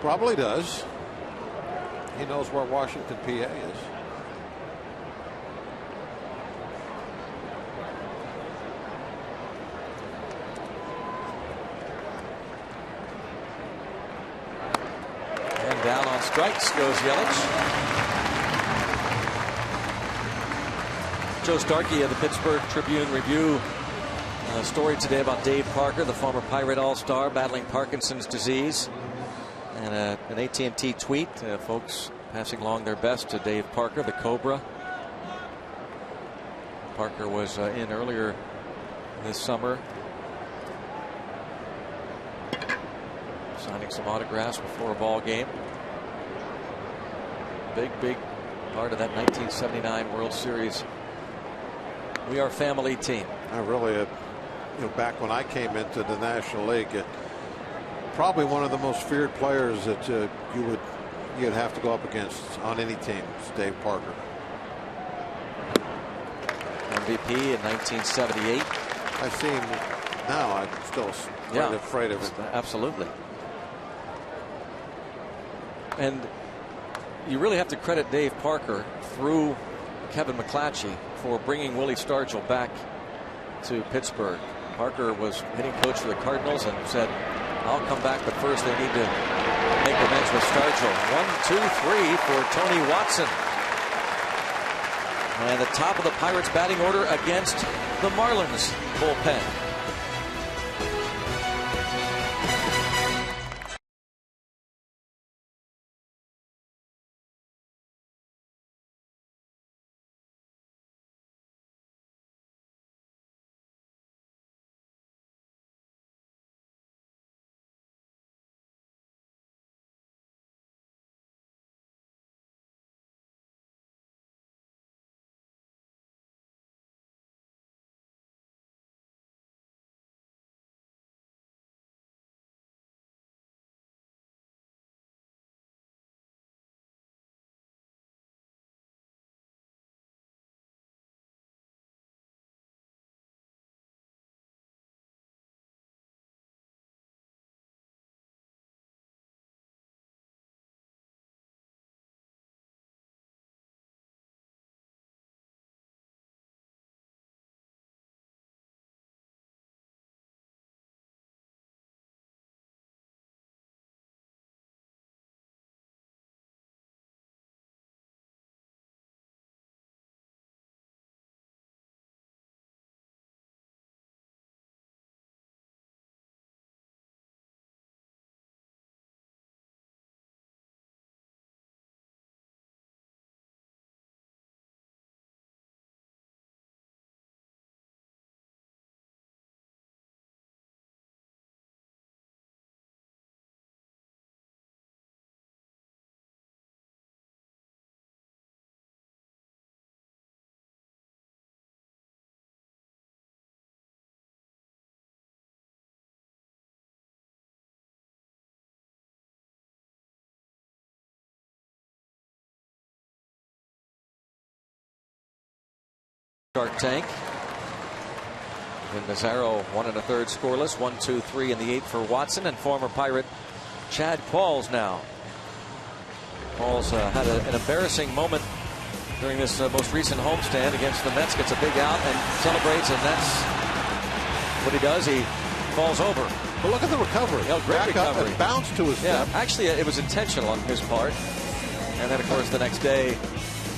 Probably does. He knows where Washington, PA is. On strikes goes Yelich. Joe Starkey of the Pittsburgh Tribune Review. A story today about Dave Parker, the former Pirate All-Star, battling Parkinson's disease. And an AT&T tweet, folks passing along their best to Dave Parker, the Cobra. Parker was in earlier this summer, signing some autographs before a ball game. Big part of that 1979 World Series. We are family team. I really, back when I came into the National League, probably one of the most feared players that you'd have to go up against on any team is Dave Parker. MVP in 1978. I see him now. I'm still afraid of it. Absolutely. And you really have to credit Dave Parker through Kevin McClatchy for bringing Willie Stargell back to Pittsburgh. Parker was hitting coach for the Cardinals and said, I'll come back, but first they need to make amends with Stargell. 1, 2, 3 for Tony Watson. And the top of the Pirates batting order against the Marlins bullpen. Shark Tank. And Nazaro 1 1/3 scoreless. 1, 2, 3 in the 8th for Watson and former Pirate Chad Qualls now. Qualls had an embarrassing moment during this most recent homestand against the Mets. Gets a big out and celebrates, and that's what he does. He falls over. But look at the recovery. Great recovery. And bounce to his step. Actually, it was intentional on his part. And then, of course, the next day,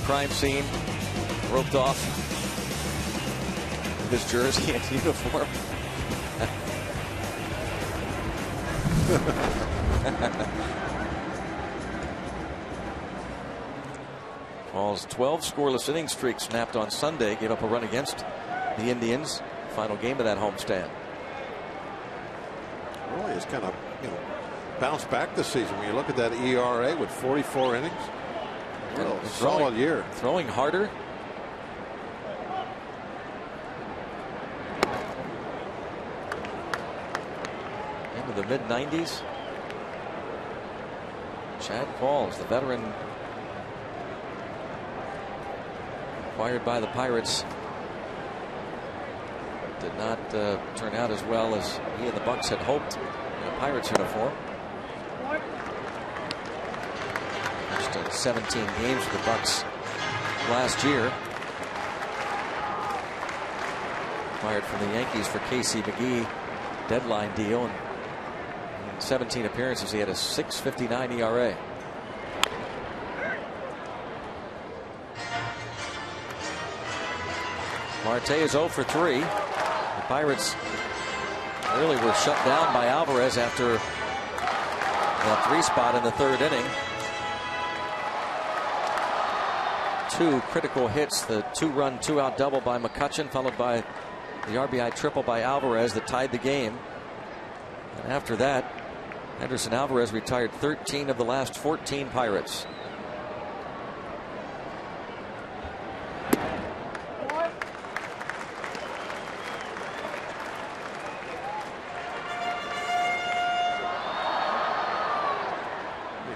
crime scene, roped off. His jersey and uniform. Qualls' 12 scoreless inning streak snapped on Sunday. Gave up a run against the Indians. Final game of that homestand. Really has kind of bounced back this season. When you look at that ERA with 44 innings, solid year. Throwing harder. Into the mid-90s. Chad Qualls, the veteran acquired by the Pirates, did not turn out as well as he and the Bucks had hoped in a Pirates uniform. Just 17 games for the Bucks last year. Acquired from the Yankees for Casey McGee, deadline deal, and in 17 appearances he had a 6.59 ERA. Marte is 0 for 3. The Pirates really were shut down by Alvarez after that 3 spot in the 3rd inning. 2 critical hits, the 2-run 2-out double by McCutchen, followed by the RBI triple by Alvarez that tied the game. And after that, Henderson Alvarez retired 13 of the last 14 Pirates.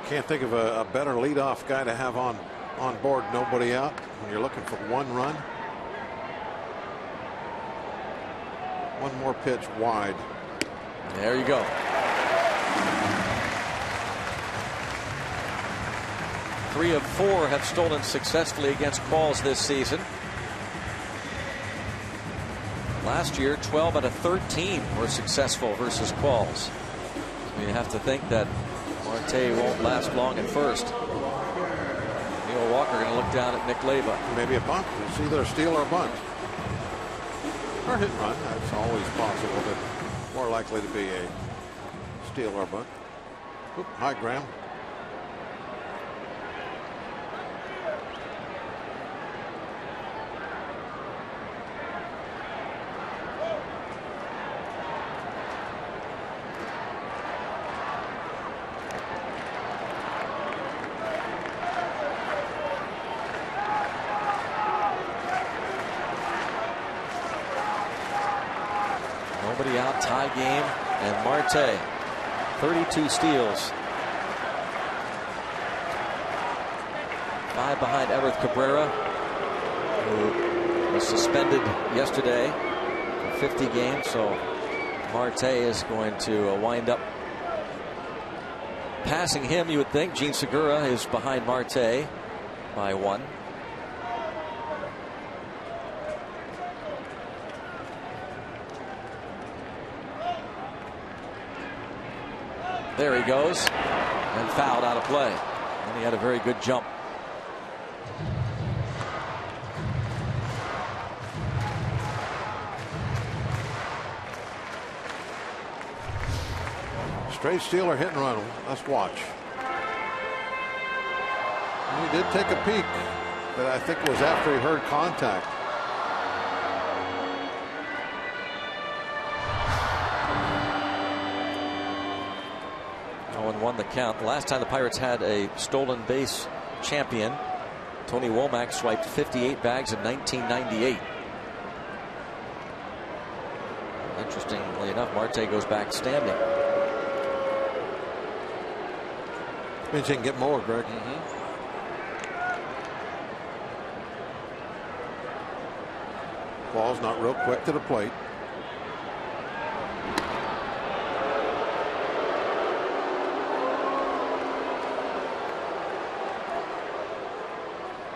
Can't think of a better leadoff guy to have on board. Nobody out when you're looking for 1 run. 1 more pitch wide. There you go. 3 of 4 have stolen successfully against Qualls this season. Last year, 12 out of 13 were successful versus Qualls. So you have to think that Marte won't last long at first. Neil Walker going to look down at Nick Leyba. Maybe a bunt. It's either a steal or a bunt. Or hit and run. That's always possible, but more likely to be a steal or a bunt. Oop, hi, Graham. Nobody out, tie game, and Marte, 32 steals. 5 behind Everth Cabrera, who was suspended yesterday for 50 games. So Marte is going to wind up passing him, you would think. Gene Segura is behind Marte by 1. There he goes, and fouled out of play. And he had a very good jump. Straight steal or hit and run. Let's watch. He did take a peek, but I think it was after he heard contact. 0-1 the count. The last time the Pirates had a stolen base champion, Tony Womack, swiped 58 bags in 1998. Interestingly enough, Marte goes back standing. Means he can get more, Greg. Ball's not real quick to the plate.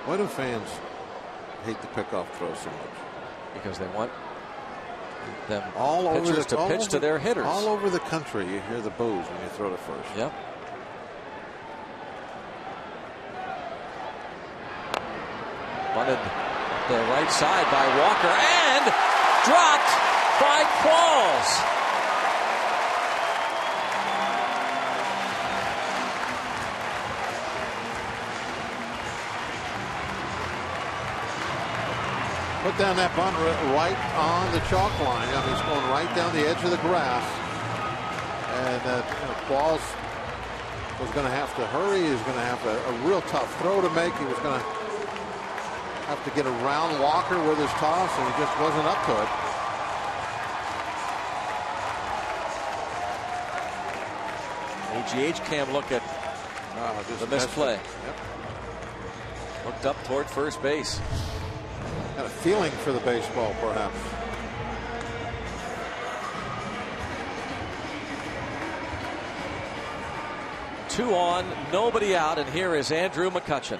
Why do fans hate the pickoff throw so much? Because they want them all over pitchers to pitch to their hitters. All over the country, you hear the boos when you throw to first. Yep. Bunted the right side by Walker and dropped by Qualls. Put down that bunt right on the chalk line. I mean, it's going right down the edge of the grass. And Qualls was going to have to hurry. He was going to have a real tough throw to make. He was going to have to get around Walker with his toss, and he just wasn't up to it. AGH cam look at the misplay. Yep. Looked up toward first base. Got a feeling for the baseball, perhaps. Two on, nobody out, and here is Andrew McCutchen.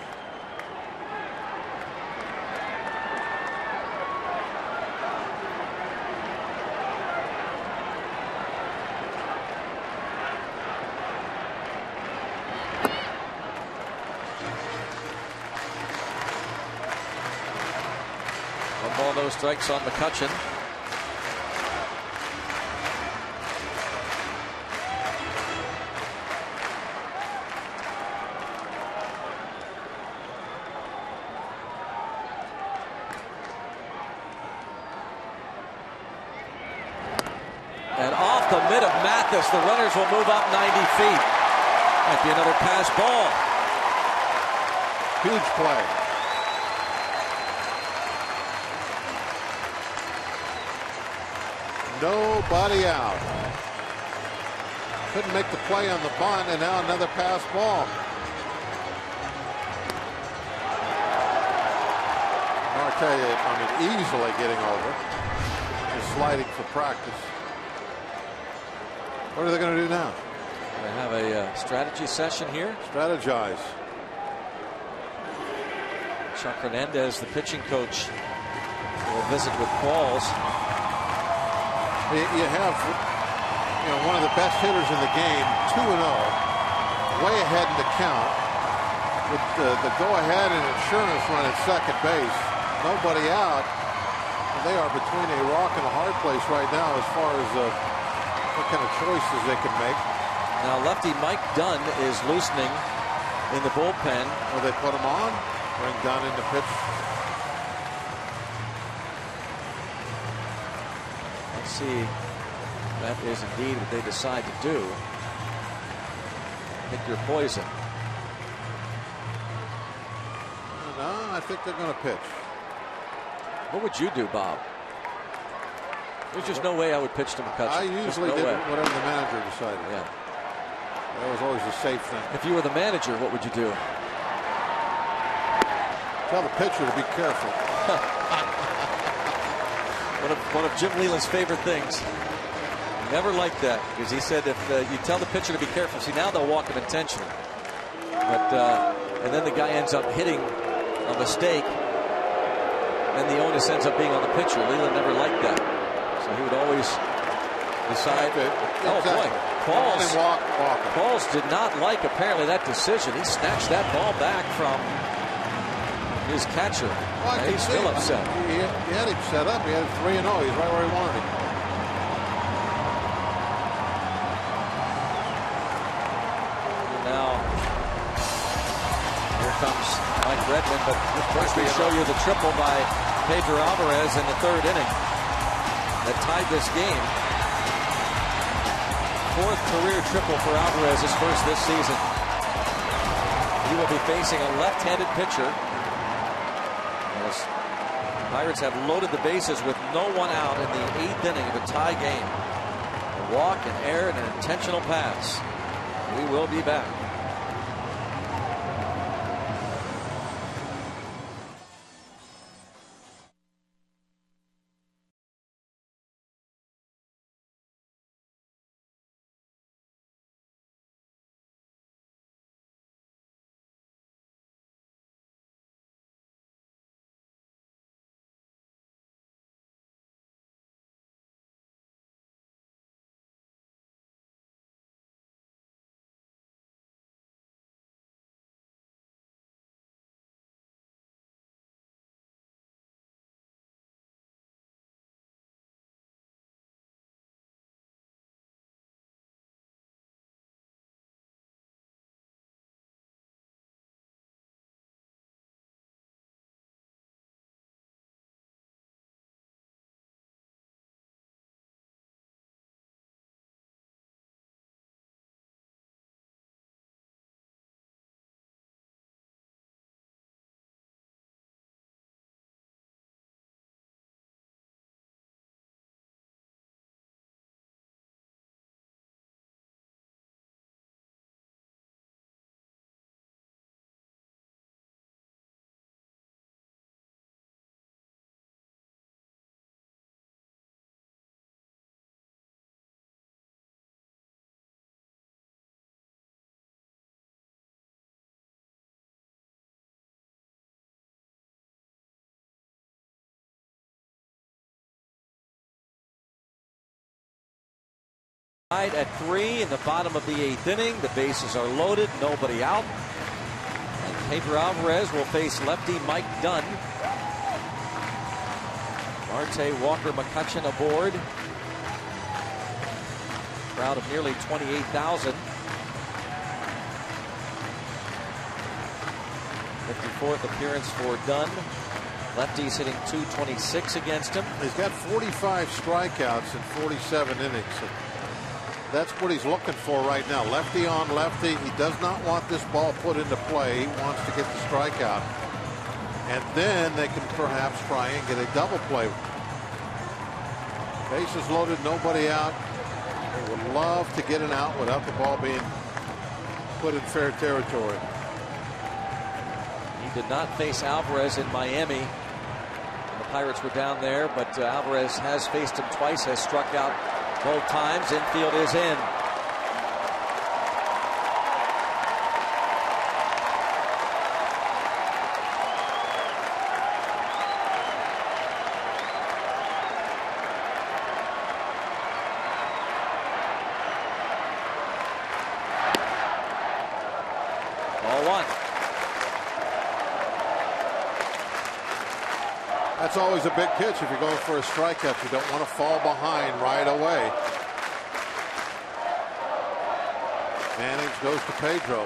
strikes on McCutchen. And off the mid of Mathis, the runners will move up 90 feet. Might be another pass ball. Huge play. Nobody out. Couldn't make the play on the bunt, and now another pass ball. I'll tell you, I mean, easily getting over. Just sliding for practice. What are they going to do now? They have a strategy session here. Strategize. Chuck Hernandez, the pitching coach, will visit with Qualls. You have, one of the best hitters in the game, 2-0, way ahead in the count, with the go-ahead and insurance run at second base. Nobody out. They are between a rock and a hard place right now as far as what kind of choices they can make. Now lefty Mike Dunn is loosening in the bullpen. Will they put him on? Bring Dunn in to pitch. Let's see. That is indeed what they decide to do. Pick your poison. No, I think they're going to pitch. What would you do, Bob? There's just no way I would pitch to McCutchen. I usually did whatever the manager decided. Yeah. That was always a safe thing. If you were the manager, what would you do? Tell the pitcher to be careful. One of Jim Leyland's favorite things. Never liked that, because he said if you tell the pitcher to be careful, see, now they'll walk him intentionally. But and then the guy ends up hitting a mistake, and the onus ends up being on the pitcher. Leyland never liked that, so he would always decide. Oh boy, Qualls did not like apparently that decision. He snatched that ball back from his catcher. Well, he's still upset. He had him set up. He had it 3-0. He's right where he wanted him. And now here comes Mike Redmond, but first we show you the triple by Pedro Alvarez in the third inning that tied this game. Fourth career triple for Alvarez, his first this season. He will be facing a left-handed pitcher. As Pirates have loaded the bases with no one out in the 8th inning of a tie game. A walk, an error, and an intentional pass. We will be back. Tied at 3 in the bottom of the 8th inning. The bases are loaded, nobody out. And Pedro Alvarez will face lefty Mike Dunn. Marte, Walker, McCutchen aboard. Crowd of nearly 28,000. 54th appearance for Dunn. Lefties hitting .226 against him. He's got 45 strikeouts in 47 innings. So that's what he's looking for right now. Lefty on lefty. He does not want this ball put into play. He wants to get the strikeout. And then they can perhaps try and get a double play. Bases loaded, nobody out. They would love to get an out without the ball being put in fair territory. He did not face Alvarez in Miami. The Pirates were down there, but Alvarez has faced him twice, has struck out both times. Infield is in. Ball one. That's always a big pitch if you're going for a strikeout. You don't want to fall behind right away. Manage goes to Pedro.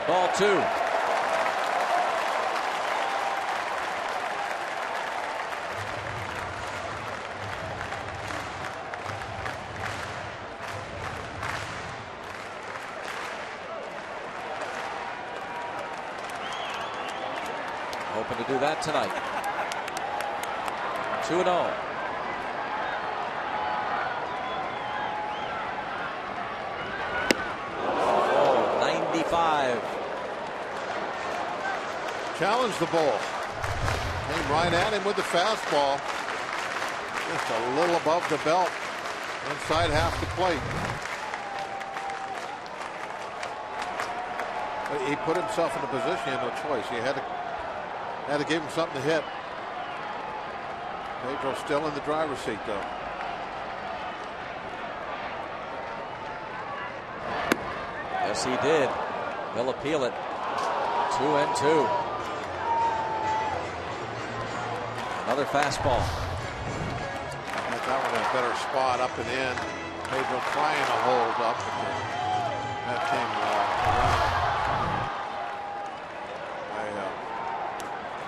Ball two. Hoping to do that tonight. 2-0. Oh, 95. Challenged the ball. Came right at him with the fastball. Just a little above the belt. Inside half the plate. But he put himself in a position, he had no choice. He had to give him something to hit. Pedro still in the driver's seat, though. Yes, he did. He'll appeal it. 2-2. Another fastball. I think that one in a better spot, up and in. Pedro trying to hold up. That came around.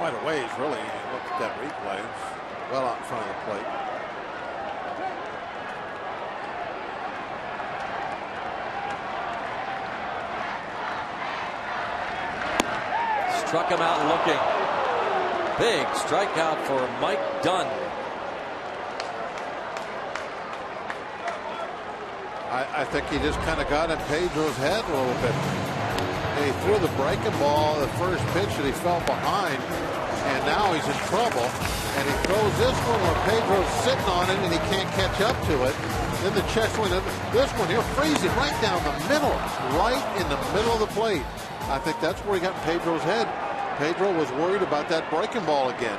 Quite a ways, really. You look at that replay. It's well out in front of the plate. Struck him out looking. Big strikeout for Mike Dunn. I think he just kind of got in Pedro's head a little bit. He threw the breaking ball, the first pitch that he fell behind, and now he's in trouble. And he throws this one where Pedro's sitting on it and he can't catch up to it. Then the check swing. This one, he'll freeze it right down the middle, right in the middle of the plate. I think that's where he got in Pedro's head. Pedro was worried about that breaking ball again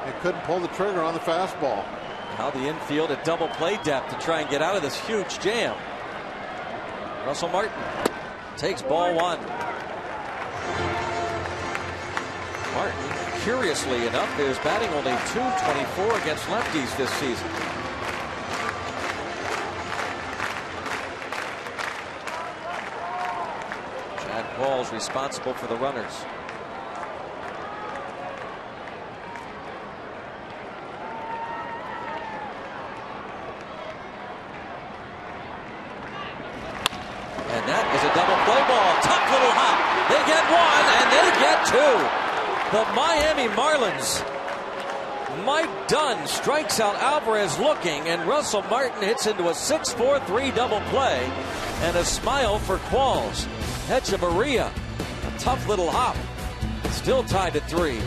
and couldn't pull the trigger on the fastball. Now the infield at double play depth to try and get out of this huge jam. Russell Martin takes ball one. Martin, curiously enough, is batting only .224 against lefties this season. Chad Qualls responsible for the runners. And that is a double play ball. Tough little hop. They get one and they get two. The Miami Marlins. Mike Dunn strikes out Alvarez looking, and Russell Martin hits into a 6-4-3 double play. And a smile for Qualls. Hechavarria, a tough little hop. Still tied at 3.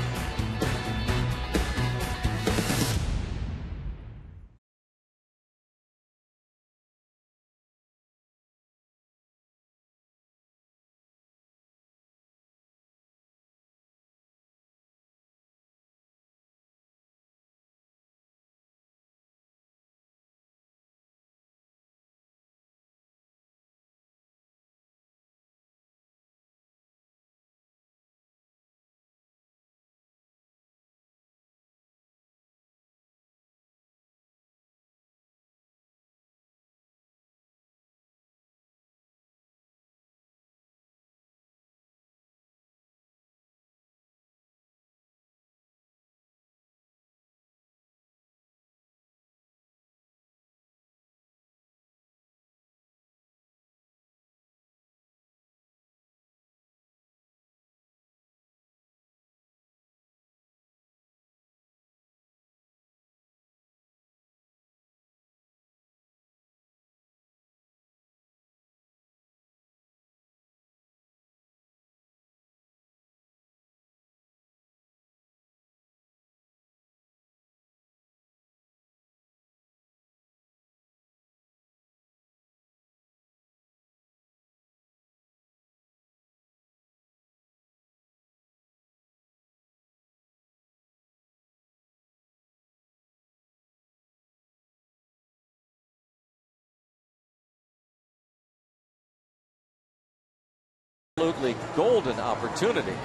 Absolutely golden opportunity.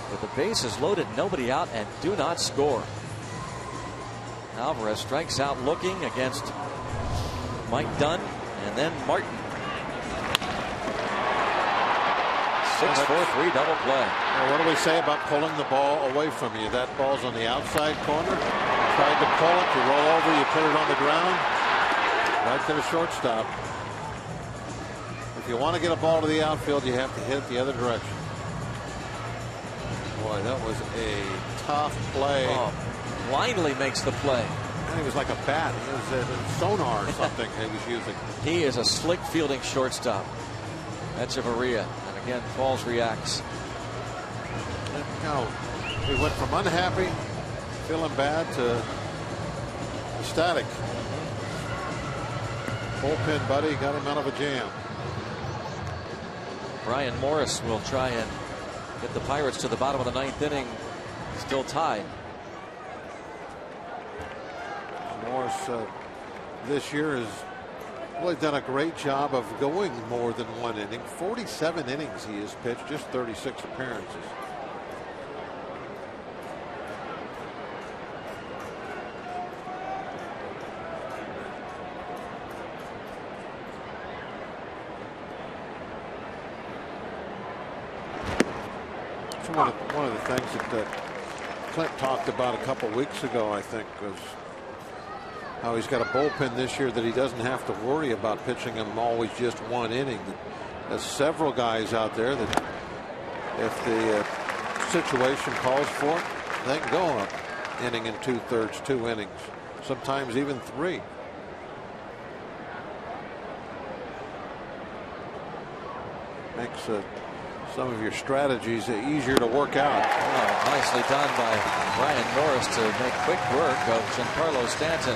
With the bases loaded, nobody out, and do not score. Alvarez strikes out looking against Mike Dunn, and then Martin. 6-4-3 double play. Well, what do we say about pulling the ball away from you? That ball's on the outside corner. Tried to pull it, you roll over, you put it on the ground, right to the shortstop. If you want to get a ball to the outfield, you have to hit it the other direction. Boy, that was a tough play. Oh, blindly makes the play. I think it was like a bat. It was a sonar or something he was using. He is a slick fielding shortstop. Echeverria. And again, Falls reacts. And, you know, he went from unhappy, feeling bad, to ecstatic. Bullpen buddy got him out of a jam. Brian Morris will try and get the Pirates to the bottom of the 9th inning. Still tied. Morris this year has really done a great job of going more than one inning. 47 innings he has pitched, just 36 appearances. One of the things that Clint talked about a couple weeks ago, I think, was how he's got a bullpen this year that he doesn't have to worry about pitching him always just one inning. There's several guys out there that, if the situation calls for it, they can go an inning and 2/3, 2 innings, sometimes even 3. Makes some of your strategies easier to work out. Oh, nicely done by Brian Morris to make quick work of Giancarlo Stanton.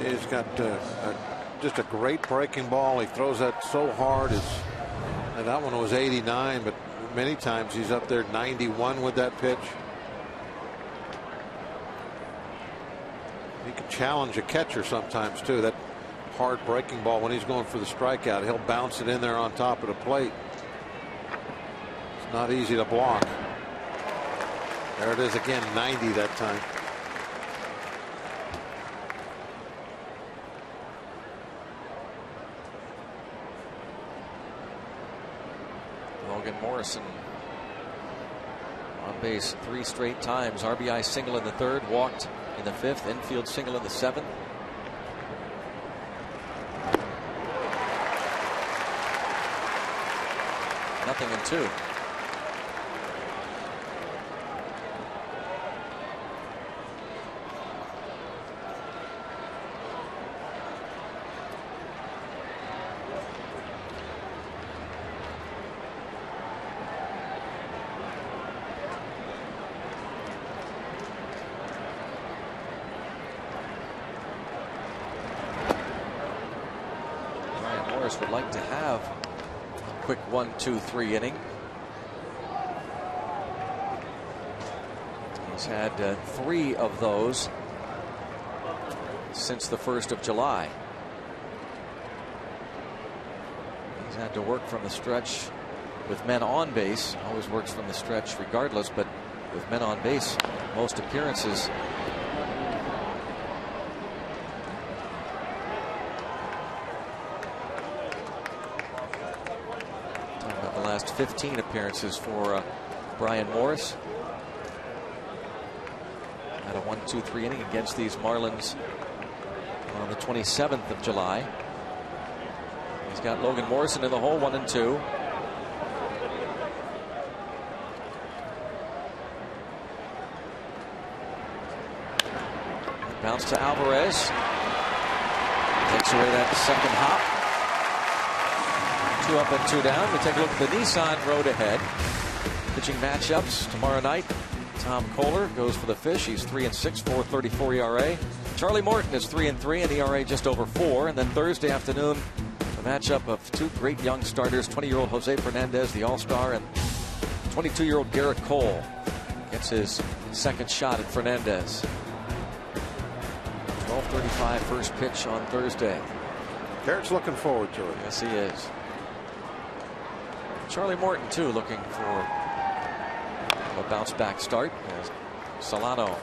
He's got just a great breaking ball. He throws that so hard. And that one was 89, but many times he's up there 91 with that pitch. He can challenge a catcher sometimes too. That hard breaking ball, when he's going for the strikeout, he'll bounce it in there on top of the plate. It's not easy to block. There it is again, 90 that time. Logan Morrison on base 3 straight times. RBI single in the 3rd, walked in the 5th, infield single in the 7th. Nothing in 2. Would like to have a quick 1-2-3 inning. He's had 3 of those since the 1st of July. He's had to work from the stretch with men on base. Always works from the stretch regardless, but with men on base, most appearances. Last 15 appearances for Brian Morris. Had a 1-2-3 inning against these Marlins on the 27th of July. He's got Logan Morrison in the hole, 1-2. Bounce to Alvarez. Takes away that second hop. 2 up and 2 down. We take a look at the Nissan road ahead. Pitching matchups tomorrow night. Tom Kohler goes for the Fish. He's 3-6, 4.34 ERA. Charlie Morton is 3-3, and ERA just over 4. And then Thursday afternoon, the matchup of 2 great young starters: 20-year-old Jose Fernandez, the All-Star, and 22-year-old Garrett Cole gets his second shot at Fernandez. 12:35 first pitch on Thursday. Garrett's looking forward to it. Yes, he is. Charlie Morton, too, looking for a bounce-back start as Solano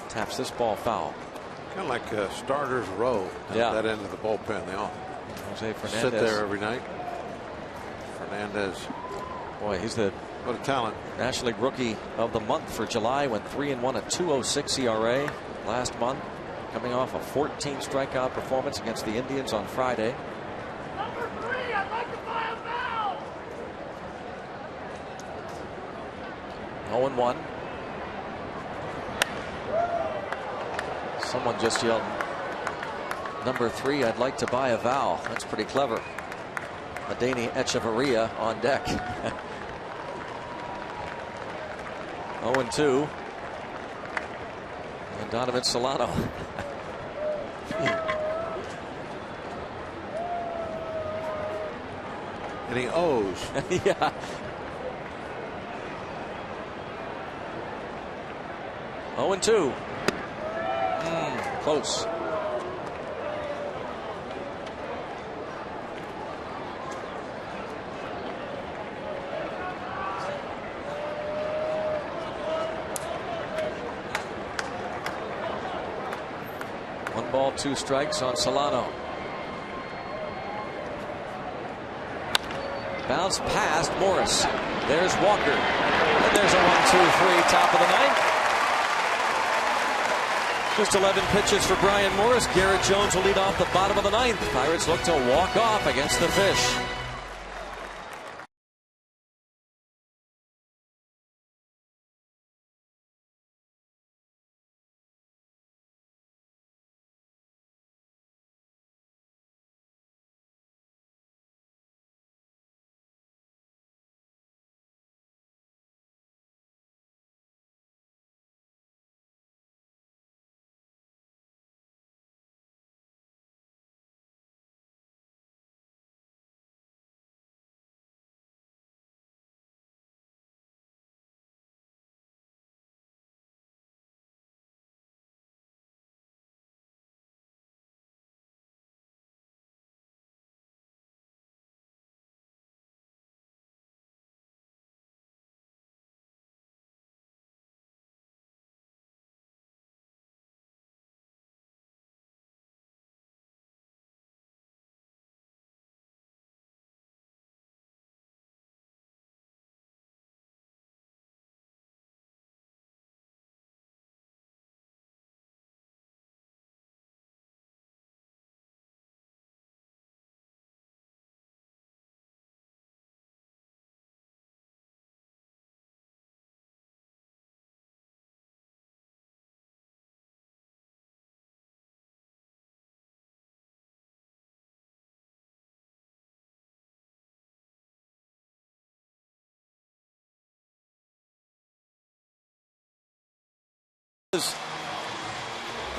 taps this ball foul. Kind of like a starter's row at that end of the bullpen. They all Jose Fernandez sit there every night. Fernandez. Boy, he's the what a talent. National League Rookie of the Month for July. Went 3-1, a 2.06 ERA last month. Coming off a 14 strikeout performance against the Indians on Friday. Number 3, I'd like to buy a foul. 0-1. Someone just yelled, number 3, I'd like to buy a vowel. That's pretty clever. Adeiny Hechavarria on deck. 0-2. And Donovan Solano. And he owes. Yeah. Oh, 2. Close. One ball, 2 strikes on Solano. Bounce past Morris. There's Walker. And there's a 1-2-3 top of the 9th. Just 11 pitches for Brian Morris. Garrett Jones will lead off the bottom of the 9th. Pirates look to walk off against the Fish.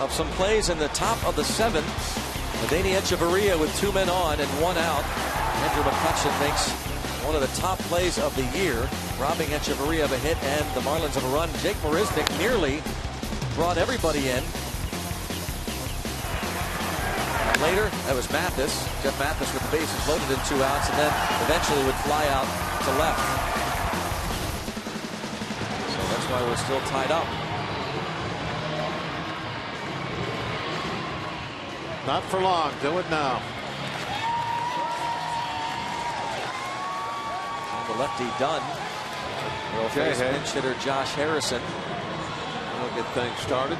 Of some plays in the top of the 7th. Adeiny Hechavarria with 2 men on and 1 out. Andrew McCutchen makes one of the top plays of the year, robbing Hechavarria of a hit and the Marlins of a run. Jake Marisnick nearly brought everybody in. Later, that was Mathis. Jeff Mathis with the bases loaded and 2 outs, and then eventually would fly out to left. So that's why we're still tied up. Not for long. Do it now. And the lefty Dunn will face pinch hitter Josh Harrison. That'll get things started.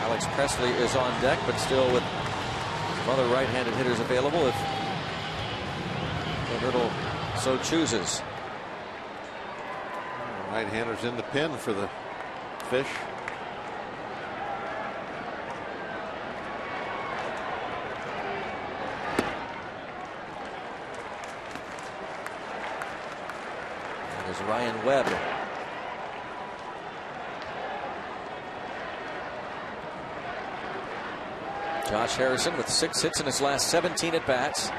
Alex Presley is on deck, but still with some other right-handed hitters available if Hurdle so chooses. Right-handers in the pen for the Fish. There's Ryan Webb. Josh Harrison with 6 hits in his last 17 at bats.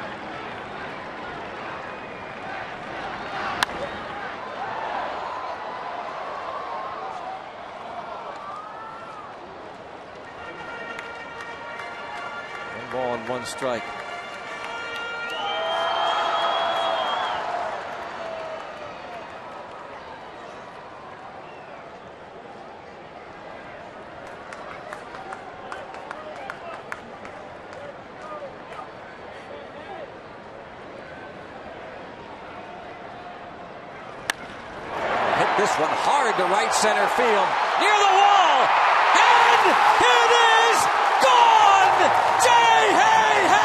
Ball and 1 strike. This one hard to right center field, near the wall, and it is gone! Hey!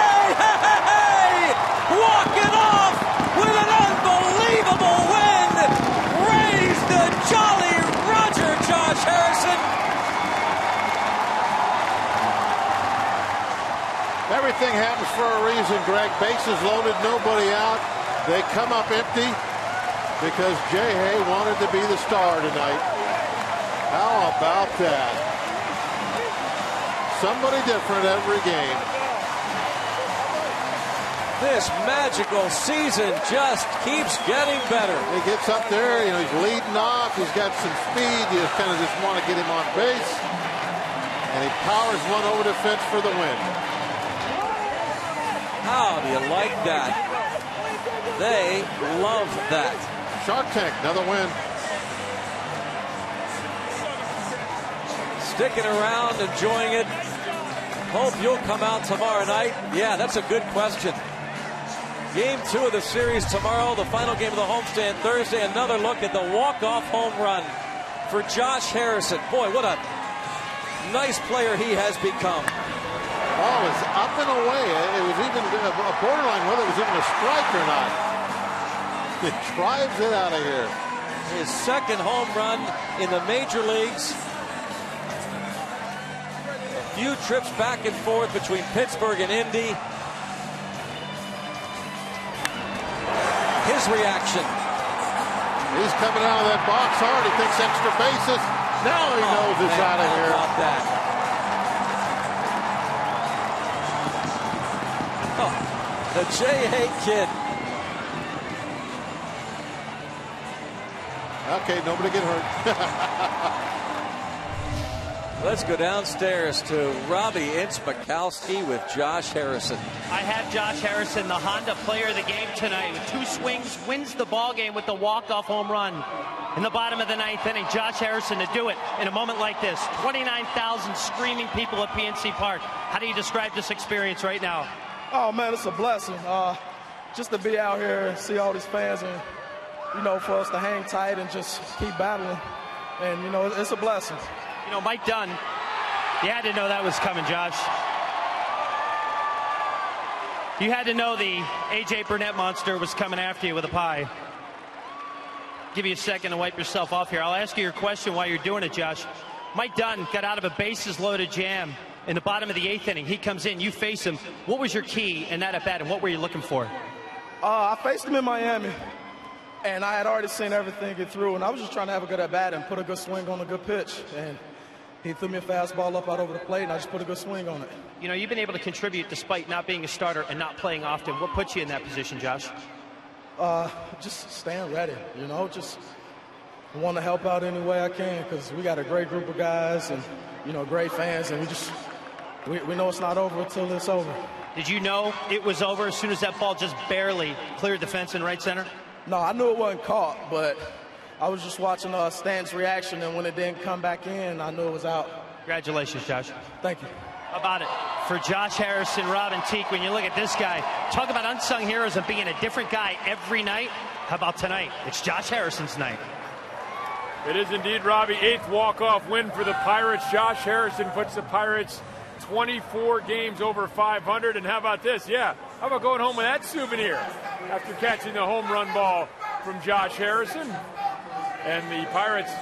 Walking off with an unbelievable win! Raise the Jolly Roger, Josh Harrison! Everything happens for a reason, Greg. Bases loaded, nobody out. They come up empty, because Jay Hay wanted to be the star tonight. How about that? Somebody different every game. This magical season just keeps getting better. He gets up there, he's leading off. He's got some speed. You just want to get him on base. And he powers one over the fence for the win. How do you like that? They love that. Shark Tank, another win. Sticking around, enjoying it. Hope you'll come out tomorrow night. Yeah, that's a good question. Game 2 of the series tomorrow, the final game of the homestand Thursday. Another look at the walk-off home run for Josh Harrison. Boy, what a nice player he has become. Ball is up and away. It was even a borderline whether it was even a strike or not. It drives it out of here. His second home run in the major leagues. A few trips back and forth between Pittsburgh and Indy. His reaction. He's coming out of that box hard. He thinks extra bases. Now he knows it's out of here. How about that? Oh, the J.A. kid. Okay, nobody get hurt. Let's go downstairs to Robbie Ince Mikowski with Josh Harrison. I have Josh Harrison, the Honda player of the game tonight. With 2 swings, wins the ball game with the walk-off home run. In the bottom of the 9th inning, Josh Harrison to do it in a moment like this. 29,000 screaming people at PNC Park. How do you describe this experience right now? Oh, man, it's a blessing. Just to be out here and see all these fans and, for us to hang tight and just keep battling. And, it's a blessing. Mike Dunn, you had to know that was coming, Josh. You had to know the A.J. Burnett monster was coming after you with a pie. Give you a second to wipe yourself off here. I'll ask you your question while you're doing it, Josh. Mike Dunn got out of a bases-loaded jam in the bottom of the 8th inning. He comes in, you face him. What was your key in that at-bat, and what were you looking for? I faced him in Miami. And I had already seen everything get through, and I was just trying to have a good at-bat and put a good swing on a good pitch. And he threw me a fastball up out over the plate, and I just put a good swing on it. You've been able to contribute despite not being a starter and not playing often. What puts you in that position, Josh? Just staying ready, just want to help out any way I can because we got a great group of guys and, great fans, and we know it's not over until it's over. Did you know it was over as soon as that ball just barely cleared the fence in right center? No, I knew it wasn't caught, but I was just watching Stan's reaction, and when it didn't come back in, I knew it was out. Congratulations, Josh. Thank you. How about it for Josh Harrison, Robin Teak? When you look at this guy, talk about unsung heroes of being a different guy every night. How about tonight? It's Josh Harrison's night. It is indeed, Robbie. 8th walk-off win for the Pirates. Josh Harrison puts the Pirates 24 games over 500. And how about this? Yeah, how about going home with that souvenir after catching the home run ball from Josh Harrison? And the Pirates